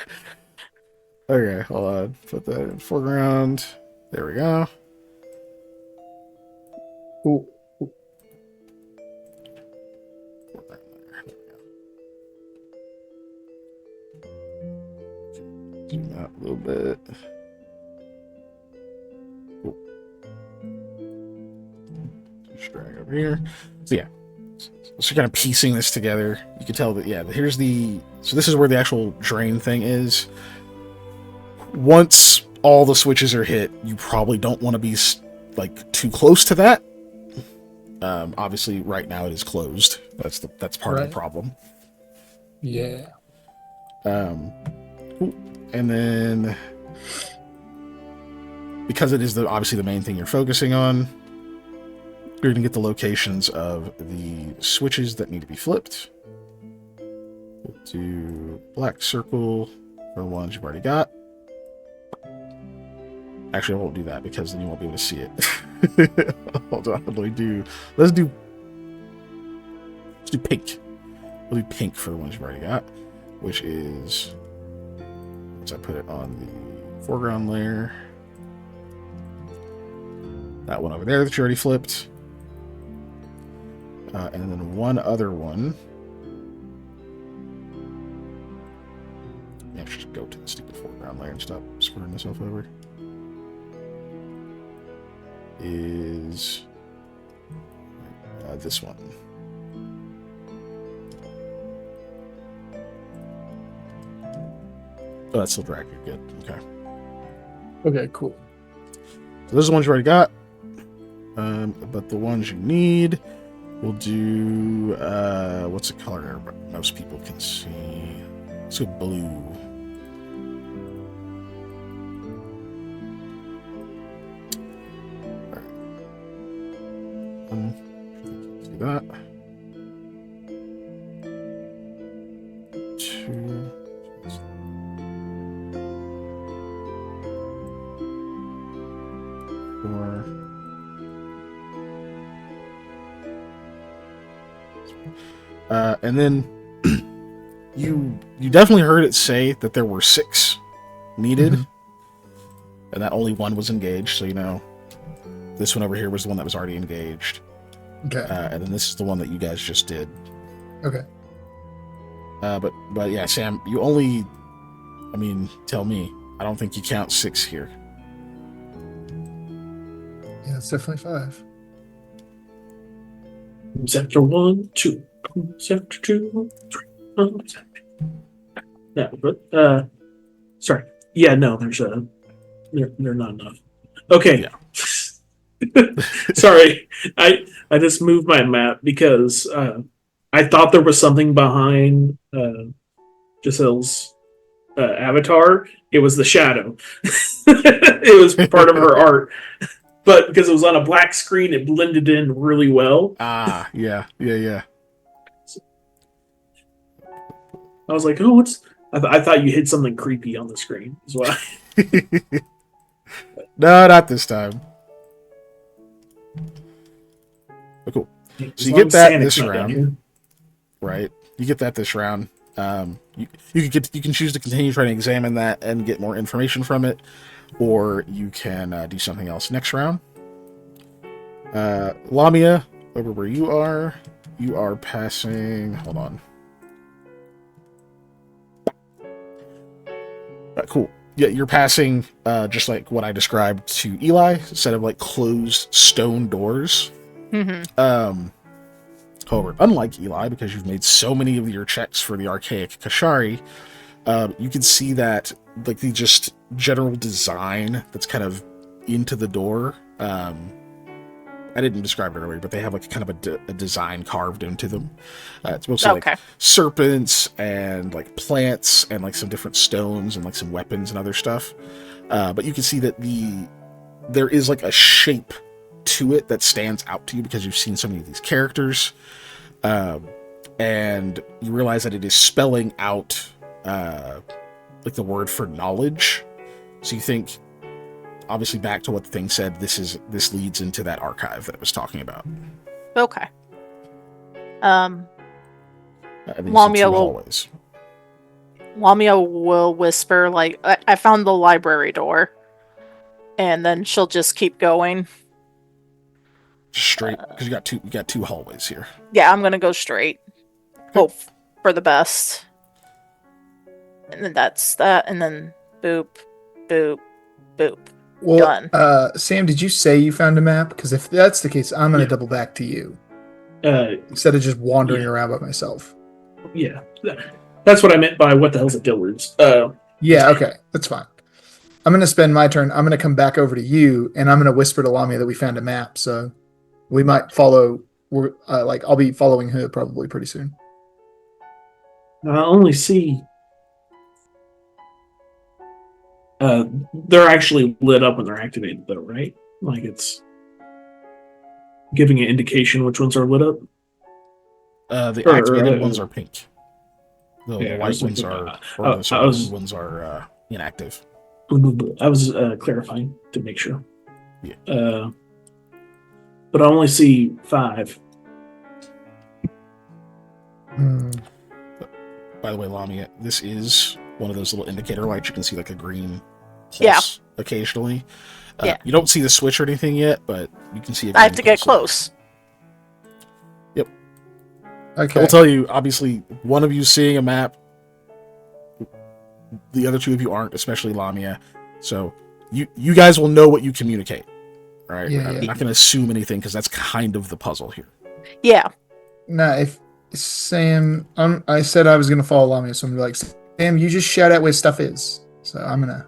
Okay, hold on. Put that in foreground. There we go. Ooh. Zoom out a little bit. Cool. Just drag over here. So yeah. So kind of piecing this together, you can tell that so this is where the actual drain thing is. Once all the switches are hit. You probably don't want to be like too close to that. Obviously, right now it is closed. That's part of the problem. Yeah. And then, because it is obviously the main thing you're focusing on, you're going to get the locations of the switches that need to be flipped. We'll do black circle for the ones you've already got. Actually, I won't do that because then you won't be able to see it. Hold on, let's do pink. We'll do pink for the ones you've already got, which is, once I put it on the foreground layer, that one over there that you already flipped, and then one other one. Yeah, just go to the stupid foreground layer and stop screwing myself over. Is this one. Oh, that's still drag. You're good. Okay. Okay, cool. So those are the ones you already got. But the ones you need, we'll do, what's the color most people can see? Let's go blue. See that. 2. And then you definitely heard it say that there were 6 needed, and that only one was engaged. So this one over here was the one that was already engaged. Okay. And then this is the one that you guys just did. Okay. But yeah, Sam, you only, tell me. I don't think you count 6 here. Yeah, it's definitely 5. Sector 1, 2. Sector 2, 3. Yeah, but sorry. Yeah, no, there's they're not enough. Okay. Yeah. Sorry. I just moved my map because I thought there was something behind Giselle's avatar. It was the shadow. It was part of her art. But because it was on a black screen, it blended in really well. Ah, yeah. I was like, "Oh, what's?" I thought you hit something creepy on the screen. Is why. No, not this time. But cool. So you get that this round, right? You get that this round. You can choose to continue trying to examine that and get more information from it, or you can do something else next round. Lamia, over where you are passing. Hold on. Cool. Yeah, you're passing just like what I described to Eli, instead of like closed stone doors. However, unlike Eli, because you've made so many of your checks for the archaic Kashari, you can see that like the just general design that's kind of into the door. I didn't describe it earlier, but they have like kind of a design carved into them. It's mostly like serpents and like plants and like some different stones and like some weapons and other stuff. But you can see that there is like a shape to it that stands out to you because you've seen so many of these characters. And you realize that it is spelling out like the word for knowledge. So you think, obviously back to what the thing said, this leads into that archive that I was talking about. Okay. Lamia will whisper, like, I found the library door. And then she'll just keep going. Straight, because you got two hallways here. Yeah, I'm gonna go straight. Hope for the best. And then that's that, and then boop, boop, boop. Well, done. Sam, did you say you found a map? Because if that's the case, I'm going to double back to you. Instead of just wandering around by myself. Yeah. That's what I meant by what the hell's a Dillard's. Yeah, okay. That's fine. I'm gonna spend my turn. I'm gonna come back over to you, and I'm gonna whisper to Lamia that we found a map. So we might follow. I'll be following her probably pretty soon. I only see they're actually lit up when they're activated, though, right? Like it's giving an indication which ones are lit up. The activated ones are pink. The white ones are, blue ones are inactive. I was clarifying to make sure. Yeah. But I only see 5. By the way, Lamia, this is one of those little indicator lights. You can see like a green pulse occasionally. You don't see the switch or anything yet, but you can see. I have to get close. Yep. Okay. I will tell you, obviously, one of you seeing a map, the other 2 of you aren't, especially Lamia. So you guys will know what you communicate, right? Yeah, I'm not going to assume anything because that's kind of the puzzle here. Yeah. Nah, if Sam, I said I was gonna follow Lamia, so I'm gonna be like, Sam, you just shout out where stuff is. So I'm gonna.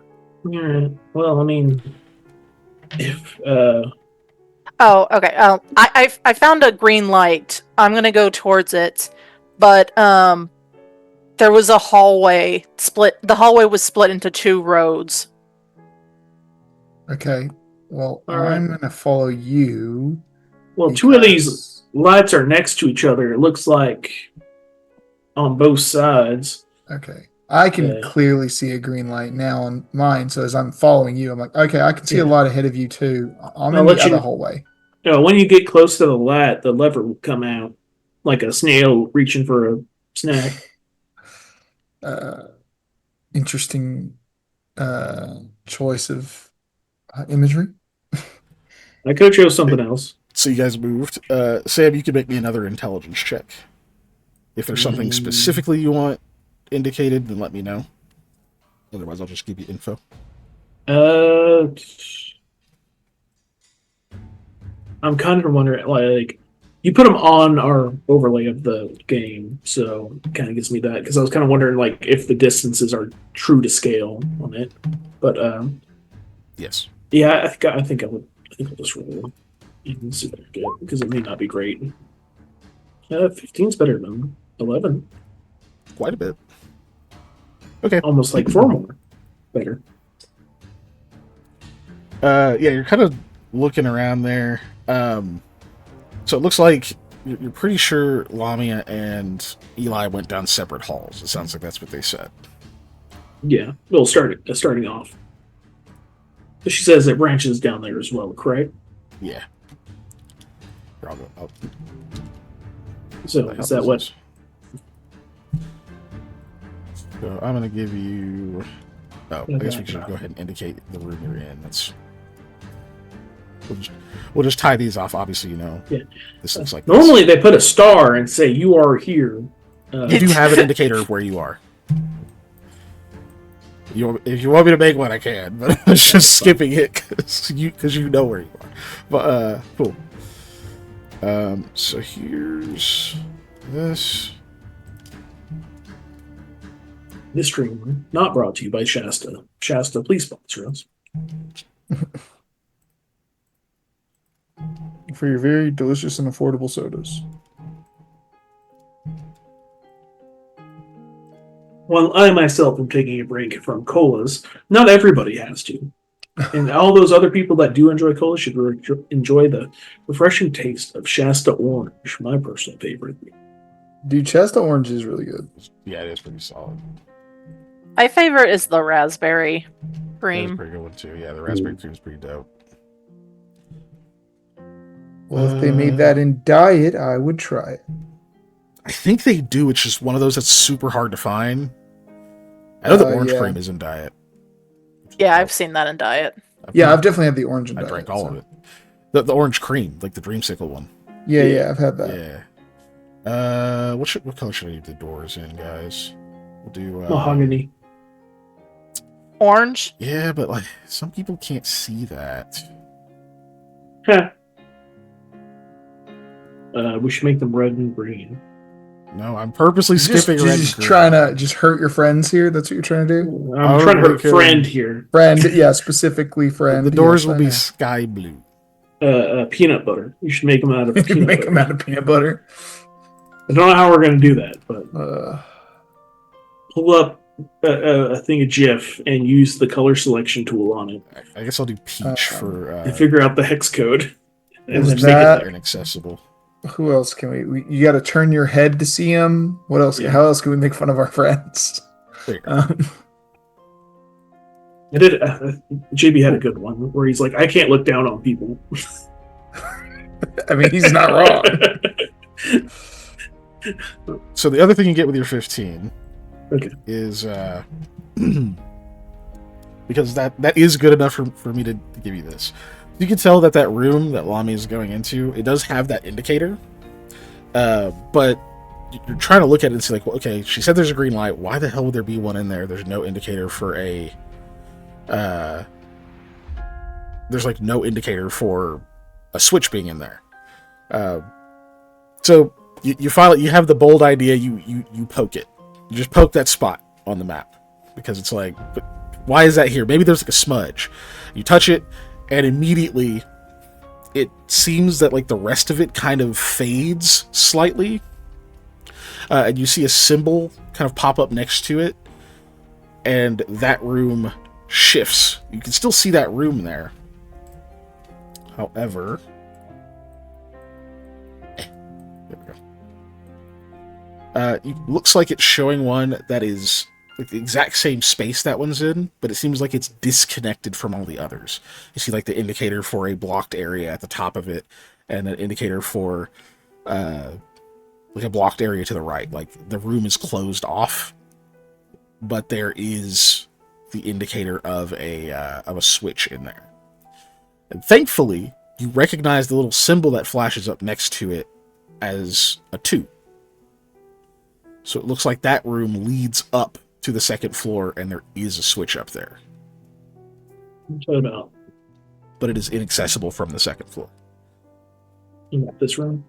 Yeah. Well, I mean, if Oh, okay. I found a green light. I'm gonna go towards it, but there was a hallway split. The hallway was split into 2 roads. Okay. Well, All right. I'm gonna follow you. well, 2 of these lights are next to each other. It looks like on both sides. Okay. I can clearly see a green light now on mine, so as I'm following you, I'm like, okay, I can see a light ahead of you too. I'm in the other hallway. When you get close to the light, the lever will come out like a snail reaching for a snack. Interesting choice of imagery. I could show something else. So you guys moved. Sam, you can make me another intelligence check. If there's something specifically you want indicated, then let me know. Otherwise, I'll just give you info. I'm kind of wondering, like, you put them on our overlay of the game, so it kind of gives me that, because I was kind of wondering, like, if the distances are true to scale on it. But yes, yeah, I think I'll just roll and see what I get, because it may not be great. 15's better than 11. quite a bit. Okay, Almost like 4 more better. Yeah, you're kind of looking around there. So it looks like you're pretty sure Lamia and Eli went down separate halls. It sounds like that's what they said. Yeah, well, starting off. But she says it branches down there as well, correct? Yeah. Here, I'll go. So is that what? So I'm gonna give you. Oh, Okay. I guess we should go ahead and indicate the room you're in. We'll just tie these off. Obviously, you know. Yeah. This looks like. Normally they put a star and say you are here. You do have an indicator of where you are. If you want me to make one, I can, but I'm just skipping it because you know where you are. But cool. So here's this. This stream not brought to you by Shasta. Shasta, please sponsor us. For your very delicious and affordable sodas. While I myself am taking a break from colas, not everybody has to. And all those other people that do enjoy cola should enjoy the refreshing taste of Shasta Orange, my personal favorite. Dude, Shasta Orange is really good. Yeah, it is pretty solid. My favorite is the raspberry That's a cream. pretty good one too. Yeah, the raspberry cream is pretty dope. Well, if they made that in diet, I would try it. I think they do. It's just one of those that's super hard to find. I know the orange cream is in diet. Yeah, I've seen that in diet. I've definitely had the orange in diet. I drank all of it. The orange cream, like the dreamsicle one. Yeah, I've had that. Yeah. What color should I leave the doors in, guys? We'll do Mahogany. Orange? Yeah, but like some people can't see that. Huh. We should make them red and green. No, I'm purposely skipping red. Just trying to just hurt your friends here. That's what you're trying to do. I'm trying to hurt friend here. Friend, yeah, specifically friend. The doors yes, will be sky blue. Peanut butter. You should make them out of peanut make butter. them out of peanut butter. I don't know how we're going to do that, but pull up a thing of GIF and use the color selection tool on it. I guess I'll do peach for... and figure out the hex code. And is then that- make it inaccessible. Who else can you got to turn your head to see them. What else? Yeah. How else can we make fun of our friends? I did. JB had a good one where he's like, "I can't look down on people." I mean, he's not wrong. So the other thing you get with your 15 is because that is good enough for me to give you this. You can tell that room that Lami is going into, it does have that indicator, but you're trying to look at it and see, like, well, okay, she said there's a green light. Why the hell would there be one in there? There's no indicator for there's like no indicator for a switch being in there. So you finally, you have the bold idea. You poke it. You just poke that spot on the map because it's like, but why is that here? Maybe there's like a smudge. You touch it, and immediately it seems that like the rest of it kind of fades slightly. And you see a symbol kind of pop up next to it, and that room shifts. You can still see that room there. However, there we go. It looks like it's showing one that is like the exact same space that one's in, but it seems like it's disconnected from all the others. You see like the indicator for a blocked area at the top of it, and an indicator for like a blocked area to the right. Like the room is closed off, but there is the indicator of a switch in there. And thankfully, you recognize the little symbol that flashes up next to it as a 2. So it looks like that room leads up to the second floor, and there is a switch up there. What are you talking about? But it is inaccessible from the second floor. You got this room?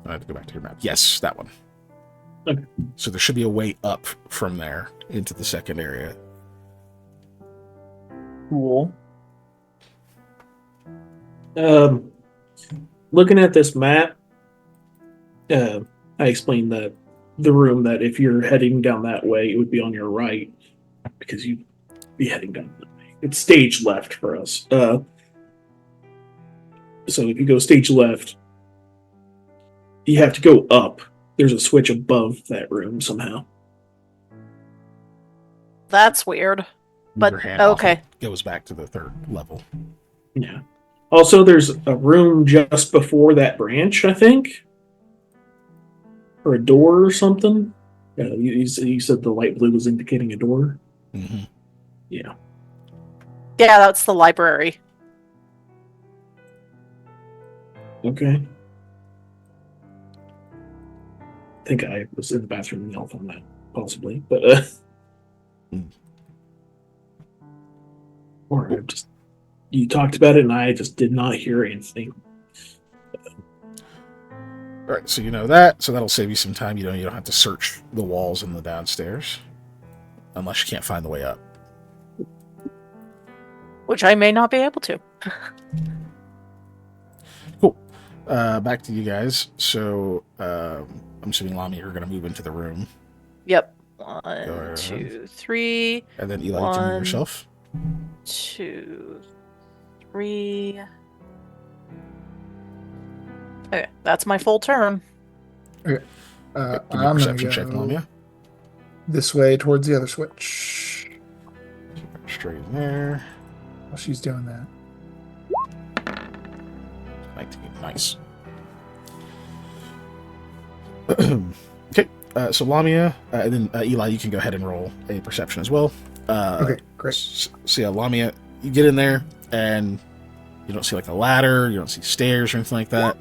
I have to go back to your map. Yes, that one. Okay. So there should be a way up from there into the second area. Cool. Looking at this map, I explained that the room that if you're heading down that way, it would be on your right because you'd be heading down that way. It's stage left for us. So if you go stage left, you have to go up. There's a switch above that room somehow. That's weird. But Your hand off, okay. it goes back to the third level. Yeah. Also, there's a room just before that branch, I think. Or a door or something. You said the light blue was indicating a door. Mm-hmm. Yeah. Yeah, that's the library. Okay. I think I was in the bathroom and yelled on that, possibly. But, or I just, you talked about it and I just did not hear anything. All right, so you know that, so that'll save you some time. You don't have to search the walls in the downstairs, unless you can't find the way up. Which I may not be able to. Cool. Back to you guys. So I'm assuming Lami, you're going to move into the room, Yep. Go 1, ahead. 2, 3. and then Eli, you can move 1, yourself. 2, 3. Okay, that's my full turn. Give me a I'm gonna perception check, go Lamia. this way towards the other switch. Straight in there. While she's doing that. 19. Nice. Okay, so Lamia, and then Eli, you can go ahead and roll a perception as well. Okay, great. So yeah, Lamia, you get in there, and you don't see like a ladder, you don't see stairs or anything like that.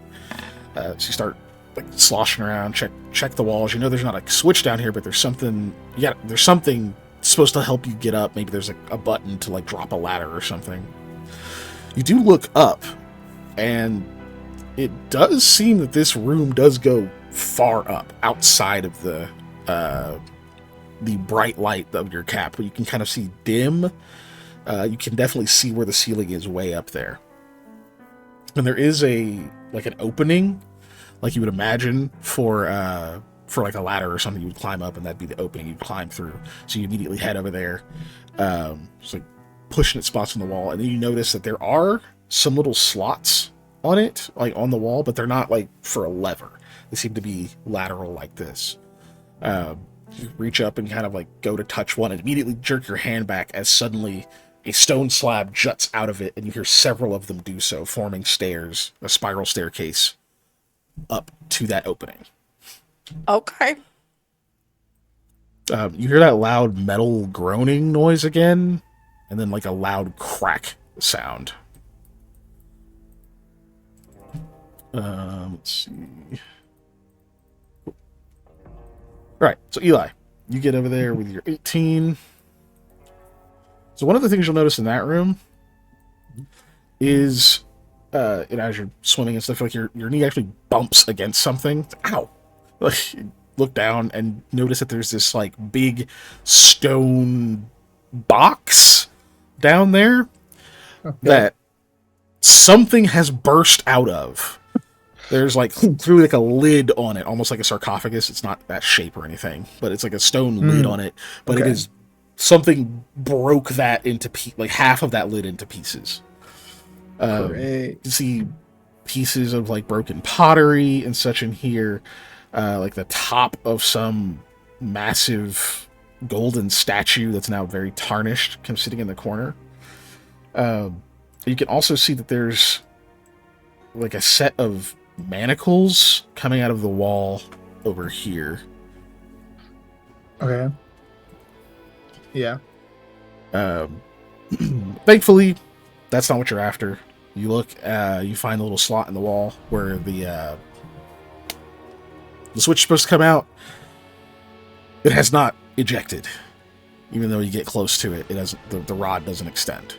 So you start like sloshing around, check the walls. You know there's not a switch down here, but there's something. Yeah, there's something supposed to help you get up. Maybe there's a button to like drop a ladder or something. You do look up, and it does seem that this room does go far up outside of the bright light of your cap, but you can kind of see dim. You can definitely see where the ceiling is way up there. And there is an opening, like you would imagine for like a ladder or something. You would climb up, and that'd be the opening you'd climb through. So you immediately head over there, just like pushing at spots on the wall, and then you notice that there are some little slots on it, like on the wall, but they're not like for a lever. They seem to be lateral like this. You reach up and kind of like go to touch one, and immediately jerk your hand back as suddenly a stone slab juts out of it, and you hear several of them do so, forming stairs, a spiral staircase up to that opening. Okay. You hear that loud metal groaning noise again, and then like a loud crack sound. Let's see. All right, so Eli, you get over there with your 18. So one of the things you'll notice in that room is, as you're swimming and stuff, like your knee actually bumps against something. Ow! Like, you look down and notice that there's this like big stone box down there that something has burst out of. There's like clearly like a lid on it, almost like a sarcophagus. It's not that shape or anything, but it's like a stone lid on it. But it is something broke that into like half of that lid into pieces. You see pieces of like broken pottery and such in here, like the top of some massive golden statue that's now very tarnished, kind of sitting in the corner. You can also see that there's like a set of manacles coming out of the wall over here. Okay. Yeah. Thankfully, that's not what you're after. You look, you find a little slot in the wall where the switch is supposed to come out. It has not ejected. Even though you get close to it, it doesn't. The rod doesn't extend.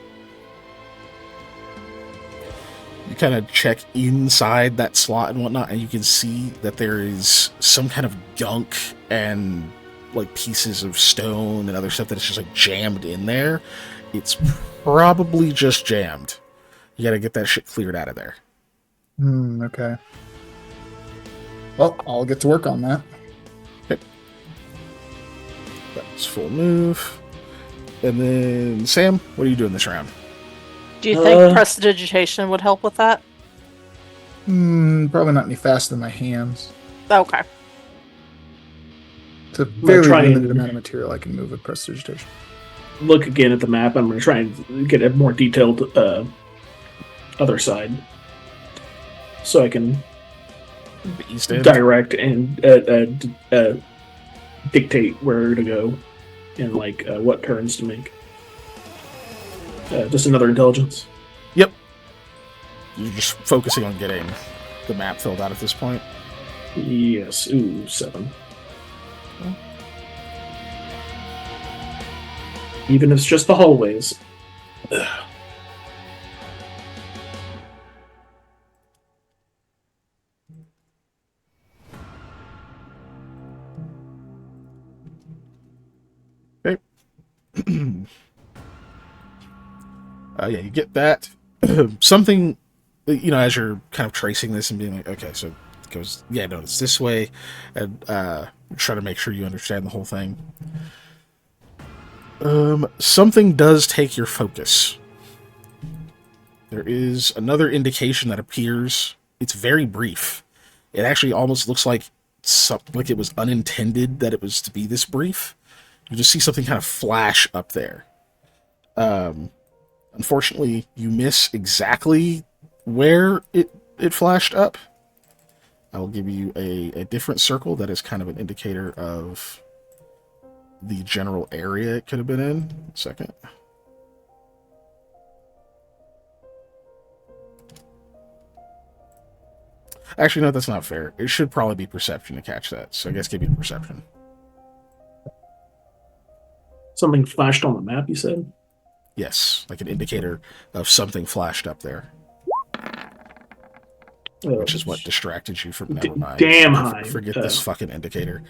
You kind of check inside that slot and whatnot, and you can see that there is some kind of gunk and like pieces of stone and other stuff that is just like jammed in there. It's probably just jammed. You gotta get that shit cleared out of there. Okay. Well, I'll get to work on that. Okay. That's full move. And then, Sam, what are you doing this round? Do you think prestidigitation would help with that? Probably not any faster than my hands. Okay. It's a very limited amount of material I can move with prestidigitation. Look again at the map. I'm going to try and get a more detailed other side, so I can direct and dictate where to go and like what turns to make. Just another intelligence. Yep. You're just focusing on getting the map filled out at this point. Yes. Ooh, 7. Okay. Even if it's just the hallways. Okay. Yeah, you get that. Something, as you're kind of tracing this and being like, okay, so it goes, yeah, no, it's this way, and try to make sure you understand the whole thing. Something does take your focus. There is another indication that appears. It's very brief. It actually almost looks like it was unintended that it was to be this brief. You just see something kind of flash up there. Unfortunately, you miss exactly where it flashed up. I will give you a different circle that is kind of an indicator of the general area it could have been in. 1 second. Actually, no, that's not fair. It should probably be perception to catch that. So I guess give me perception. Something flashed on the map, you said? Yes, like an indicator of something flashed up there. which is what distracted you from. Never mind. Damn high. Forget this fucking indicator.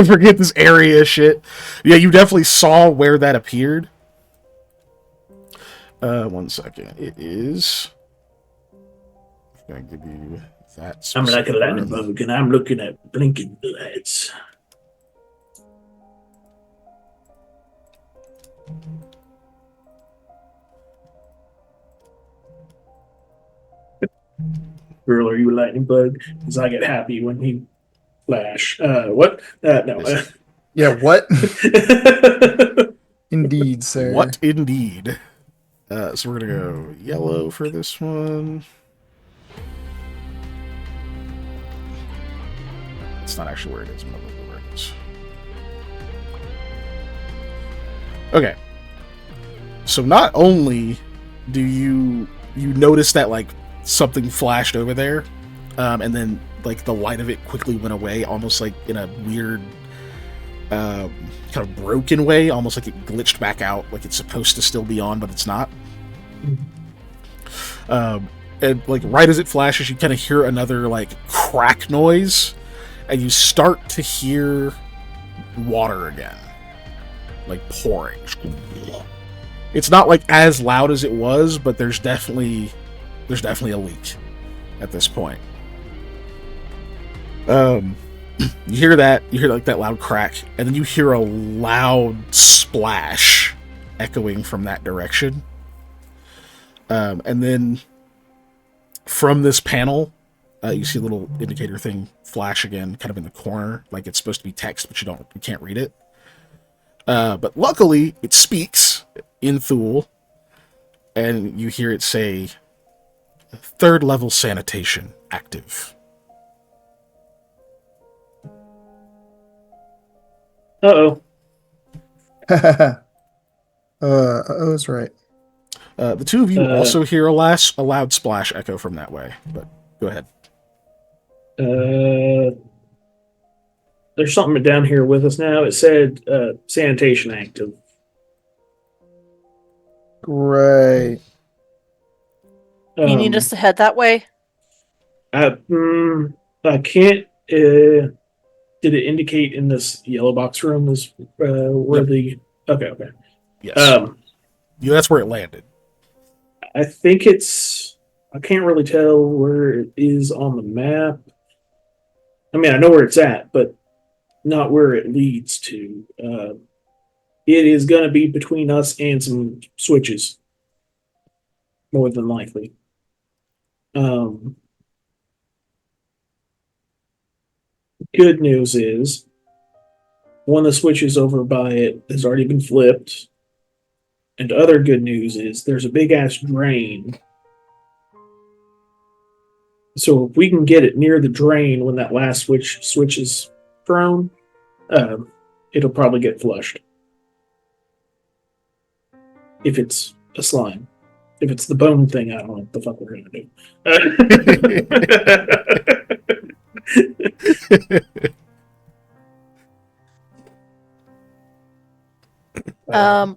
Forget this area shit. Yeah, you definitely saw where that appeared. 1 second. It is. I'm gonna give you that. I'm like a lightning bug, and I'm looking at blinking lights. Girl, are you a lightning bug? Because I get happy when he flash. What? No. Yeah, what? Indeed, sir. What indeed? So we're gonna go yellow for this one. It's not actually where it is. I'm gonna look where it is. Okay. So not only do you notice that like something flashed over there, and then like the light of it quickly went away, almost like in a weird kind of broken way, almost like it glitched back out, like it's supposed to still be on, but it's not. And like right as it flashes, you kind of hear another like crack noise, and you start to hear water again, like pouring. It's not like as loud as it was, but there's definitely a leak at this point. You hear that, like that loud crack, and then you hear a loud splash echoing from that direction. And then from this panel, you see a little indicator thing flash again, kind of in the corner, like it's supposed to be text, but you can't read it. But luckily, it speaks in Thule, and you hear it say, 3rd level sanitation active. Uh-oh. That's right. The two of you also hear a loud splash echo from that way, but go ahead. There's something down here with us now. It said sanitation active. Great. You need us to head that way? I can't. Did it indicate in this yellow box room is where Yep. the? Okay. Yes. That's where it landed. I think it's. I can't really tell where it is on the map. I mean, I know where it's at, but not where it leads to. It is going to be between us and some switches, more than likely. Good news is one of the switches over by it has already been flipped. And other good news is there's a big ass drain. So if we can get it near the drain when that last switch is thrown, it'll probably get flushed. If it's a slime. If it's the bone thing, I don't know what the fuck we're gonna do.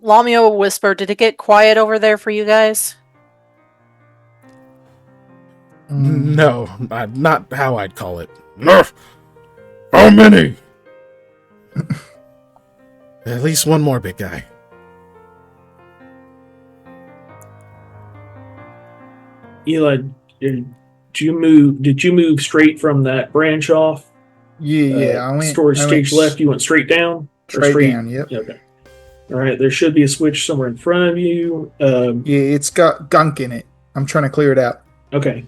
Lamia will whisper, did it get quiet over there for you guys? No, not how I'd call it. Nerf! How many? At least one more big guy. Eli, did you move straight from that branch off? Yeah, I went storage stage left. You went straight down. Straight down. Yep. Yeah, okay. All right. There should be a switch somewhere in front of you. Yeah, it's got gunk in it. I'm trying to clear it out. Okay.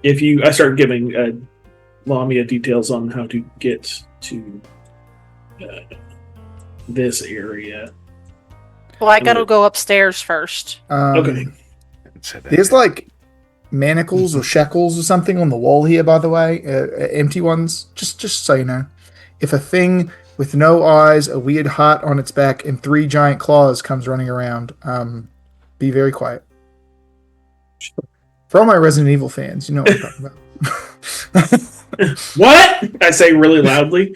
I start giving Lamia details on how to get to this area. Well, I gotta go upstairs first. Okay. There's like manacles or shackles or something on the wall here, by the way, empty ones. Just so you know, if a thing with no eyes, a weird heart on its back, and 3 giant claws comes running around, be very quiet. For all my Resident Evil fans, you know what I'm talking about. What? I say really loudly.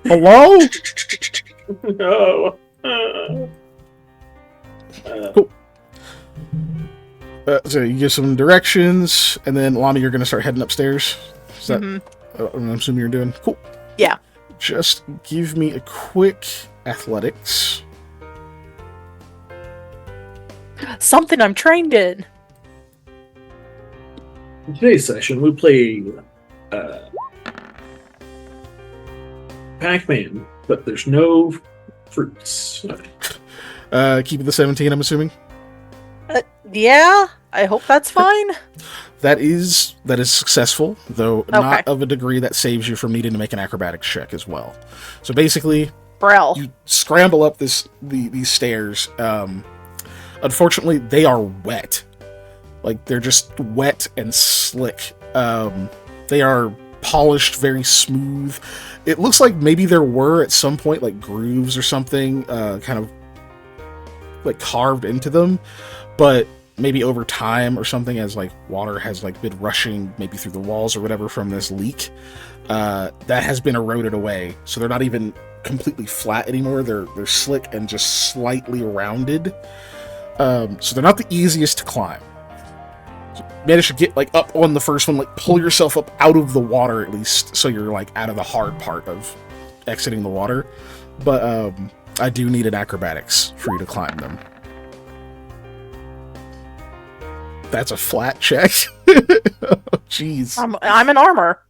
Hello? Oh. Cool. So you give some directions, and then Lami, you're going to start heading upstairs. Is that I'm assuming you're doing? Cool. Yeah. Just give me a quick athletics. Something I'm trained in. In today's session, we play Pac-Man, but there's no fruits. Keep it the 17, I'm assuming. Yeah, I hope that's fine. That is successful, though Okay. not of a degree that saves you from needing to make an acrobatics check as well. So basically, Brell. you scramble up these stairs. Unfortunately, they are wet. Like, they're just wet and slick. They are polished, very smooth. It looks like maybe there were at some point like grooves or something, kind of like carved into them, but maybe over time or something, as like water has like been rushing maybe through the walls or whatever from this leak, that has been eroded away. So they're not even completely flat anymore. They're slick and just slightly rounded. So they're not the easiest to climb. So manage to get like up on the first one, like pull yourself up out of the water at least, so you're like out of the hard part of exiting the water. But I do need an acrobatics for you to climb them. That's a flat check. Oh, jeez. I'm in armor.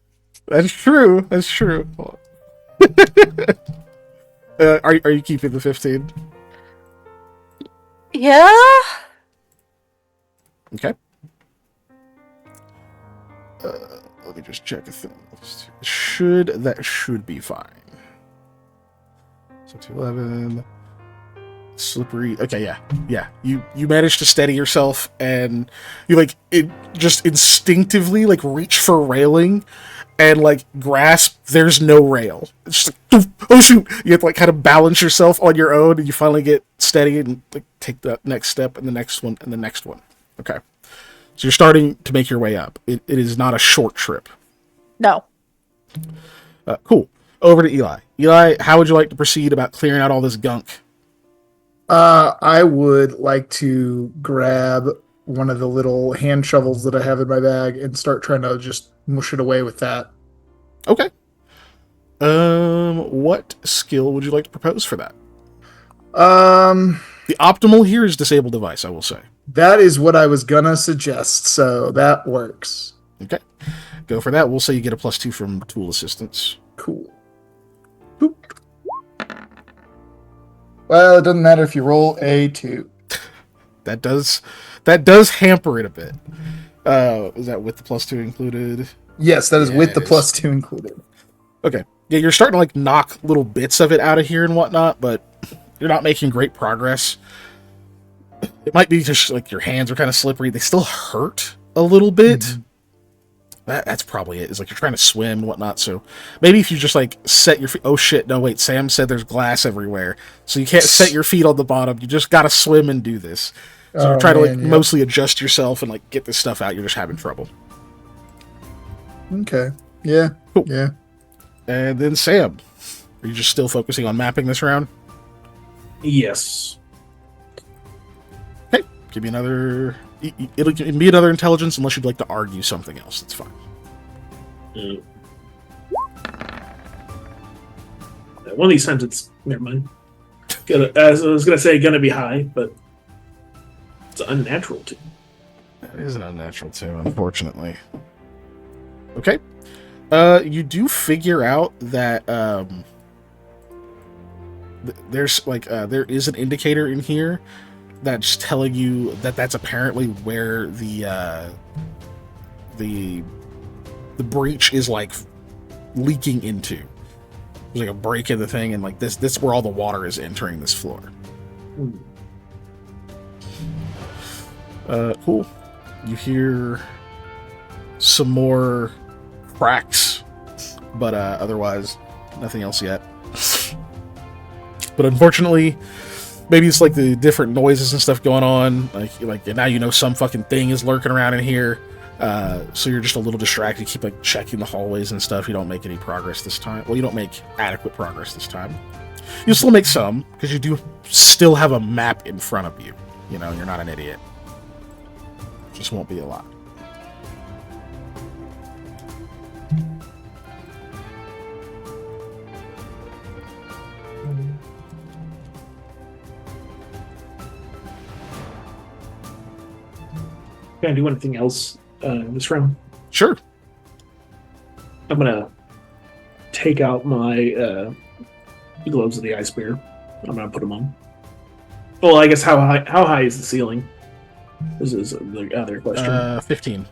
That's true. That's true. Are you keeping the 15? Yeah. Okay. Let me just check a thing. That should be fine. So 211. Slippery. Okay, yeah. You manage to steady yourself, and you like it just instinctively like reach for railing, and like grasp. There's no rail. It's just like, oh shoot! You have to like kind of balance yourself on your own, and you finally get steady and like take the next step, and the next one, and the next one. Okay, so you're starting to make your way up. It is not a short trip. No. Cool. Over to Eli. Eli, how would you like to proceed about clearing out all this gunk? I would like to grab one of the little hand shovels that I have in my bag and start trying to just mush it away with that. Okay. What skill would you like to propose for that? The optimal here is disable device, I will say. That is what I was gonna suggest, so that works. Okay. Go for that. We'll say you get a +2 from tool assistance. Cool. Boop. Well, it doesn't matter if you roll a 2. That does hamper it a bit. Is that with the +2 included? Yes, that is with the Yes. +2 included. Okay. Yeah, you're starting to like knock little bits of it out of here and whatnot, but you're not making great progress. It might be just like your hands are kind of slippery. They still hurt a little bit. Mm-hmm. That's probably it. It's like you're trying to swim and whatnot. So maybe if you just like set your feet. Oh shit! No wait. Sam said there's glass everywhere, so you can't set your feet on the bottom. You just gotta swim and do this. So you're trying to like mostly adjust yourself and like get this stuff out. You're just having trouble. Okay. Yeah. Cool. Yeah. And then Sam, are you just still focusing on mapping this round? Yes. Okay, give me another. It'll be another intelligence unless you'd like to argue something else. That's fine. One of these times it's never mind. As I was gonna say, gonna be high, but it's unnatural too. That is an unnatural too, unfortunately. Okay. You do figure out that there's like there is an indicator in here that's telling you that that's apparently where the breach is like leaking into. There's like a break in the thing, and like this is where all the water is entering this floor. Cool. You hear some more cracks, but otherwise nothing else yet. But unfortunately, maybe it's like the different noises and stuff going on. Like now you know some fucking thing is lurking around in here. So you're just a little distracted. You keep like checking the hallways and stuff. You don't make any progress this time. Well, you don't make adequate progress this time. You'll still make some because you do still have a map in front of you. You know, you're not an idiot. Just won't be a lot. Can I do anything else in this round? Sure. I'm gonna take out my gloves of the ice bear. I'm gonna put them on. Well, I guess how high is the ceiling? This is the other question. 15.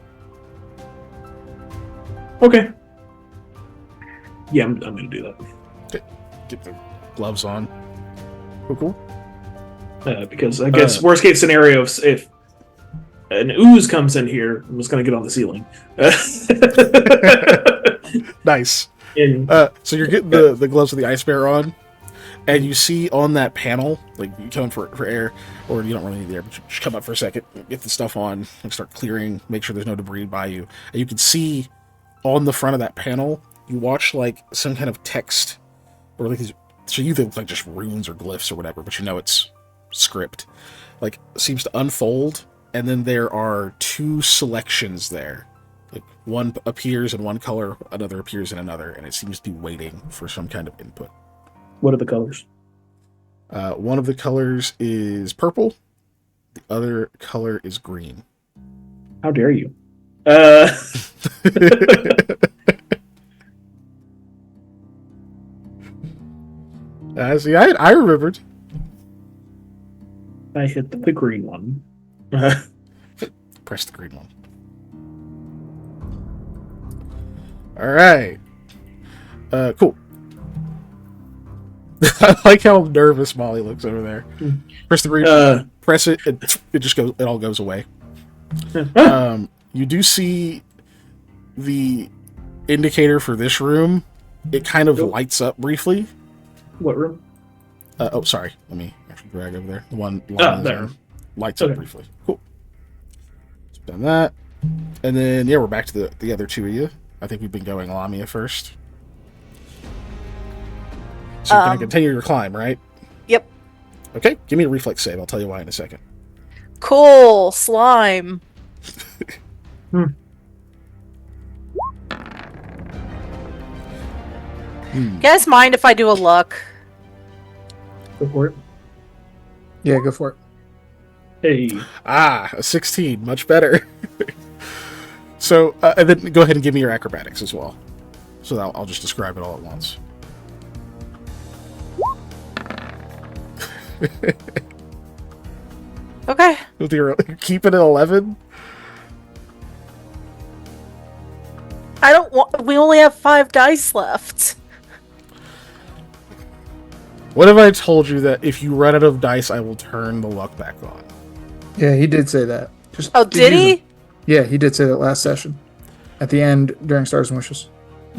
Okay. Yeah, I'm gonna do that. Get the gloves on. Cool. Because I guess worst case scenario, if an ooze comes in here, I'm just gonna get on the ceiling. Nice. So you're getting the gloves of the ice bear on, and you see on that panel, like you come for air, or you don't really need the air, but you just come up for a second, get the stuff on, and start clearing, make sure there's no debris by you. And you can see on the front of that panel, you watch like some kind of text, or like these, so you think like just runes or glyphs or whatever, but you know it's script. Like seems to unfold, and then there are two selections there. Like one appears in one color, another appears in another, and it seems to be waiting for some kind of input. What are the colors? One of the colors is purple. The other color is green. How dare you? See, I remembered. I hit the green one. Press the green one. All right. Cool. I like how nervous Molly looks over there. Press the green. Press it. It just goes. It all goes away. You do see the indicator for this room. It kind of lights up briefly. What room? Oh, sorry. Let me actually drag over there. The one there. Lights up briefly. Cool. So done that, and then yeah, we're back to the other two of you. I think we've been going Lamia first. So you're gonna continue your climb, right? Yep. Okay. Give me a reflex save. I'll tell you why in a second. Cool. Slime. You guys mind if I do a luck? Go for it. Yeah, go for it. Hey. A 16. Much better. So, and then go ahead and give me your acrobatics as well. So I'll just describe it all at once. Okay. You're keeping it 11? I don't want. We only have 5 dice left. What if I told you that if you run out of dice, I will turn the luck back on? Yeah, he did say that. Just Oh, did use he? it. Yeah, he did say that last session. At the end, during Stars and Wishes.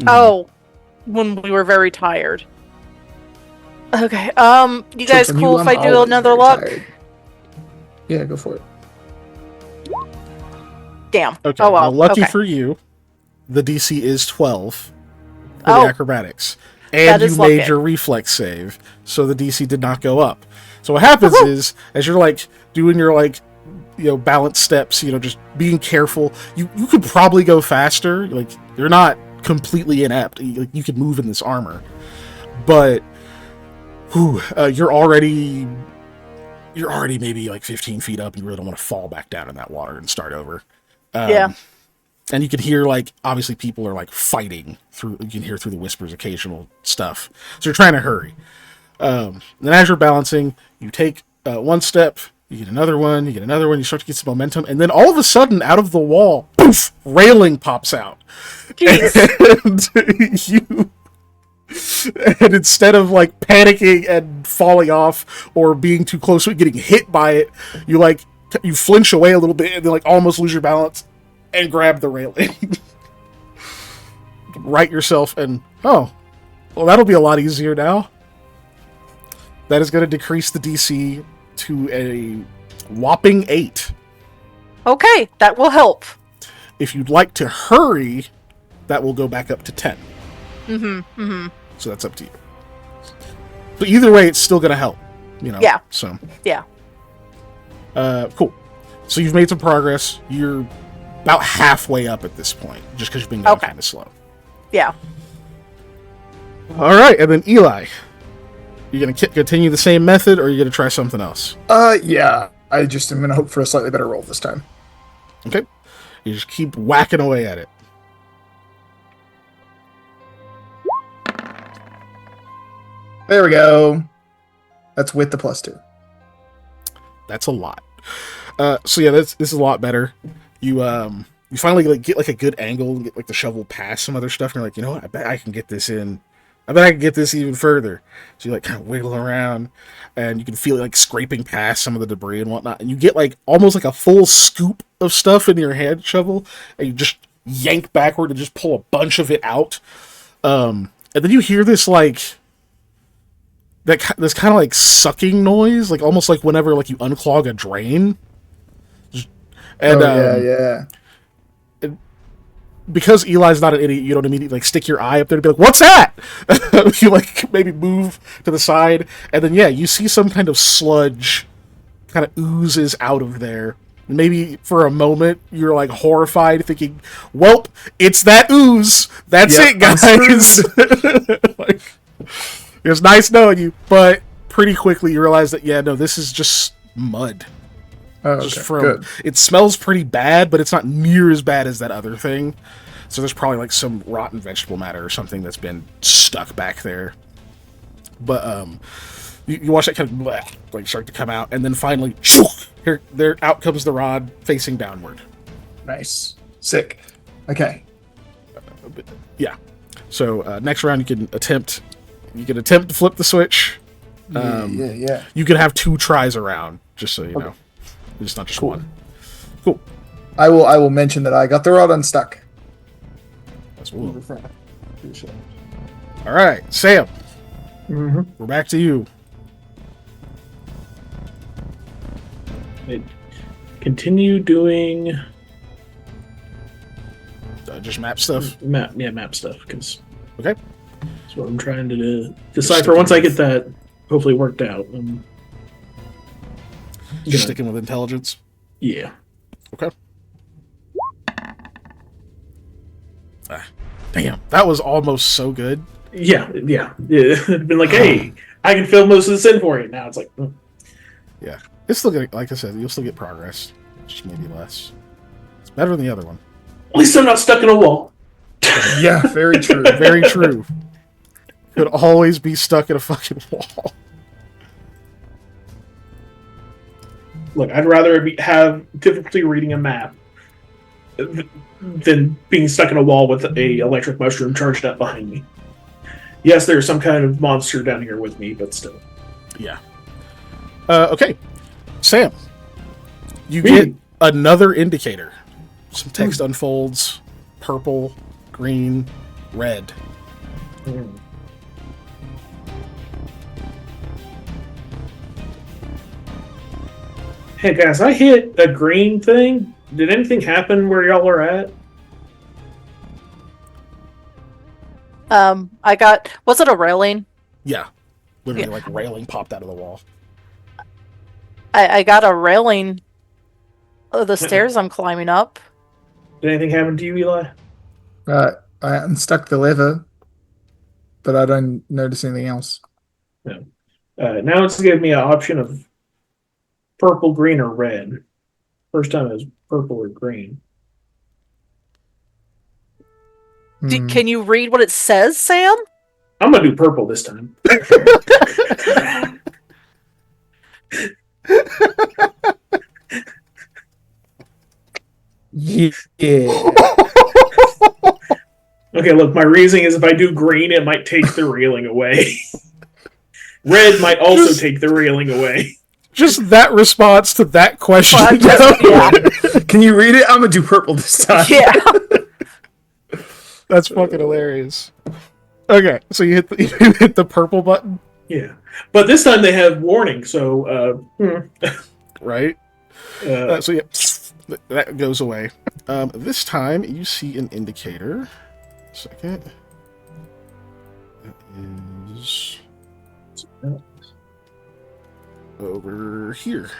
Oh, when we were very tired. Okay. You So guys from cool you, if I'm I do always another very luck? tired. Yeah, go for it. Damn. Okay. Oh well. Lucky okay. for you, the DC is 12 for Oh. the acrobatics. And That you is made lucky. your reflex save, so the DC did not go up. So what happens Woohoo! is, as you're like doing your like, balance steps, just being careful, you could probably go faster. Like you're not completely inept. You could move in this armor, but you're already maybe like 15 feet up. You really don't want to fall back down in that water and start over. Yeah. And you can hear, like, obviously people are, like, fighting through, you can hear through the whispers occasional stuff. So you're trying to hurry. Then as you're balancing, you take one step, you get another one, you start to get some momentum, and then all of a sudden, out of the wall, poof, railing pops out. Jeez. And instead of, like, panicking and falling off or being too close to it, getting hit by it, you flinch away a little bit and then, like, almost lose your balance. And grab the railing. Right yourself and, well, that'll be a lot easier now. That is going to decrease the DC to a whopping 8. Okay, that will help. If you'd like to hurry, that will go back up to 10. So that's up to you. But either way, it's still going to help. Yeah. So. Yeah. Cool. So you've made some progress. You're about halfway up at this point, just because you've been going Okay. kind of slow. Yeah. All right, and then Eli, you gonna continue the same method, or are you gonna try something else? Yeah. I just am gonna hope for a slightly better roll this time. Okay, you just keep whacking away at it. There we go. That's with the +2. That's a lot. So yeah, this is a lot better. You finally like get like a good angle and get like the shovel past some other stuff, and you're like, you know what? I bet I can get this in. I bet I can get this even further. So you like kind of wiggle around, and you can feel it like scraping past some of the debris and whatnot, and you get like almost like a full scoop of stuff in your hand shovel, and you just yank backward and just pull a bunch of it out. And then you hear this like this kind of like sucking noise, like almost like whenever like you unclog a drain. And yeah. Because Eli's not an idiot, you don't immediately like stick your eye up there to be like, "What's that?" You like maybe move to the side, and then yeah, you see some kind of sludge kind of oozes out of there. Maybe for a moment you're like horrified, thinking, "Welp, it's that ooze. That's Yep, it, guys." Like, it was nice knowing you, but pretty quickly you realize that yeah, no, this is just mud. Oh, Just okay. from Good. it smells pretty bad, but it's not near as bad as that other thing. So there's probably like some rotten vegetable matter or something that's been stuck back there. But you watch that kind of like start to come out, and then finally, here, there out comes the rod facing downward. Nice. Sick. Okay. Yeah. So next round you can attempt to flip the switch. Yeah. You can have 2 tries around, just so you know. It's not just one. Cool. I will mention that I got the rod unstuck. That's cool. All right, Sam. Mm-hmm. We're back to you. Continue doing Just map stuff. map stuff, because Okay. that's what I'm trying to decipher. Once I get that hopefully worked out, Just sticking with intelligence. yeah. Okay. Damn, that was almost so good. Yeah. It'd been like, hey, I can fill most of this in for you. Now it's like, Yeah, it's still gonna, like I said, you'll still get progress, just maybe less. It's better than the other one. at least I'm not stuck in a wall. Yeah, very true. Very true. Could always be stuck in a fucking wall. Look, I'd rather have difficulty reading a map than being stuck in a wall with a electric mushroom charged up behind me. Yes, there's some kind of monster down here with me, but still. Yeah. Okay, Sam. You Me. get another indicator. Some text unfolds. Purple, green, red. Hey guys, I hit a green thing. Did anything happen where y'all are at? Was it a railing? Yeah. Literally, Yeah. like railing popped out of the wall. I got a railing of the stairs I'm climbing up. Did anything happen to you, Eli? I unstuck the lever, but I don't notice anything else. No. Now it's giving me an option of purple, green, or red. First time it was purple or green. Can you read what it says, Sam? I'm gonna do purple this time. Yeah. Okay, look, my reasoning is if I do green, it might take the railing away. Red might also take the railing away. Just that response to that question. Yeah. Can you read it? I'm gonna do purple this time. Yeah. That's fucking hilarious. Okay, so you hit the purple button, Yeah. But this time they have warning, so right? So yeah, that goes away. This time you see an indicator. Second. That is over here.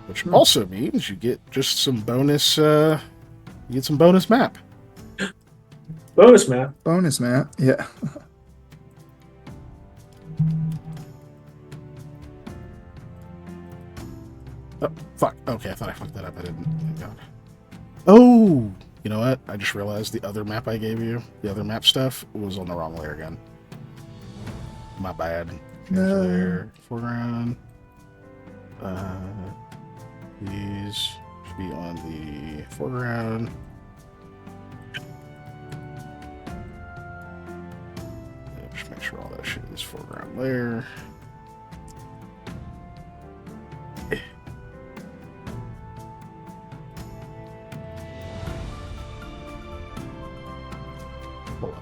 which also means you get just some bonus. You get some bonus map. Bonus map. Bonus map. Yeah. Oh, fuck. Okay, I thought I fucked that up. I didn't. Thank God. Oh! You know what? I just realized the other map I gave you, the other map stuff, was on the wrong layer again. My bad. No. There. Foreground. These should be on the foreground. Just make sure all that shit is foreground layer.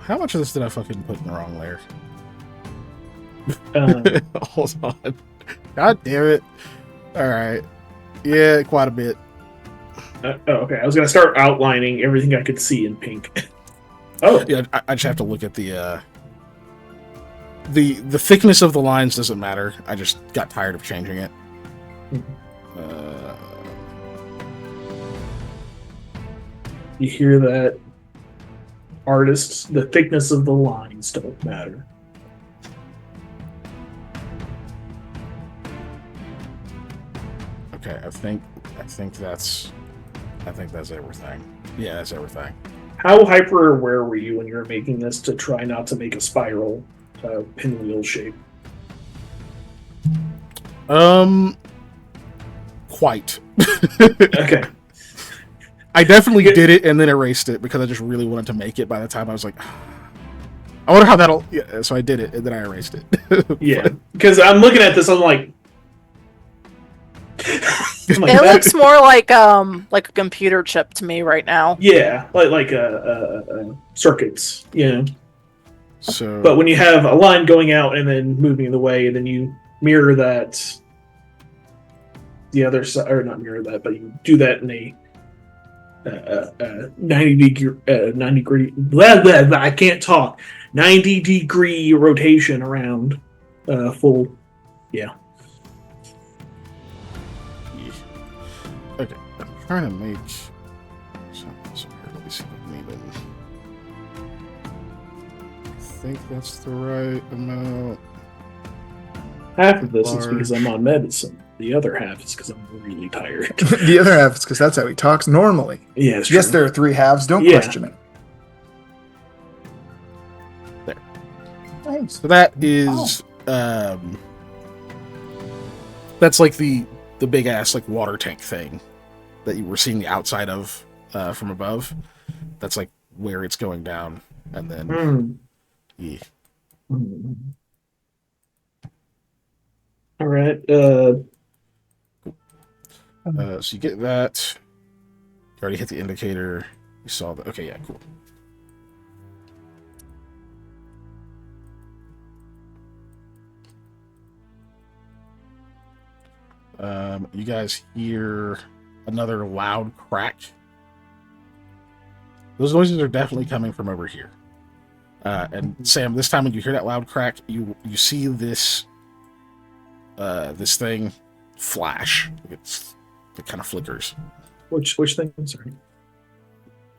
How much of this did I fucking put in the wrong layer? Hold on. God damn it. Alright. Yeah, quite a bit. Okay. I was going to start outlining everything I could see in pink. Oh. Yeah, I just have to look at the thickness of the lines doesn't matter. I just got tired of changing it. You hear that? Artists, the thickness of the lines don't matter. Okay, I think that's everything. Yeah, that's everything. How hyper aware were you when you were making this to try not to make a spiral pinwheel shape? Quite. Okay. I definitely did it and then erased it because I just really wanted to make it. By the time I was like, I wonder how that'll. Yeah, so I did it and then I erased it. Yeah, because I'm looking at this, I'm like, It looks more like a computer chip to me right now. yeah, like circuits, you know. So, But when you have a line going out and then moving the way, and then you mirror that, the other side, or not mirror that, but you do that in a 90 degree blah, blah, blah, I can't talk 90-degree rotation around full. Yeah. Okay, I'm trying to make something here. Let me see what I'm needing. I think that's the right amount. Half of this is Large. because I'm on medicine. The other half is because I'm really tired. The other half is because that's how he talks normally. Yeah, it's Yes, true. there are three halves. Don't Yeah. question it. There. Nice. So that is that's like the big ass like water tank thing that you were seeing the outside of from above. That's like where it's going down, and then yeah. All right. So you get that. You already hit the indicator. You saw that. Okay, yeah, cool. You guys hear another loud crack. Those noises are definitely coming from over here. And Sam, this time when you hear that loud crack, you see this this thing flash. It kind of flickers. Which thing? I'm sorry.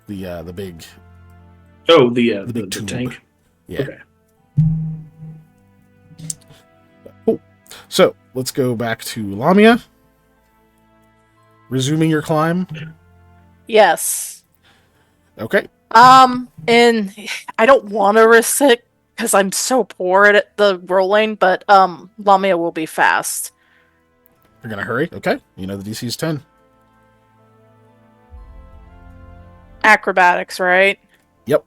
The big. Oh, the big the tube. tank. Yeah. Okay. Cool. So let's go back to Lamia. Resuming your climb. Yes. Okay. And I don't want to risk it because I'm so poor at the rolling, but Lamia will be fast. You're gonna hurry. Okay. You know the DC is 10. Acrobatics, right? Yep.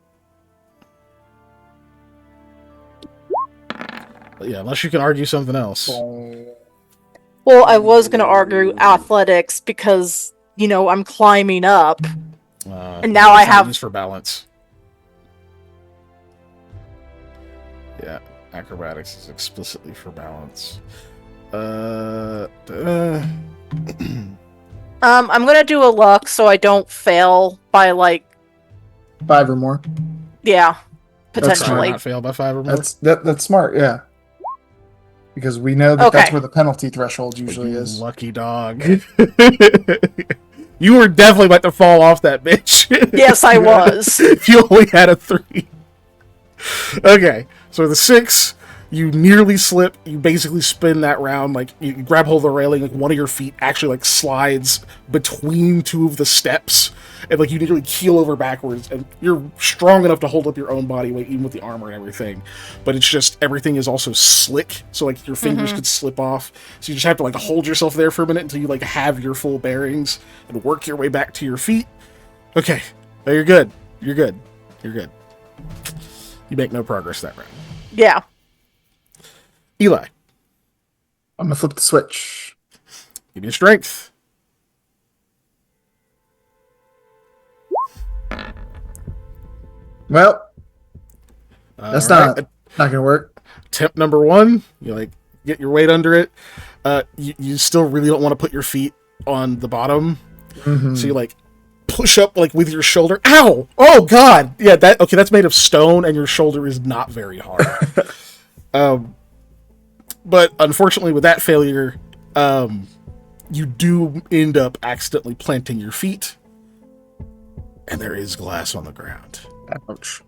But yeah, unless you can argue something else. Well, I was going to argue athletics because, I'm climbing up. And now I have... Used for balance. Yeah, acrobatics is explicitly for balance. I'm going to do a luck so I don't fail by, 5 or more. yeah, That's potentially. Not fail by 5 or more. That's smart. Yeah. because we know that that's Okay. where the penalty threshold usually You is. lucky dog. You were definitely about to fall off that bitch. Yes, I was. If you only had a 3. Okay, so the 6, you nearly slip. You basically spin that round, like you grab hold of the railing, like one of your feet actually like slides between 2 of the steps, and like you nearly keel over backwards. And you're strong enough to hold up your own body weight, even with the armor and everything. But it's just everything is also slick, so like your fingers could slip off. So you just have to like hold yourself there for a minute until you like have your full bearings and work your way back to your feet. Okay, no, you're good. You're good. You're good. You make no progress that round. Yeah. Eli, I'm gonna flip the switch. give me a strength. Well, that's All right. not gonna work. Tip number 1, you like get your weight under it. You still really don't want to put your feet on the bottom, so you like push up like with your shoulder. Ow! Oh god! Yeah, that's made of stone, and your shoulder is not very hard. But unfortunately, with that failure, you do end up accidentally planting your feet, and there is glass on the ground. Ouch.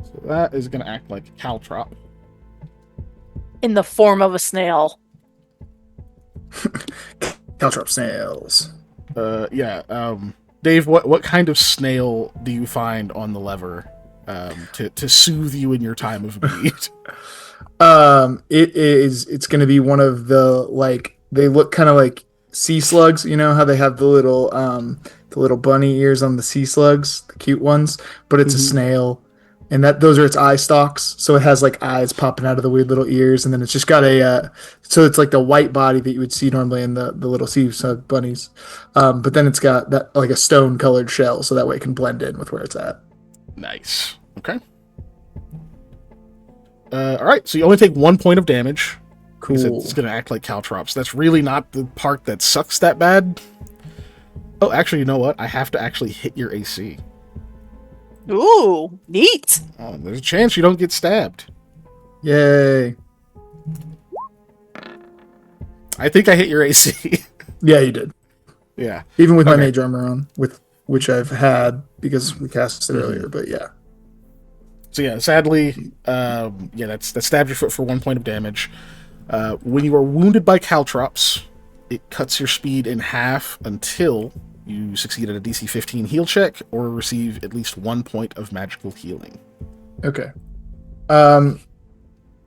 So that is going to act like a caltrop. In the form of a snail. Caltrop snails. Dave, what kind of snail do you find on the lever to soothe you in your time of need? It's going to be one of the, like, they look kind of like sea slugs. You know how they have the little bunny ears on the sea slugs, the cute ones, but it's a snail, and those are its eye stalks. So it has like eyes popping out of the weird little ears, and then it's just got so it's like the white body that you would see normally in the little sea slug bunnies, but then it's got that like a stone colored shell, so that way it can blend in with where it's at. Nice. Okay. All right. So you only take 1 point of damage. Cool. It's going to act like caltrops. That's really not the part that sucks that bad. Oh, actually, you know what? I have to actually hit your AC. Ooh, neat. Oh, there's a chance you don't get stabbed. Yay. I think I hit your AC. Yeah, you did. Yeah. Even with my Okay. mage armor on, with which I've had because we cast it earlier, but yeah. So yeah, sadly, that stabs your foot for 1 point of damage. When you are wounded by caltrops, it cuts your speed in half until you succeed at a DC 15 heal check or receive at least 1 point of magical healing. Okay.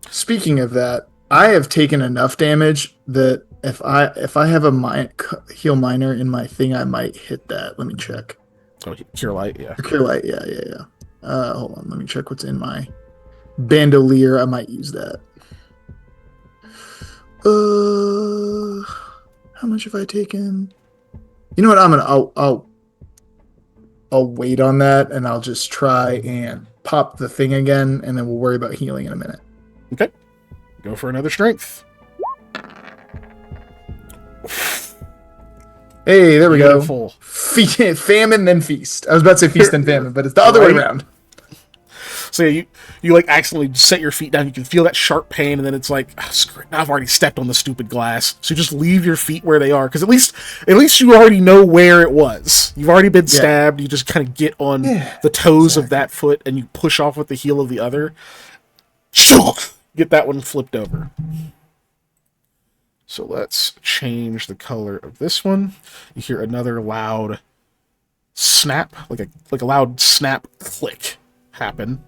Speaking of that, I have taken enough damage that if I have a heal minor in my thing, I might hit that. Let me check. Oh, Cure Light, yeah. Cure Light, yeah. Hold on, let me check what's in my bandolier. I might use that. How much have I taken? You know what? I'll wait on that, and I'll just try and pop the thing again, and then we'll worry about healing in a minute. Okay. Go for another strength. Hey, there we Beautiful. go. Famine, then feast. I was about to say feast, then famine, but it's the other way Right. around. So yeah, you like accidentally set your feet down. You can feel that sharp pain, and then it's like, oh, screw it, now I've already stepped on the stupid glass. So you just leave your feet where they are, because at least you already know where it was. You've already been stabbed. You just kind of get on the toes of that foot, and you push off with the heel of the other. Get that one flipped over. So let's change the color of this one. You hear another loud snap, like a loud snap click happen.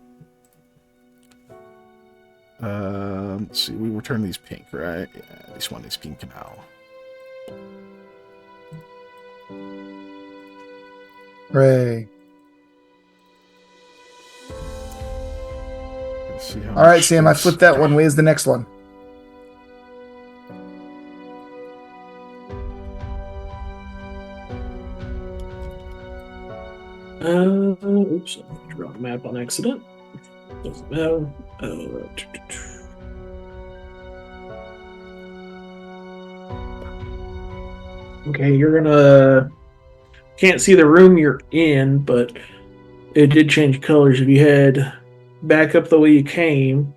Let's see, we return these pink, right? Yeah, this one is pink now. Hooray. Let's see how All right, much Sam, I this- flipped that one. Where's the next one? Oops, I drew on the map on accident. Doesn't matter. Okay, you're gonna can't see the room you're in, but it did change colors. If you head back up the way you came,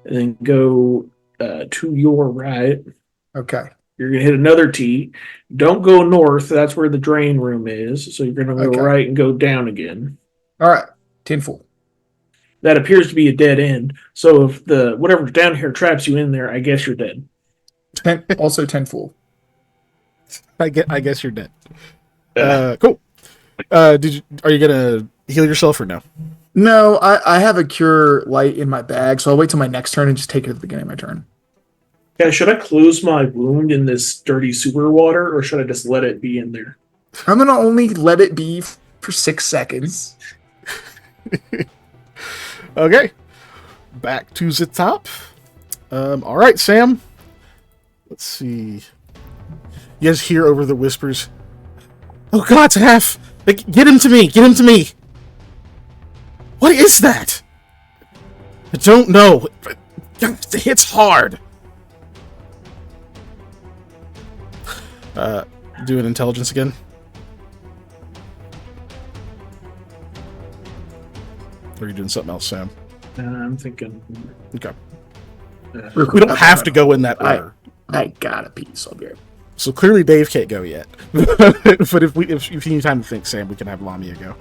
and then go to your right. Okay. You're going to hit another T. Don't go north. That's where the drain room is. So you're going to go Okay. right and go down again. All right. 10 full. That appears to be a dead end. So if the whatever's down here traps you in there, I guess you're dead. 10, also 10 full. I guess you're dead. Cool. Are you gonna heal yourself or no? No, I have a cure light in my bag, so I'll wait till my next turn and just take it at the beginning of my turn. Yeah, should I close my wound in this dirty sewer water, or should I just let it be in there? I'm gonna only let it be for 6 seconds. Okay. Back to the top. All right, Sam. Let's see. You guys hear over the whispers. Oh God, it's half. Get him to me. Get him to me. What is that? I don't know. It hits hard. Do an intelligence again. Or are you doing something else, Sam? I'm thinking. Okay. We don't have to go in that order. I got a piece. I'll be right. So clearly Dave can't go yet. But if you need time to think, Sam, we can have Lamia go.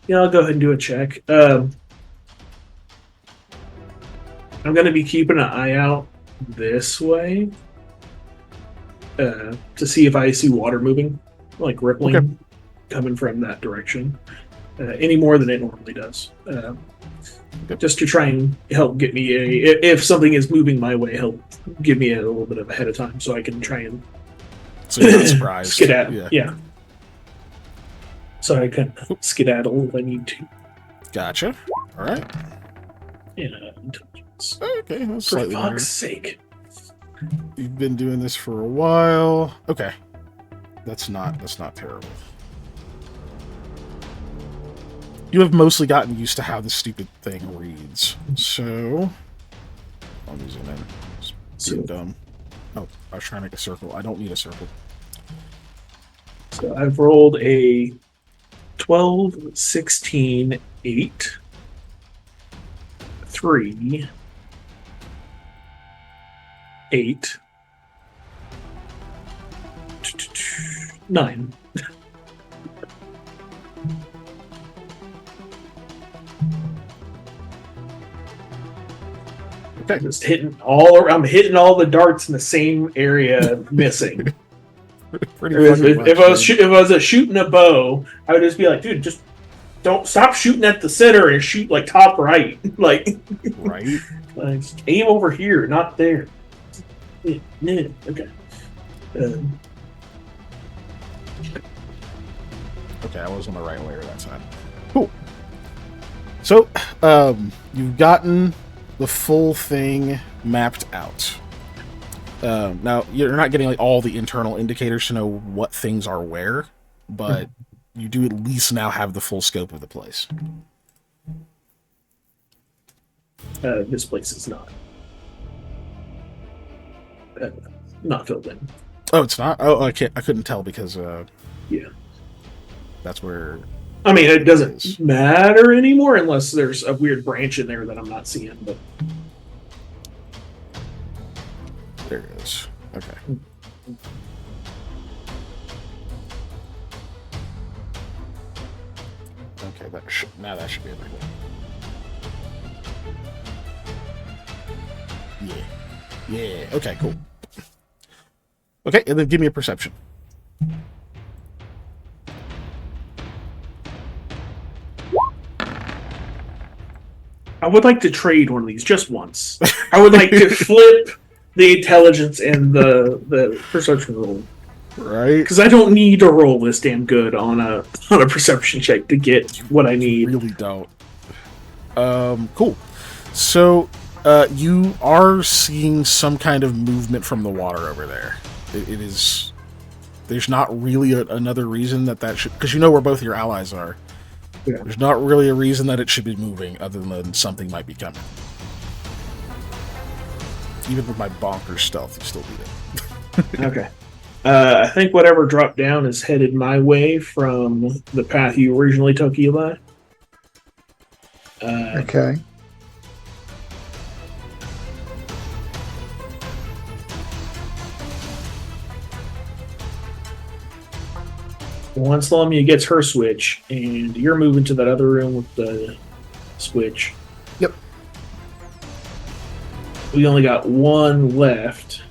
Yeah, I'll go ahead and do a check. I'm going to be keeping an eye out this way to see if I see water moving, like rippling, coming from that direction, any more than it normally does. Just to try and help get me if something is moving my way, help give me a little bit of ahead of time so I can try and so you're not surprised. Skedaddle. Yeah. So I can skedaddle if I need to. Gotcha. All right. Intelligence. Okay, that's For slightly better. fuck's sake. You've been doing this for a while. Okay. That's not terrible. You have mostly gotten used to how this stupid thing reads. So I'll zoom in. It's being dumb. Oh, I was trying to make a circle. I don't need a circle. So I've rolled a 12, 16, 8, 3, 8, 9. Okay. Just hitting all. I'm hitting all the darts in the same area, missing. Pretty If I was shooting a bow, I would just be like, dude, just don't stop shooting at the center and shoot like top right, like right. like aim over here, not there. Yeah, okay. Okay, I was on the right layer that time. Cool. So, you've gotten the full thing mapped out. Now, you're not getting like all the internal indicators to know what things are where, but you do at least now have the full scope of the place. This place is not filled in. Oh, it's not? Oh, I couldn't tell because, yeah. That's where... I mean, it doesn't matter anymore unless there's a weird branch in there that I'm not seeing, but... There it is. Okay. Okay, now that should be everywhere. Yeah. Okay, cool. Okay, and then give me a perception. I would like to trade one of these just once. I would like to flip the intelligence and the perception roll. Right. Because I don't need to roll this damn good on a perception check to get what I need. You really don't. Cool. So, you are seeing some kind of movement from the water over there. It is... There's not really another reason that should... Because you know where both your allies are. Yeah. There's not really a reason that it should be moving other than something might be coming. Even with my bonkers stealth, you still beat it. Okay. I think whatever dropped down is headed my way from the path you originally took, Eli. Okay. Once Lamia gets her switch, and you're moving to that other room with the switch. Yep. We only got one left.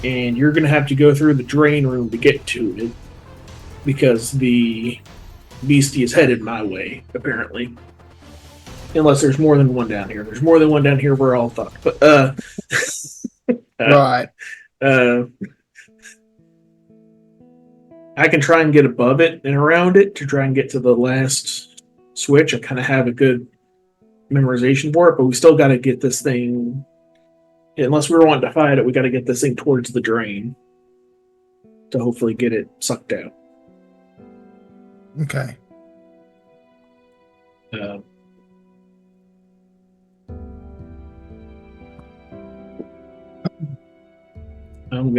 And you're going to have to go through the drain room to get to it. Because the beastie is headed my way, apparently. Unless there's more than one down here. There's more than one down here, we're all fucked. But, Right. I can try and get above it and around it to try and get to the last switch. I kind of have a good memorization for it, but we still got to get this thing. Unless we were wanting to fight it, we got to get this thing towards the drain to hopefully get it sucked out. Okay. I'm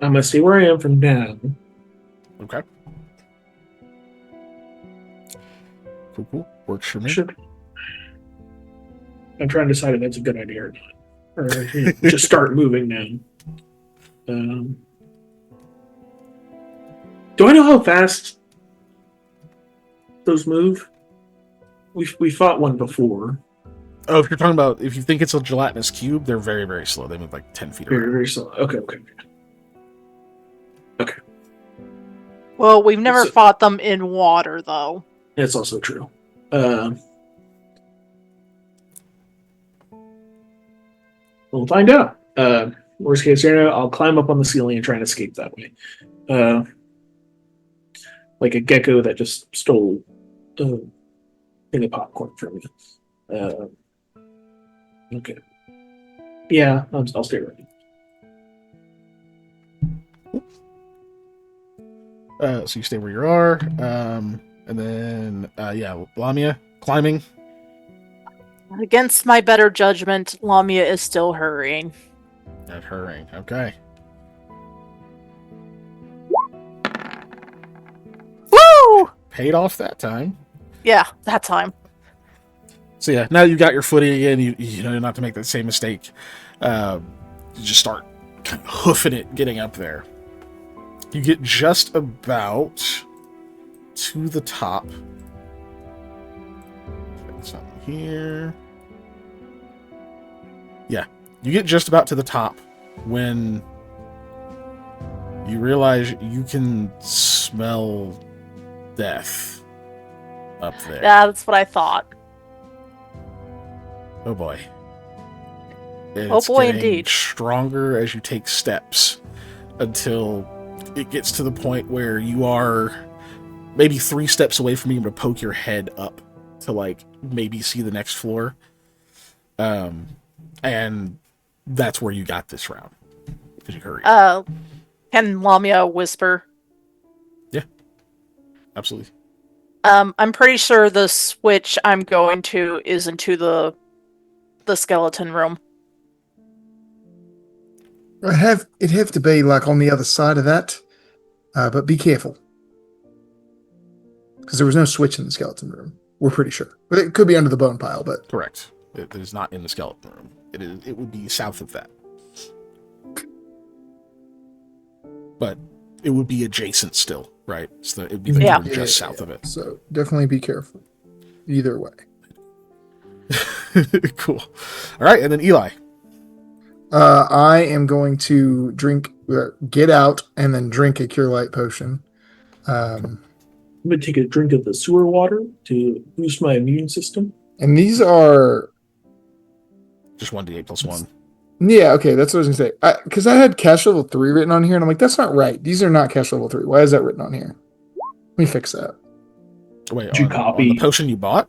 gonna see where I am from now. Okay. Cool. Works for me. I'm trying to decide if that's a good idea or not. Or just start moving now. Do I know how fast those move? We fought one before. Oh, if you're talking about, if you think it's a gelatinous cube, they're very, very slow. They move like 10 feet Very, around. very slow. Okay. Well, we've never So- fought them in water, though. That's also true. We'll find out. Worst case scenario, I'll climb up on the ceiling and try and escape that way. Like a gecko that just stole a thing of popcorn from me. Okay. Yeah, I'll stay ready. So you stay where you are. And then, Lamia, climbing. Against my better judgment, Lamia is still hurrying. At hurrying. Okay. Woo! Paid off that time. Yeah, that time. So yeah, now you got your footing again. You know not to make that same mistake. You just start kind of hoofing it, getting up there. You get just about to the top. Something here. Yeah, you get just about to the top when you realize you can smell death up there. Yeah, that's what I thought. Oh boy. And Oh it's boy, getting indeed. stronger as you take steps until it gets to the point where you are maybe 3 steps away from being able to poke your head up to like maybe see the next floor. And that's where you got this round. Because you hurried. Can Lamia whisper? Absolutely. I'm pretty sure the switch I'm going to is into the skeleton room. It'd have to be like on the other side of that, but be careful. Because there was no switch in the skeleton room. We're pretty sure. But it could be under the bone pile, but... Correct. It is not in the skeleton room. It would be south of that. But it would be adjacent still, right? So it would be the Yeah. door just south of it. So definitely be careful. Either way. Cool. All right, and then Eli. I am going to get out and then drink a cure light potion. I'm going to take a drink of the sewer water to boost my immune system. And these are... Just 1d8 plus 1. Yeah, okay, that's what I was going to say. Because I had cash level 3 written on here, and I'm like, that's not right. These are not cash level 3. Why is that written on here? Let me fix that. Wait, Did you on copy? the potion you bought?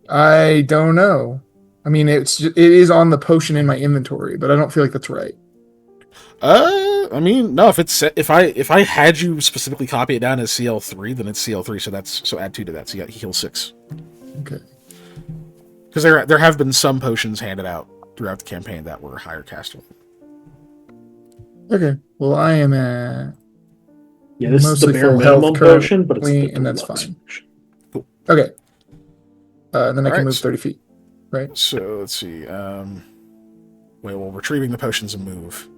I don't know. I mean, it is on the potion in my inventory, but I don't feel like that's right. I mean, no. If I had you specifically copy it down as CL3, then it's CL3. So add 2 to that. So you got heal 6. Okay. Because there have been some potions handed out throughout the campaign that were higher caster. Okay. Well, I am at Yeah, this is the Mostly bare full minimum health potion, but it's currently, the and that's deluxe fine. potion. Okay. Then I can Alright, move so- 30 feet, right? So let's see. Well, retrieving the potions and move,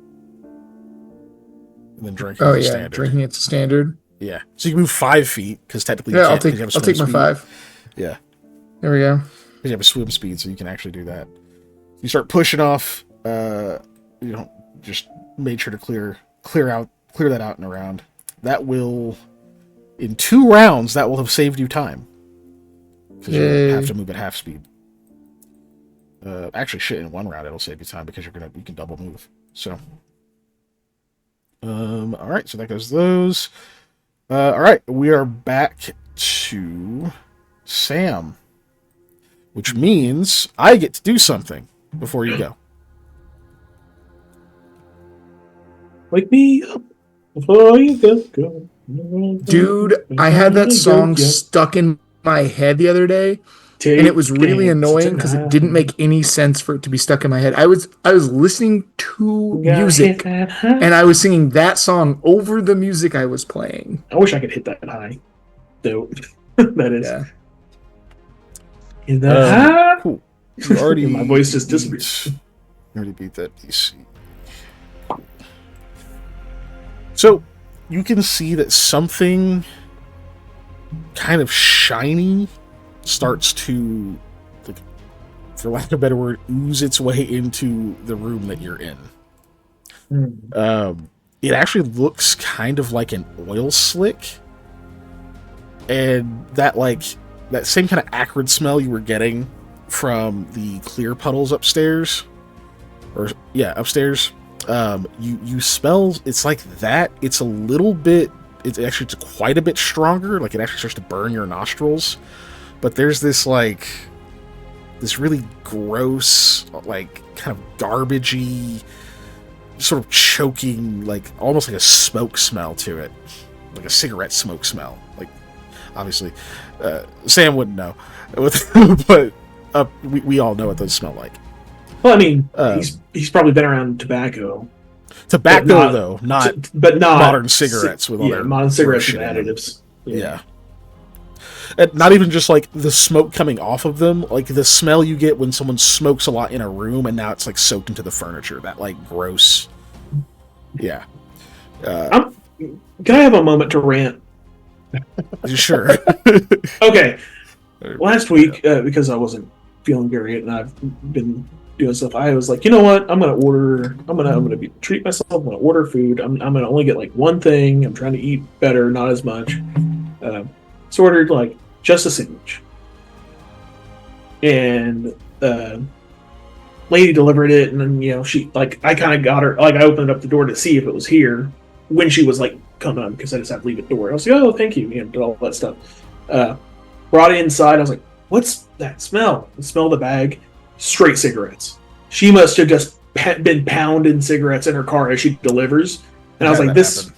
and then drinking. Oh is yeah, standard. drinking it's standard. Yeah, so you can move 5 feet because technically you Yeah, can't. I'll 'cause you have a take swim my speed. 5. Yeah, There we go. because you have a swim speed, so you can actually do that. You start pushing off. Just made sure to clear that out and around. That will, in 2 rounds, that will have saved you time because you Yay. have to move at half speed. Actually, shit, in 1 round it'll save you time because you can double move. So, all right, so that goes those. All right, we are back to Sam, which means I get to do something before you go. Wake me up before you go. Dude, I had that song stuck in my head the other day, and it was really annoying because it didn't make any sense for it to be stuck in my head. I was listening to music, and I was singing that song over the music I was playing. I wish I could hit that high. Though that is. Yeah. In the high. Cool. You already My voice just disappeared. You already beat that DC. So you can see that something kind of shiny starts to, like, for lack of a better word, ooze its way into the room that you're in. It actually looks kind of like an oil slick, and that same kind of acrid smell you were getting from the clear puddles upstairs, upstairs. You smell, it's like that. It's a little bit, it's quite a bit stronger. Like, it actually starts to burn your nostrils. But there's this really gross, like, kind of garbagey, sort of choking, like, almost like a smoke smell to it. Like a cigarette smoke smell. Like, obviously, Sam wouldn't know. But we all know what those smell like. Well, I mean, he's probably been around tobacco. Tobacco, not modern cigarettes with all their modern cigarettes and bullshit in them. additives. Yeah. And not even just like the smoke coming off of them, like the smell you get when someone smokes a lot in a room and now it's like soaked into the furniture. That like gross. Yeah. Can I have a moment to rant? Sure. Okay. Last week, because I wasn't feeling great and I've been doing stuff, I was like, you know what? I'm gonna treat myself. I'm gonna order food. I'm gonna only get like one thing. I'm trying to eat better, not as much. So ordered like just a sandwich, and lady delivered it, and then she like I kind of got her like I opened up the door to see if it was here when she was like coming on because I just had to leave the door. I was like, oh, thank you, did all that stuff. Brought it inside. I was like, what's that smell? The smell of the bag. Straight cigarettes. She must have just been pounding cigarettes in her car as she delivers. And I was like, this.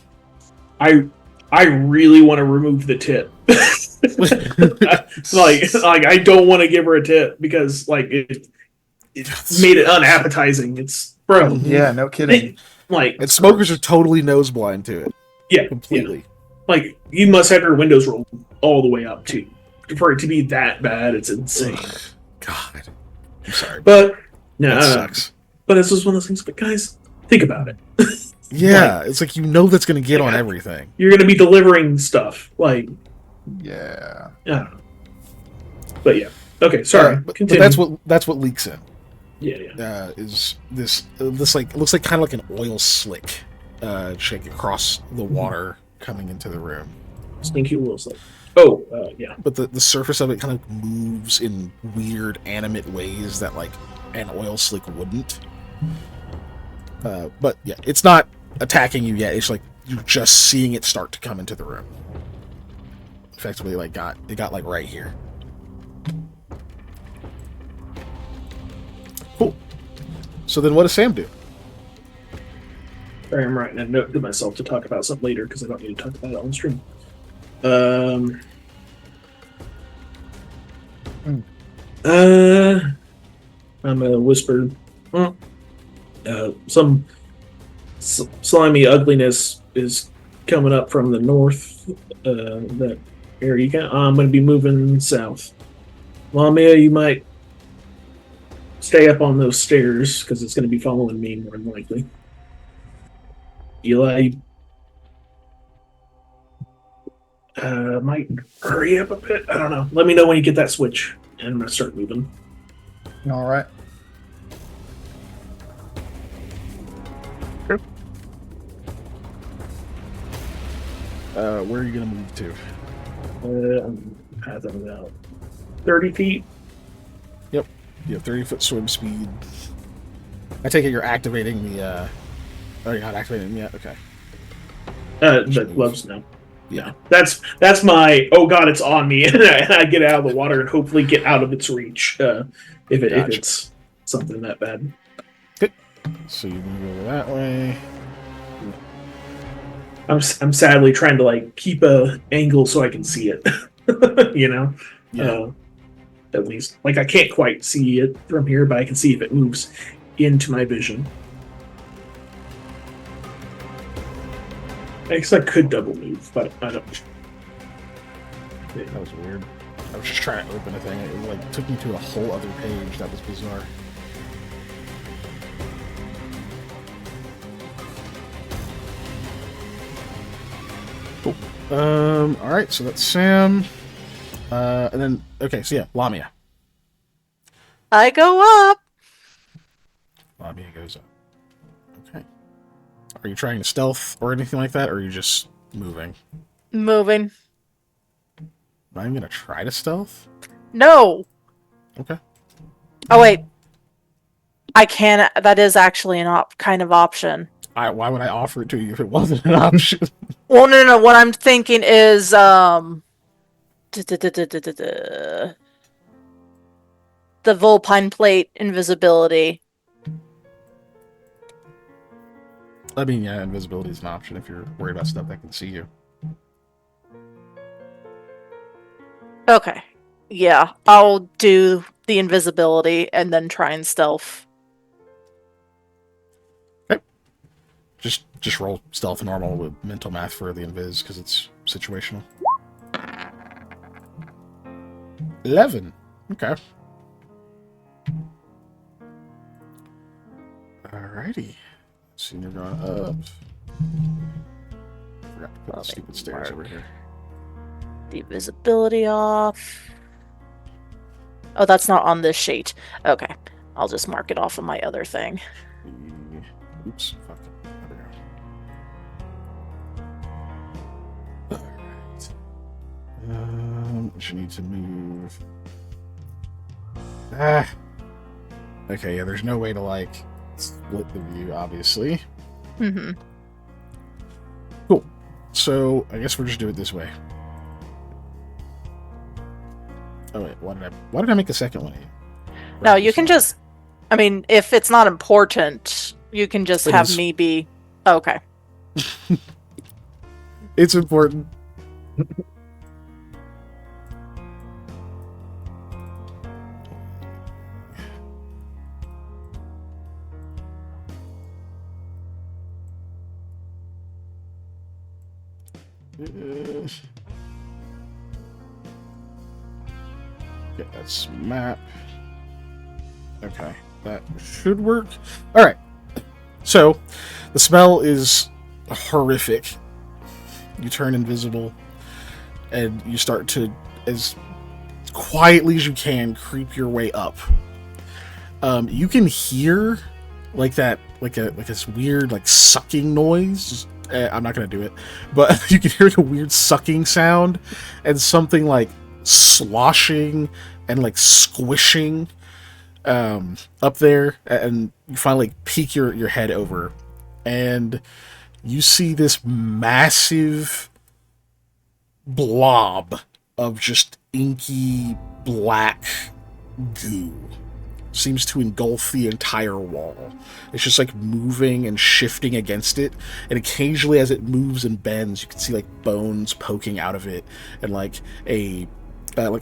Happened. I really want to remove the tip. like I don't want to give her a tip because like it made it unappetizing. It's bro. Yeah, no kidding. And smokers are totally nose blind to it. Yeah, completely. Yeah. Like you must have your windows rolled all the way up too for it to be that bad. It's insane. God. I'm sorry. But no, that sucks. But this was one of those things. But guys, think about it. Yeah, it's like that's going to get on everything. You're going to be delivering stuff, like yeah. I don't know. But yeah, okay. Sorry. But Continue. that's what leaks in. Yeah. Is this like looks like kind of like an oil slick, shake across the water coming into the room. Stinky oil slick. Oh, yeah. But the surface of it kind of moves in weird, animate ways that, like, an oil slick wouldn't. But, yeah, it's not attacking you yet. It's like you're just seeing it start to come into the room. Effectively, like, it got like, right here. Cool. So then what does Sam do? Sorry, I'm writing a note to myself to talk about something later because I don't need to talk about it on stream. I'm gonna whisper. Some slimy ugliness is coming up from the north, that area. I'm going to be moving south. Lamia, you might stay up on those stairs because it's going to be following me more than likely. Eli, might hurry up a bit. I don't know. Let me know when you get that switch, and I'm going to start moving. All right. Where are you gonna move to? I'm at about 30 feet. Yep. You have 30-foot swim speed. I take it you're activating the. Oh, you're not activating them yet. Okay. The gloves, no. Yeah, that's my. Oh God, it's on me, and I get out of the water and hopefully get out of its reach. If it's something that bad. Good. So you're gonna go that way. I'm sadly trying to like keep a angle so I can see it. You know. Yeah. At least, like I can't quite see it from here, but I can see if it moves into my vision. I guess I could double move, but I don't. That was weird. I was just trying to open a thing. It like took me to a whole other page. That was bizarre. Cool. All right. So that's Sam. And then okay. So yeah, Lamia. I go up. Lamia goes up. Okay. Are you trying to stealth or anything like that, or are you just moving? Moving. I'm gonna try to stealth. No. Okay. Oh wait. I can. That is actually an kind of option. Why would I offer it to you if it wasn't an option? Well, no. What I'm thinking is the Vulpine plate invisibility. I mean, yeah, invisibility is an option if you're worried about stuff that can see you. Okay. Yeah, I'll do the invisibility and then try and stealth. Okay. Just roll stealth normal with mental math for the invis because it's situational. 11. Okay. Alrighty. So you're going up. Forgot to put the stupid stairs over here. The visibility off. Oh, that's not on this sheet. Okay. I'll just mark it off of my other thing. Oops. Fuck it. There we go. Alright. You need to move. Okay, yeah, there's no way to, like, split the view, obviously. Mm-hmm. Cool. So, I guess we'll just do it this way. Oh, wait, why did I make a second one? No, you can just... I mean, if it's not important, you can just have me be... Okay. It's important. Get that map. Okay, that should work. Alright, so the smell is horrific. You turn invisible, and you start to, as quietly as you can, creep your way up. You can hear like this weird like sucking noise. I'm not gonna do it, but you can hear the weird sucking sound and something like sloshing and like squishing up there, and you finally peek your head over, and you see this massive blob of just inky black goo. Seems to engulf the entire wall. It's just like moving and shifting against it, and occasionally as it moves and bends, you can see like bones poking out of it, and like a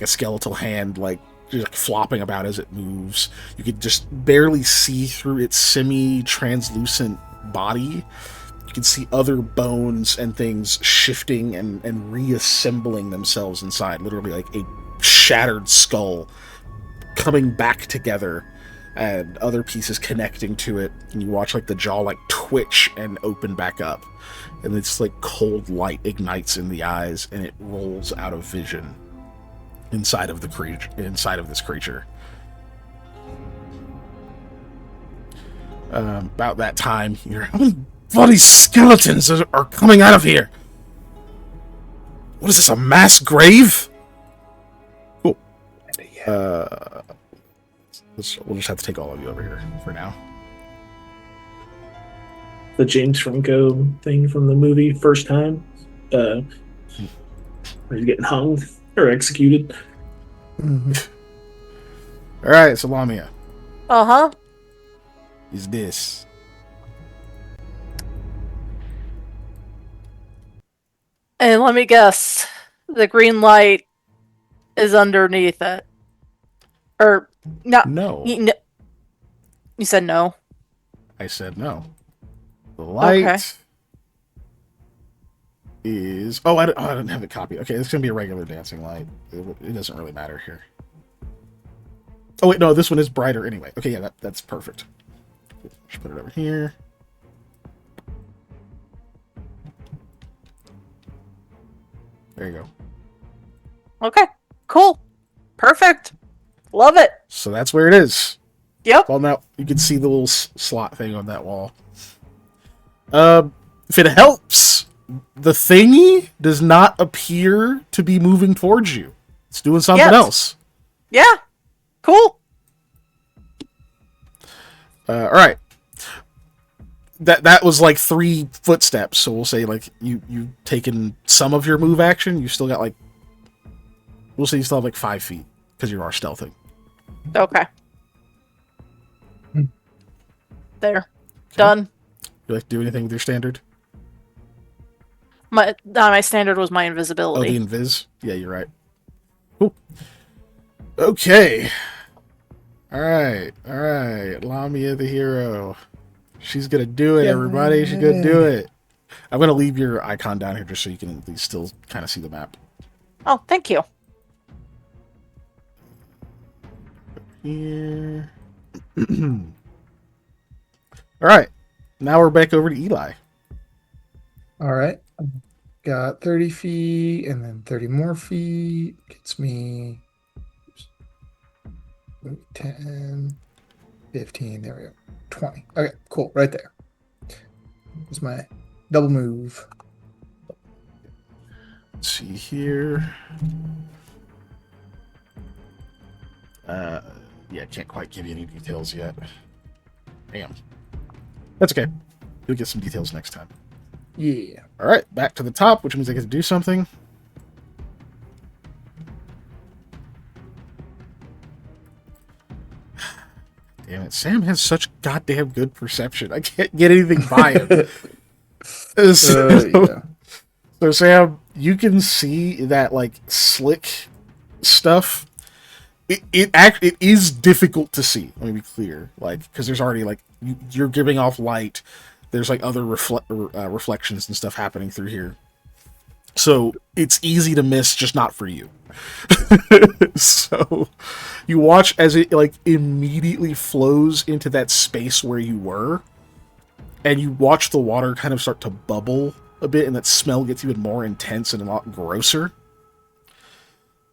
skeletal hand like just like flopping about as it moves. You could just barely see through its semi-translucent body, You can see other bones and things shifting and reassembling themselves inside, literally like a shattered skull coming back together and other pieces connecting to it, and you watch like the jaw like twitch and open back up, and it's like cold light ignites in the eyes and it rolls out of vision inside of this creature. About that time, you're, how many bloody skeletons are coming out of here? What is this, a mass grave? Cool. We'll just have to take all of you over here for now. The James Franco thing from the movie First Time, where he's getting hung or executed. Mm-hmm. All right, so Lamia. Uh-huh. Is this? And let me guess. The green light is underneath it. Or, no. No. You said no. I said no. The light Okay. is... Oh, I didn't have the copy. Okay, it's going to be a regular dancing light. It doesn't really matter here. Oh, wait, no, this one is brighter anyway. Okay, yeah, that's perfect. Just put it over here. There you go. Okay. Cool. Perfect. Love it. So that's where it is. Yep. Well, now you can see the little slot thing on that wall. If it helps, the thingy does not appear to be moving towards you. It's doing something else. Yeah. Cool. All right. That was like 3 footsteps. So we'll say like you've taken some of your move action. You still got like, we'll say you still have like 5 feet because you are stealthing. Okay. Hmm. There. Okay. Done. You like to do anything with your standard? My standard was my Oh, invisibility. the invis? Yeah, you're right. Cool. Okay. Alright. Lamia the hero. She's gonna do it, everybody. She's gonna do it. I'm gonna leave your icon down here just so you can at least still kind of see the map. Oh, thank you. Here. Alright. Now we're back over to Eli. All right. Got 30 feet and then 30 more feet. Gets me 10, 15. There we go. 20. Okay, cool. Right there. That's my double move. Let's see here. Yeah, can't quite give you any details yet. Damn. That's okay. You'll get some details next time. Yeah. Alright, back to the top, which means I get to do something. Damn it, Sam has such goddamn good perception. I can't get anything by him. Yeah. So Sam, you can see that like slick stuff. It is difficult to see. Let me be clear, like because there's already like you're giving off light. There's like other reflections and stuff happening through here, so it's easy to miss, just not for you. So you watch as it like immediately flows into that space where you were, and you watch the water kind of start to bubble a bit, and that smell gets even more intense and a lot grosser.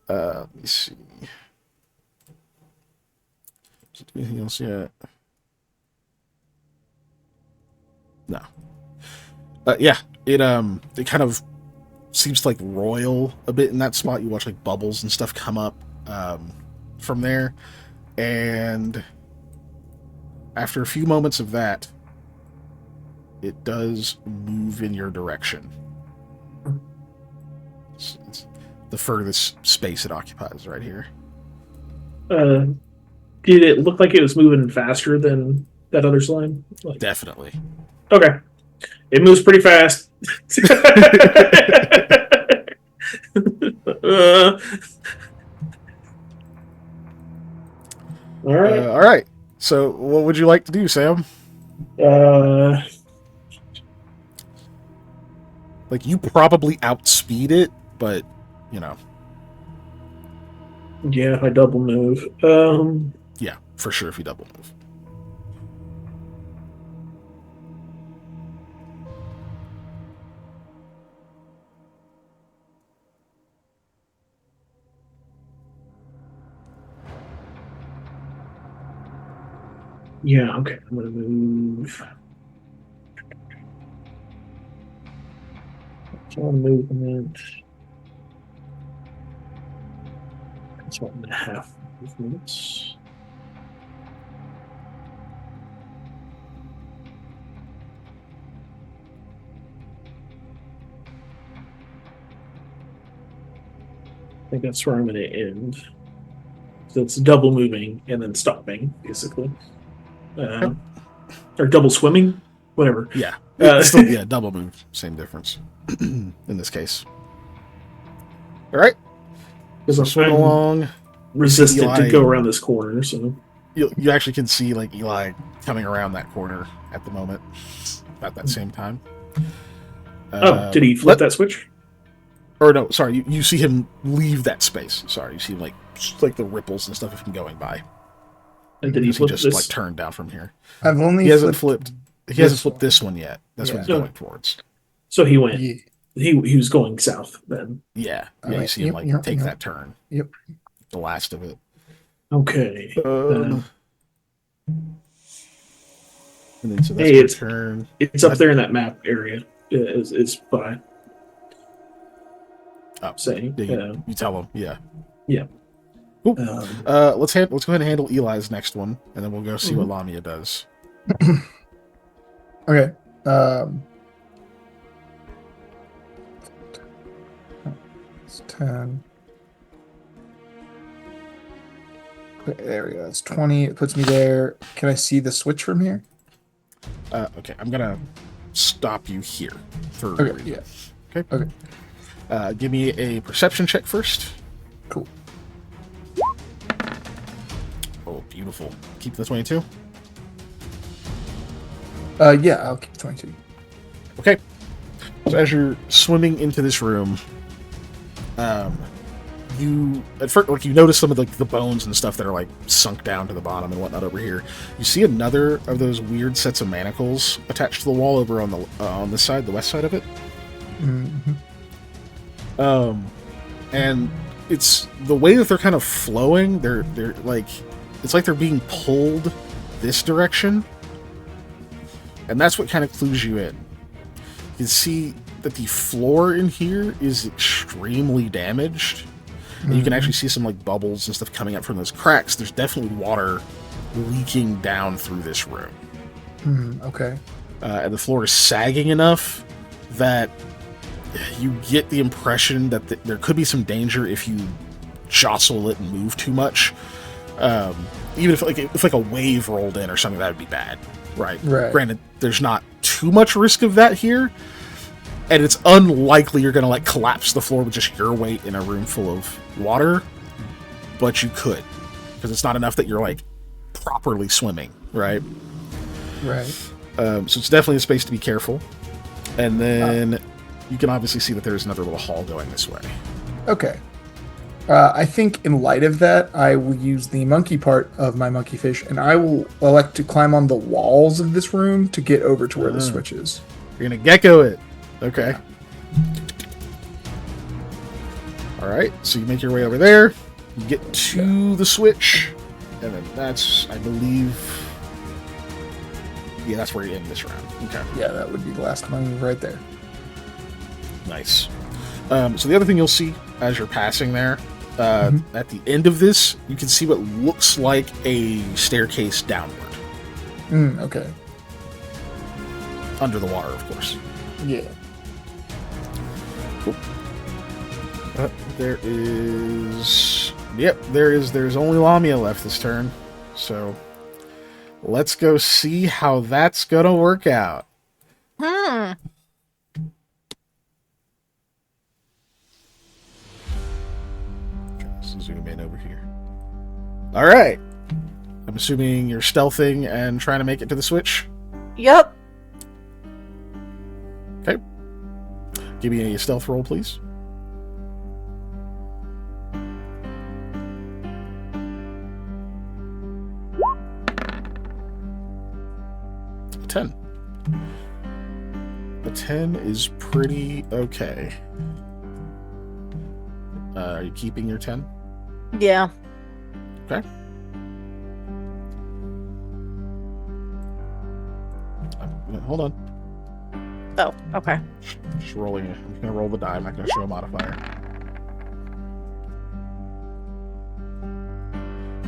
Let me see. Anything else yet? No. Yeah, it kind of seems to like roil a bit in that spot. You watch like bubbles and stuff come up from there, and after a few moments of that, it does move in your direction. It's the furthest space it occupies right here. Did it look like it was moving faster than that other slime? Like, Definitely. okay. It moves pretty fast. All right. All right. So, what would you like to do, Sam? Like, you probably outspeed it, but, Yeah, if I double move. yeah, for sure if you double move. Yeah, okay. I'm gonna move. That's one movement. That's 1.5 movements. I think that's where I'm going to end. So it's double moving and then stopping, basically. Or double swimming, whatever. Yeah. Uh, It's still, yeah, double move. Same difference in this case. All right. Because So swim I'm along. resistant to Eli- go around this corner, so You actually can see, like, Eli coming around that corner at the moment at that same time. did he flip that switch? Or no, sorry, you see him leave that space. Sorry, you see, like the ripples and stuff of him going by. And did he Because flip just, this? like, turned down from here. I've only He hasn't flipped. He hasn't this flipped one. this one yet. That's what Yeah. he's going towards. So he went. Yeah. He was going south then. Yeah. All You right, see him, yep, like, yep, take yep. that turn. Yep. The last of it. Okay. And then, so that's Hey, my it's- turn. It's up there in that map area. Is by Oh, saying. yeah, you tell him. Yeah. Yeah. Cool. Um, Let's go ahead and handle Eli's next one, and then we'll go see what Lamia does. Okay. It's 10. Okay, there we go. It's 20. It puts me there. Can I see the switch from here? Okay, I'm gonna stop you here. For a Okay, reason. yeah. Okay. Okay. Give me a perception check first. Cool. Oh, beautiful. Keep the 22. Yeah, I'll keep 22. Okay. So as you're swimming into this room, you at first, like, you notice some of the bones and stuff that are, like, sunk down to the bottom and whatnot over here. You see another of those weird sets of manacles attached to the wall over on this side, the west side of it. Mm-hmm. And it's the way that they're kind of flowing. They're like, it's like they're being pulled this direction, and that's what kind of clues you in. You can see that the floor in here is extremely damaged. And you can actually see some, like, bubbles and stuff coming up from those cracks. There's definitely water leaking down through this room. Okay. And the floor is sagging enough that you get the impression that there could be some danger if you jostle it and move too much. Even if like a wave rolled in or something, that would be bad. Right. Granted, there's not too much risk of that here. And it's unlikely you're going to, like, collapse the floor with just your weight in a room full of water. But you could. Because it's not enough that you're, like, properly swimming, right? Right. So it's definitely a space to be careful. And then you can obviously see that there's another little hall going this way. Okay. I think in light of that, I will use the monkey part of my monkey fish, and I will elect to climb on the walls of this room to get over to where the switch is. You're going to gecko it. Okay. All right. So you make your way over there. You get to the switch. And then that's, I believe... Yeah, that's where you end this round. Okay. Yeah, that would be the last move right there. Nice. So the other thing you'll see as you're passing there, at the end of this, you can see what looks like a staircase downward. Okay. Under the water, of course. Yeah. Cool. There is... Yep, there's only Lamia left this turn. So let's go see how that's gonna work out. Hmm. Let's zoom in over here. All right. I'm assuming you're stealthing and trying to make it to the switch. Yep. Okay. Give me a stealth roll, please. A 10. A 10 is pretty okay. Are you keeping your 10? Yeah. Okay. Hold on. Oh, okay. Just rolling it. I'm just gonna roll the die. I'm not gonna show a modifier.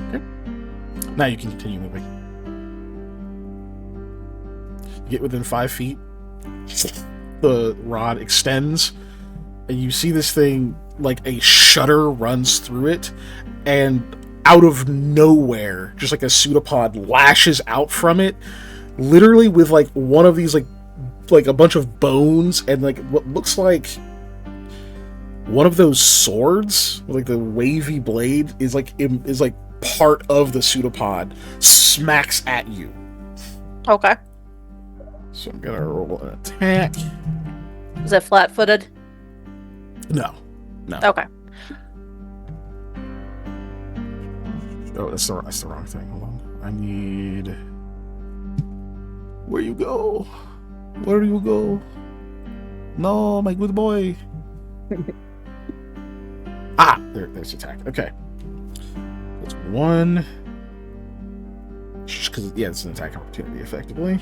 Okay. Now you can continue moving. You get within 5 feet. The rod extends, and you see this thing like a shudder runs through it, and out of nowhere, just like a pseudopod lashes out from it, literally with like one of these like a bunch of bones and like what looks like one of those swords with like the wavy blade is like part of the pseudopod, smacks at you. Okay. So I'm gonna roll an attack. Is it flat-footed? No. Okay. Oh, that's the wrong thing. Hold on. I need. Where you go? Where you go? No, my good boy. There's attack. Okay. That's 1. Just because, yeah, it's an attack opportunity, effectively.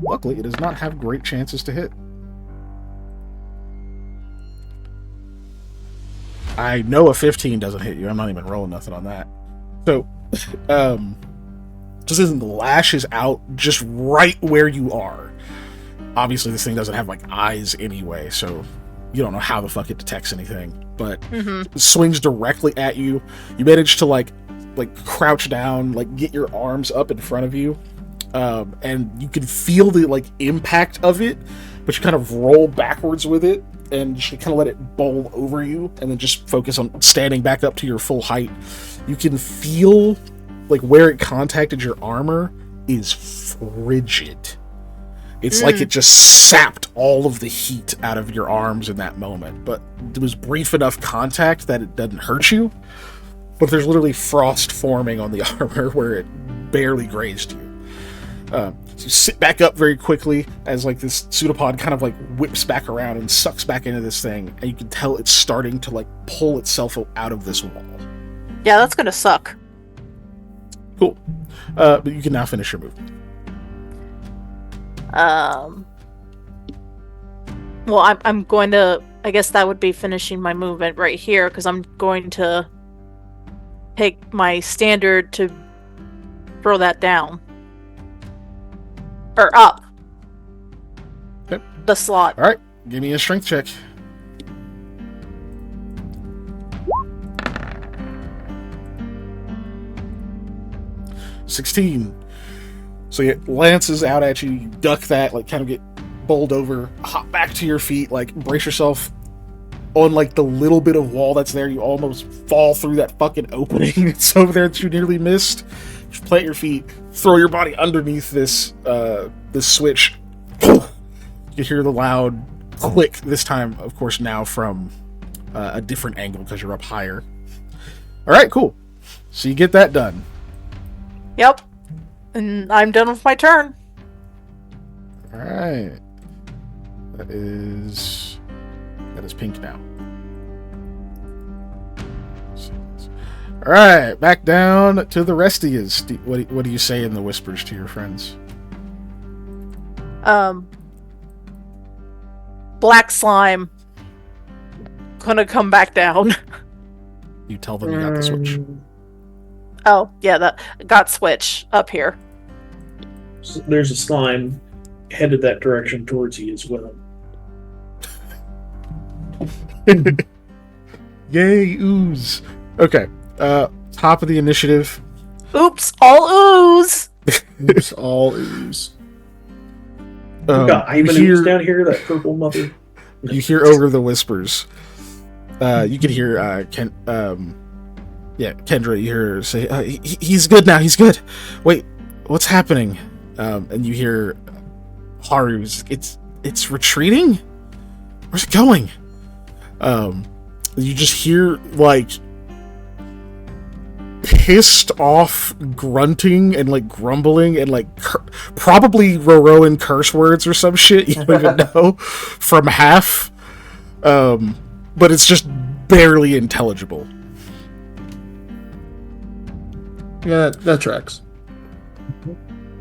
Luckily, it does not have great chances to hit. I know a 15 doesn't hit you. I'm not even rolling nothing on that. So, just as it lashes out just right where you are. Obviously, this thing doesn't have like eyes anyway, so you don't know how the fuck it detects anything. But it swings directly at you. You manage to like crouch down, like get your arms up in front of you, and you can feel the like impact of it. But you kind of roll backwards with it, and you kind of let it bowl over you, and then just focus on standing back up to your full height. You can feel like where it contacted your armor is frigid. It's like it just sapped all of the heat out of your arms in that moment. But it was brief enough contact that it doesn't hurt you. But there's literally frost forming on the armor where it barely grazed you. So you sit back up very quickly as like this pseudopod kind of like whips back around and sucks back into this thing, and you can tell it's starting to like pull itself out of this wall. Yeah, that's gonna suck. Cool. But you can now finish your movement. Well, I'm going to. I guess that would be finishing my movement right here because I'm going to take my standard to throw that down. Or up. Okay. The slot. All right. Give me a strength check. (16). So it lances out at you. You duck that, like kind of get bowled over, hop back to your feet, like brace yourself on like the little bit of wall that's there. You almost fall through that fucking opening that's over there that you nearly missed. Just plant your feet, throw your body underneath this switch. You hear the loud click, this time, of course, now from a different angle because you're up higher. All right, cool. So you get that done. Yep. And I'm done with my turn. All right. That is pink now. All right, back down to the rest of you. What do you say in the whispers to your friends? Black slime. Gonna come back down. You tell them you got the switch. Oh, yeah, that got switch up here. So there's a slime headed that direction towards you as well. Yay, ooze. Okay. Top of the initiative. Oops, all ooze. Oops, all ooze. We've got Ivan ooze down here, that purple mother. You hear over the whispers. You can hear Kendra. You hear her say, "He's good now. He's good. Wait, what's happening?" And you hear Haru's it's retreating? Where's it going? You just hear like pissed off grunting and like grumbling and like probably Roroan curse words or some shit you don't even know from half. But it's just barely intelligible. Yeah, that tracks.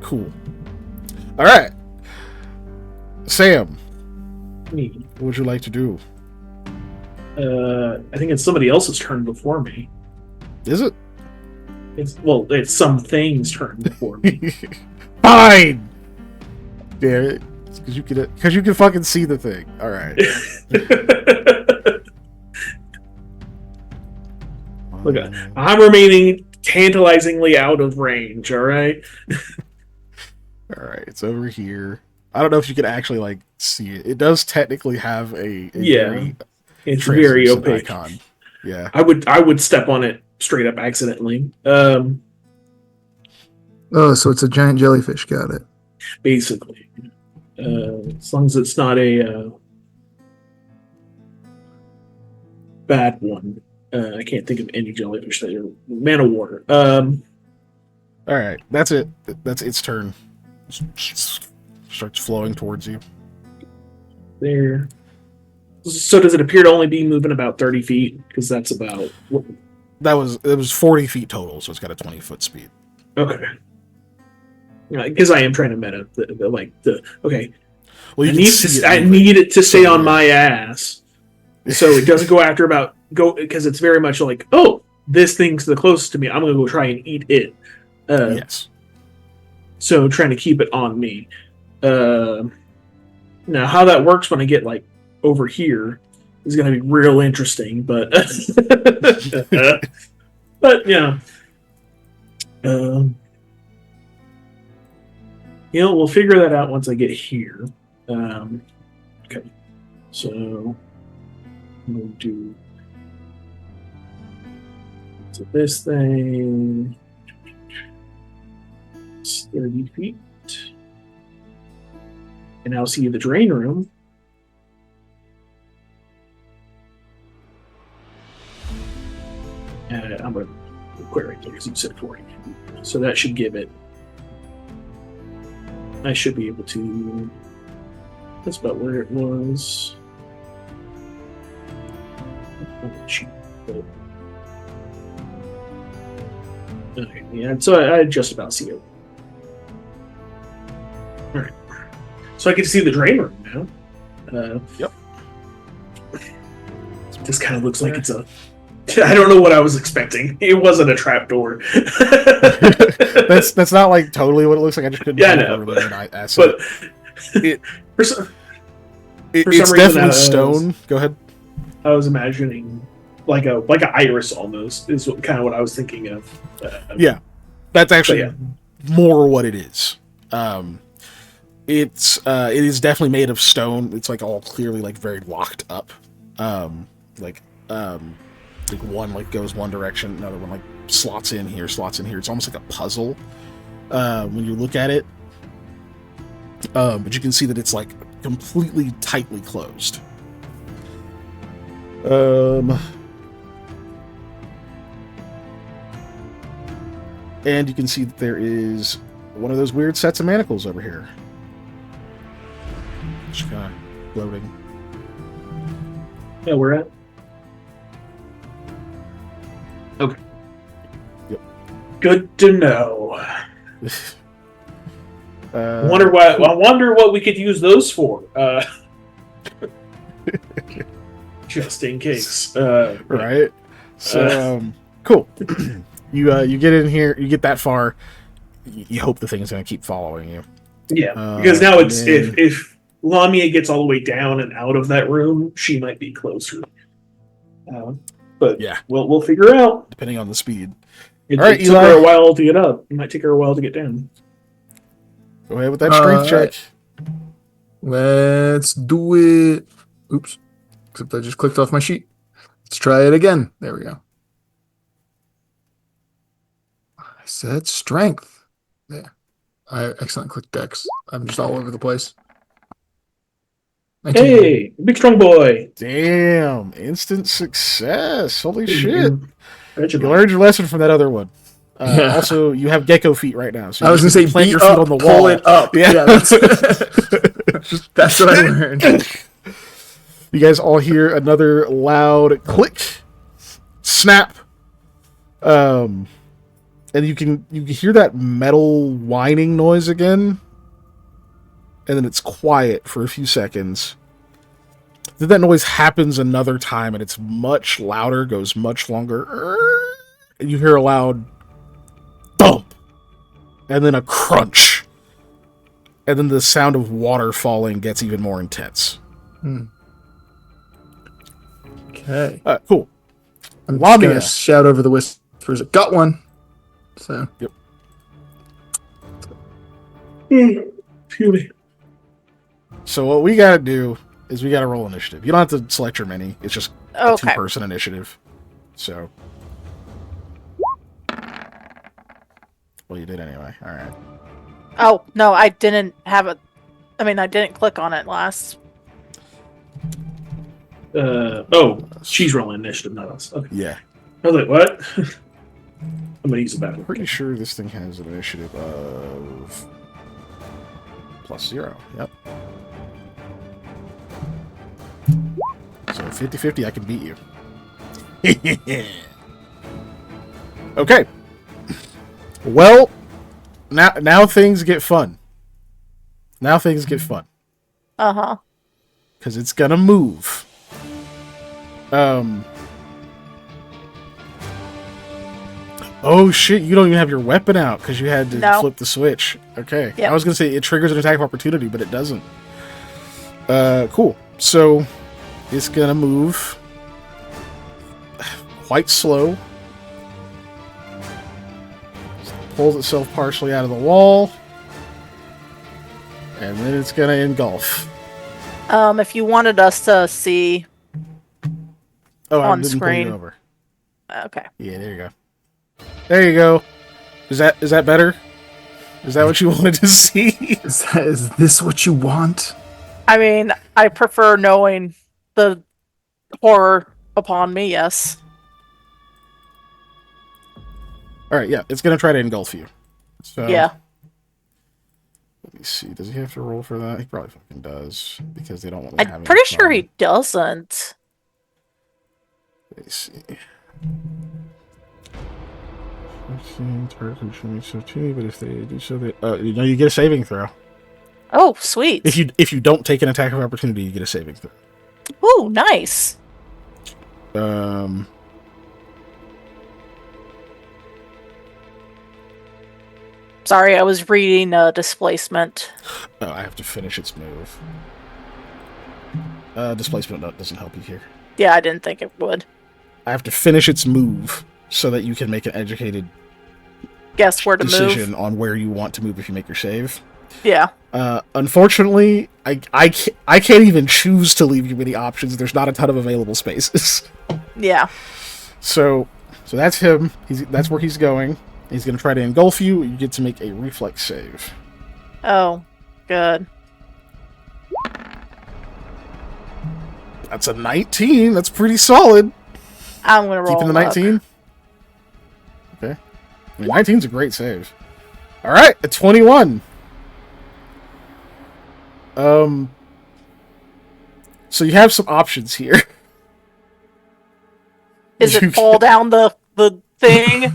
Cool. All right, Sam. Me. What would you like to do? I think it's somebody else's turn before me. Is it? It's some thing's turn before me. Fine. Damn it. Because you can fucking see the thing. All right. Look, I'm remaining tantalizingly out of range. All right. All right. It's over here. I don't know if you can actually like see it. It does technically have a very it's very translucent opaque. icon. Yeah. I would step on it straight up accidentally. Oh, so it's a giant jellyfish. Got it. Basically, as long as it's not a bad one. I can't think of any jellyfish that are man of water. All right. That's it. That's its turn. Starts flowing towards you. There. So does it appear to only be moving about 30 feet? Because that's about... It was 40 feet total, so it's got a 20-foot speed. Okay. Because I am trying to meta okay. Well, I need it to stay on my ass, so it doesn't go after because it's very much like, oh, this thing's the closest to me. I'm gonna go try and eat it. Yes. So trying to keep it on me. Now, how that works when I get like over here is going to be real interesting, but but yeah, we'll figure that out once I get here. Okay, so I'm going to do this thing. It's 30 feet. And now see the drain room. And I'm going to quit right there because you said 40. So that should give it. I should be able to. That's about where it was. Okay, yeah, so I just about see it. All right. So I get to see the drain room now. Yep. This kind of looks like it's a... I don't know what I was expecting. It wasn't a trapdoor. That's not like totally what it looks like. I just couldn't. Yeah, I know. But it's definitely stone. Go ahead. I was imagining like a iris almost is kind of what I was thinking of. Yeah, that's actually more what it is. It is definitely made of stone. It's like all clearly like very locked up. Like one like goes one direction, another one like slots in here. It's almost like a puzzle when you look at it. But you can see that it's like completely tightly closed. And you can see that there is one of those weird sets of manacles over here. Just kind of floating. Yeah, we're at. Okay. Yep. Good to know. I wonder what we could use those for. Just in case. Right. So cool. You get in here. You get that far. You hope the thing's going to keep following you. Yeah, because now it's if Lamia gets all the way down and out of that room, she might be closer. But yeah, we'll figure it out. Depending on the speed. It right, took her a while to get up. It might take her a while to get down. Go ahead with that strength check. Let's do it. Oops. Except I just clicked off my sheet. Let's try it again. There we go. I said strength. There. I accidentally clicked Dex. I'm just all over the place. Hey, big strong boy. Damn, instant success. Holy shit. Shit. You learned your lesson from that other one. Yeah. Also, you have gecko feet right now. So I was you gonna just say need beat your feet up, on the pull wall. it up. Yeah, that's what I learned. You guys all hear another loud click, snap, and you can hear that metal whining noise again, and then it's quiet for a few seconds. Then that noise happens another time, and it's much louder, goes much longer, and you hear a loud thump, and then a crunch, and then the sound of water falling gets even more intense. Okay. Cool. I'm just Lamia. gonna shout over the whispers. Got one. So. Yep. Phew me. So what we gotta do is we gotta roll initiative. You don't have to select your mini. It's just a Okay. two-person initiative. So. Well, you did anyway. All right. Oh, no, I didn't have it. I mean, I didn't click on it last. She's rolling initiative, not us. Okay. Yeah. I was like, what? I'm gonna use a battle. Pretty sure this thing has an initiative of +0. Yep. So 50-50, I can beat you. Okay. Well, now things get fun. Now things get fun. Uh-huh. Because it's gonna move. Oh shit, you don't even have your weapon out because you had to flip the switch. Okay. Yep. I was gonna say it triggers an attack of opportunity, but it doesn't. Cool. So it's gonna move quite slow. Pulls itself partially out of the wall. And then it's gonna engulf. If you wanted us to see Pull on you screen. over. Okay. Yeah, there you go. There you go. Is that better? Is that what you wanted to see? Is this what you want? I mean, I prefer knowing the horror upon me, yes. Alright, yeah, it's gonna try to engulf you. So Yeah. let me see. Does he have to roll for that? He probably fucking does. Because they don't want me I'm pretty sure he doesn't. Let me see. Target can so too, but if they do so, they you get a saving throw. Oh, sweet. If you don't take an attack of opportunity, you get a saving throw. Ooh, nice. Sorry, I was reading displacement. Oh, I have to finish its move. Displacement doesn't help you here. Yeah, I didn't think it would. I have to finish its move so that you can make an educated Guess where to decision move. on where you want to move if you make your save. Yeah. Unfortunately, I can't even choose to leave you many options. There's not a ton of available spaces. Yeah. So that's him. That's where he's going. He's going to try to engulf you. You get to make a reflex save. Oh, good. That's a 19. That's pretty solid. I'm gonna roll. Keeping the luck. 19. Okay. I mean, 19's a great save. All right, a 21. So you have some options here. Is it fall down the thing?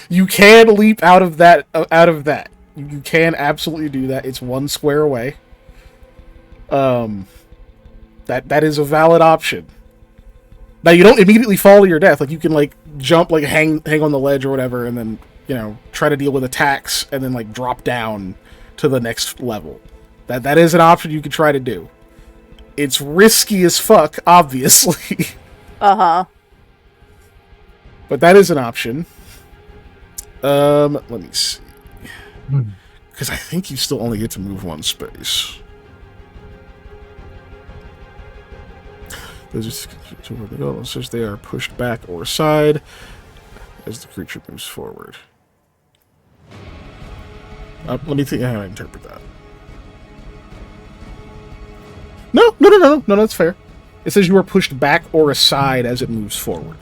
You can leap out of that. You can absolutely do that. It's 1 square away. That is a valid option. Now you don't immediately fall to your death. Like you can jump, hang on the ledge or whatever, and then try to deal with attacks, and then drop down to the next level. That is an option you could try to do. It's risky as fuck, obviously. Uh-huh. But that is an option. Let me see. Because I think you still only get to move 1 space. Those are where they go. Since they are pushed back or aside as the creature moves forward. Let me think how I interpret that. No, that's fair. It says you are pushed back or aside as it moves forward.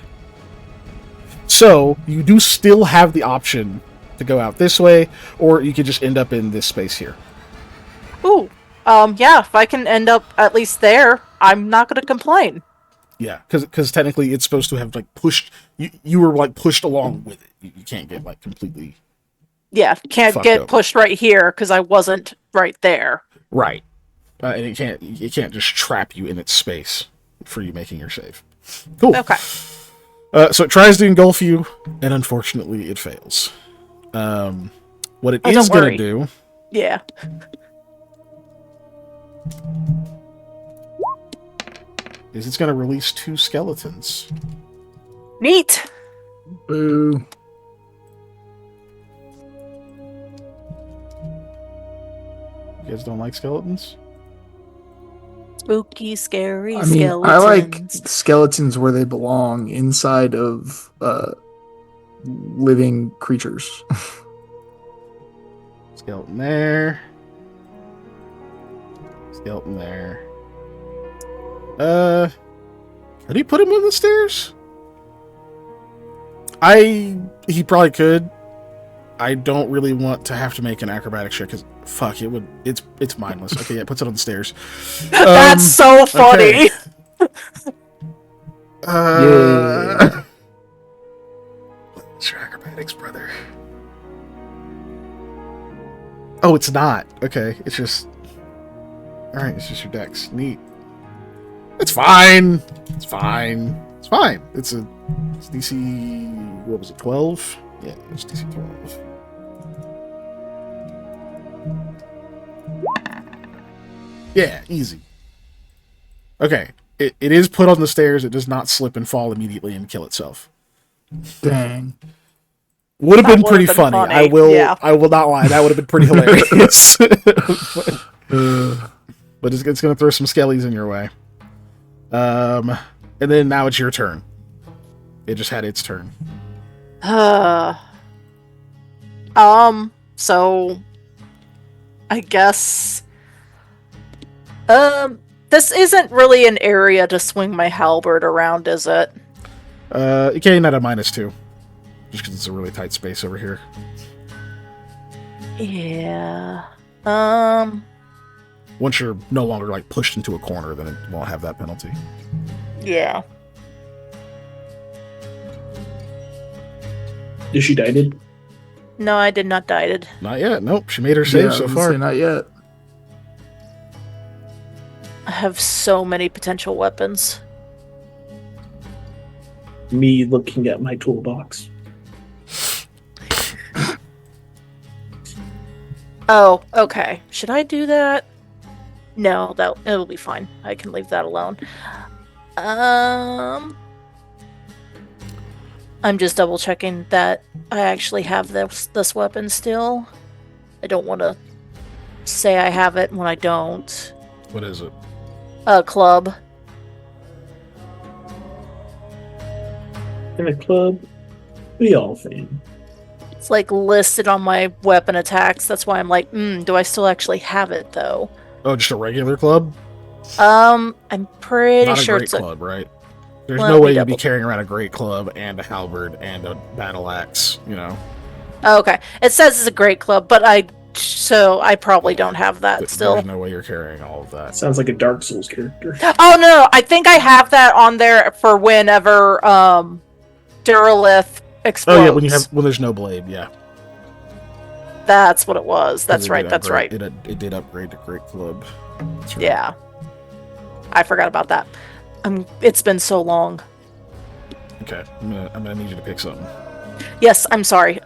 So, you do still have the option to go out this way, or you could just end up in this space here. Ooh. Yeah, if I can end up at least there, I'm not going to complain. Yeah, because technically it's supposed to have, like, pushed... You were, like, pushed along with it. You can't get, like, completely... Yeah, can't get pushed right here, because I wasn't right there. Right. And it can't just trap you in its space for you making your save. Cool. Okay. So it tries to engulf you, and unfortunately it fails. What it is going to do... Yeah. is it's going to release 2 skeletons. Neat. Boo. You guys don't like skeletons? Spooky, scary I mean, skeletons. I like skeletons where they belong, inside of living creatures. Skeleton there. Skeleton there. Could he put him on the stairs? He probably could. I don't really want to have to make an acrobatics check because fuck, it's mindless. Okay, yeah, it puts it on the stairs. That's so funny. Okay. Yeah. What's your acrobatics, brother? Oh, it's not. Okay, it's just... Alright, it's just your dex. Neat. It's fine. It's fine. It's fine. It's DC... What was it, 12? Yeah, it's DC 12. Yeah, easy. Okay, it is put on the stairs. It does not slip and fall immediately and kill itself. Dang. Would have been pretty funny. I will not lie. That would have been pretty hilarious. But it's going to throw some skellies in your way. And then now it's your turn. It just had its turn. So I guess this isn't really an area to swing my halberd around, is it? You can't at a -2. Just because it's a really tight space over here. Yeah. Once you're no longer like pushed into a corner, then it won't have that penalty. Yeah. Did she die? No, I did not die. Not yet. Nope. She made her save so far. Not yet. I have so many potential weapons. Me looking at my toolbox. Oh, okay. Should I do that? No, it'll be fine. I can leave that alone. I'm just double checking that I actually have this weapon still. I don't want to say I have it when I don't. What is it? A club. In a club, we all fan. It's like listed on my weapon attacks. That's why I'm like, do I still actually have it though? Oh, just a regular club? I'm pretty Not sure a great it's a club, right? There's no way you'd be carrying around a great club and a halberd and a battle axe, you know. Oh, okay. It says it's a great club, but I probably don't have that still. There's no way you're carrying all of that. Sounds like a Dark Souls character. Oh no, I think I have that on there for whenever Duralith explodes. Oh yeah, when there's no blade, yeah. That's what it was. That's right. That's right. It did upgrade to great club. That's right. Yeah. I forgot about that. It's been so long. Okay, I'm gonna need you to pick something. Yes, I'm sorry.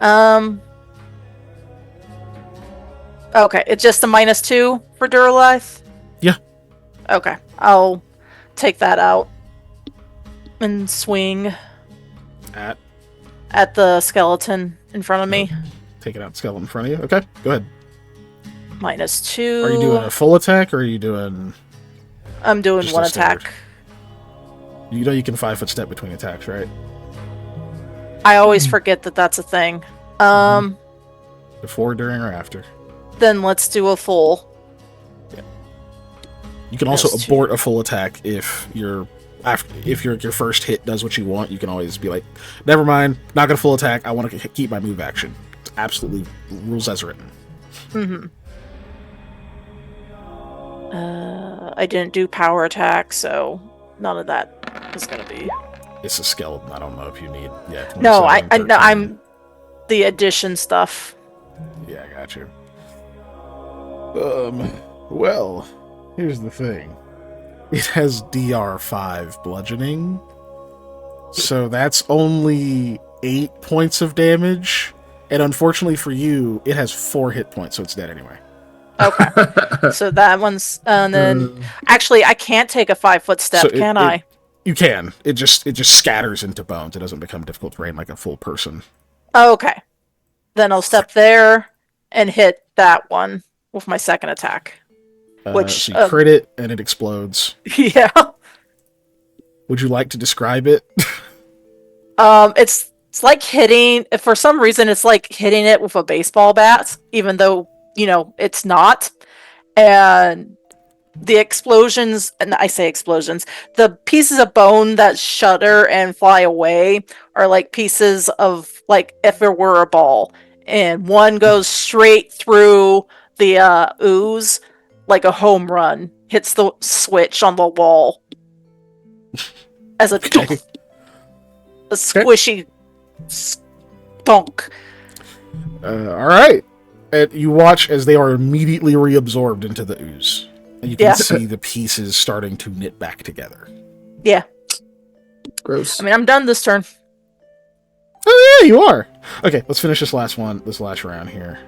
Okay, it's just a -2 for Duralith? Yeah. Okay, I'll take that out and swing at the skeleton in front of me. Taking out the skeleton in front of you. Okay, go ahead. -2. Are you doing a full attack or are you doing... I'm doing one attack. You know you can 5-foot step between attacks, right? I always forget that that's a thing. Before, during, or after? Then let's do a full. Yeah. You can also Those two. abort a full attack if your first hit does what you want. You can always be like, never mind, not gonna full attack. I want to keep my move action. It's absolutely rules as written. Mm-hmm. I didn't do power attack, so none of that is gonna be. It's a skeleton. I don't know if you need. Yeah. No, 27, I'm the addition stuff. Yeah, I got you. Well, here's the thing. It has DR5 bludgeoning, so that's only 8 points of damage. And unfortunately for you, it has 4 hit points, so it's dead anyway. Okay, so that one's, and then actually, I can't take a 5-foot step, can I? You can. It just scatters into bones. It doesn't become difficult terrain like a full person. Okay, then I'll step there and hit that one with my second attack. Which so you crit it and it explodes. Yeah. Would you like to describe it? It's like hitting. For some reason, it's like hitting it with a baseball bat, even though it's not. And the explosions, and I say explosions, the pieces of bone that shudder and fly away are like pieces of, like, if it were a ball, and one goes straight through the ooze like a home run, hits the switch on the wall as a squishy spunk. All right. And you watch as they are immediately reabsorbed into the ooze. And you can see the pieces starting to knit back together. Yeah. Gross. I mean, I'm done this turn. Oh, yeah, you are. Okay, let's finish this last round here.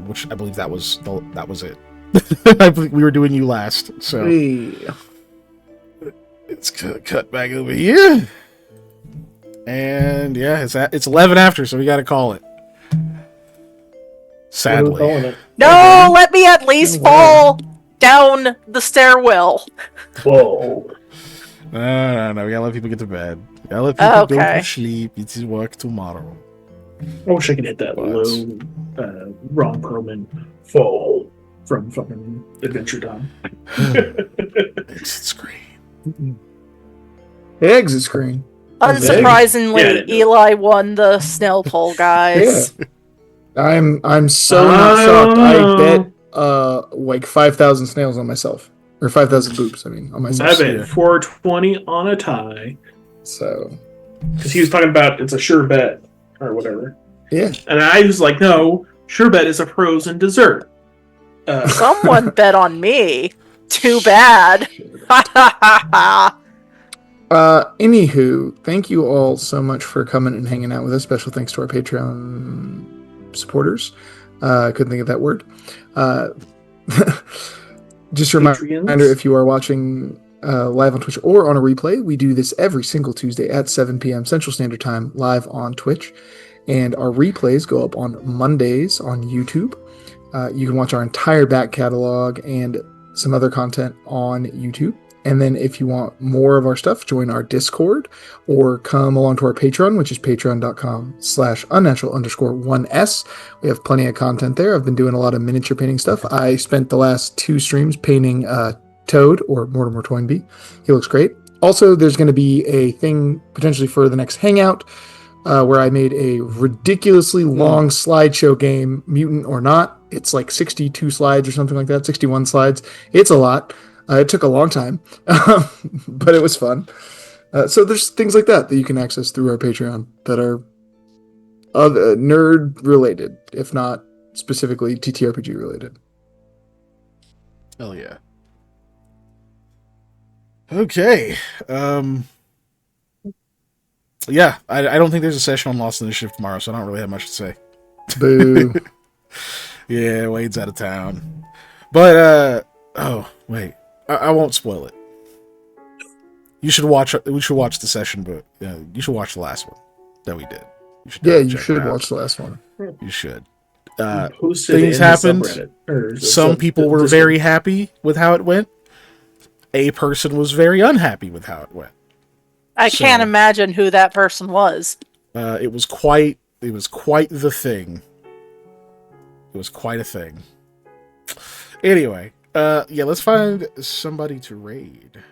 Which I believe that was it. I believe we were doing you last. So it's cut back over here. And yeah, it's 11 after, so we got to call it. Sadly. No, let me at least fall down the stairwell. Whoa. No. We gotta let people get to bed. We gotta let people go to sleep. It's work tomorrow. I wish I could hit that low Ron Perlman fall from fucking Adventure Time. Exit screen. Exit screen. Unsurprisingly, Eli won the snail poll, guys. Yeah. I'm so not shocked. I bet like 5,000 snails on myself. Or 5,000 boobs, on myself. I bet 420 on a tie. So. Because he was talking about it's a sure bet or whatever. Yeah. And I was like, no, sure bet is a frozen dessert. Someone bet on me. Too bad. Anywho, thank you all so much for coming and hanging out with us. Special thanks to our Patreon supporters. Couldn't think of that word. Just a reminder, if you are watching live on Twitch or on a replay, we do this every single Tuesday at 7 p.m. Central Standard Time live on Twitch. And our replays go up on Mondays on YouTube. You can watch our entire back catalog and some other content on YouTube. And then if you want more of our stuff, join our Discord or come along to our Patreon, which is patreon.com/unnatural_1s. We have plenty of content there. I've been doing a lot of miniature painting stuff. I spent the last 2 streams painting Toad, or Mortimer Toynbee. He looks great. Also, there's going to be a thing potentially for the next Hangout where I made a ridiculously long slideshow game, Mutant or Not. It's like 62 slides or something like that, 61 slides. It's a lot. It took a long time, but it was fun. So there's things like that you can access through our Patreon that are nerd related, if not specifically TTRPG related. Hell yeah. Okay. Yeah, I don't think there's a session on Lost Initiative tomorrow, so I don't really have much to say. Boo. Yeah, Wade's out of town. But, oh, wait. I won't spoil it. We should watch the session, but you should watch the last one that we did. You should watch the last one. You should. Things happened. Some people were very happy with how it went. A person was very unhappy with how it went. I can't imagine who that person was. It was quite the thing. It was quite a thing. Anyway, Yeah, let's find somebody to raid.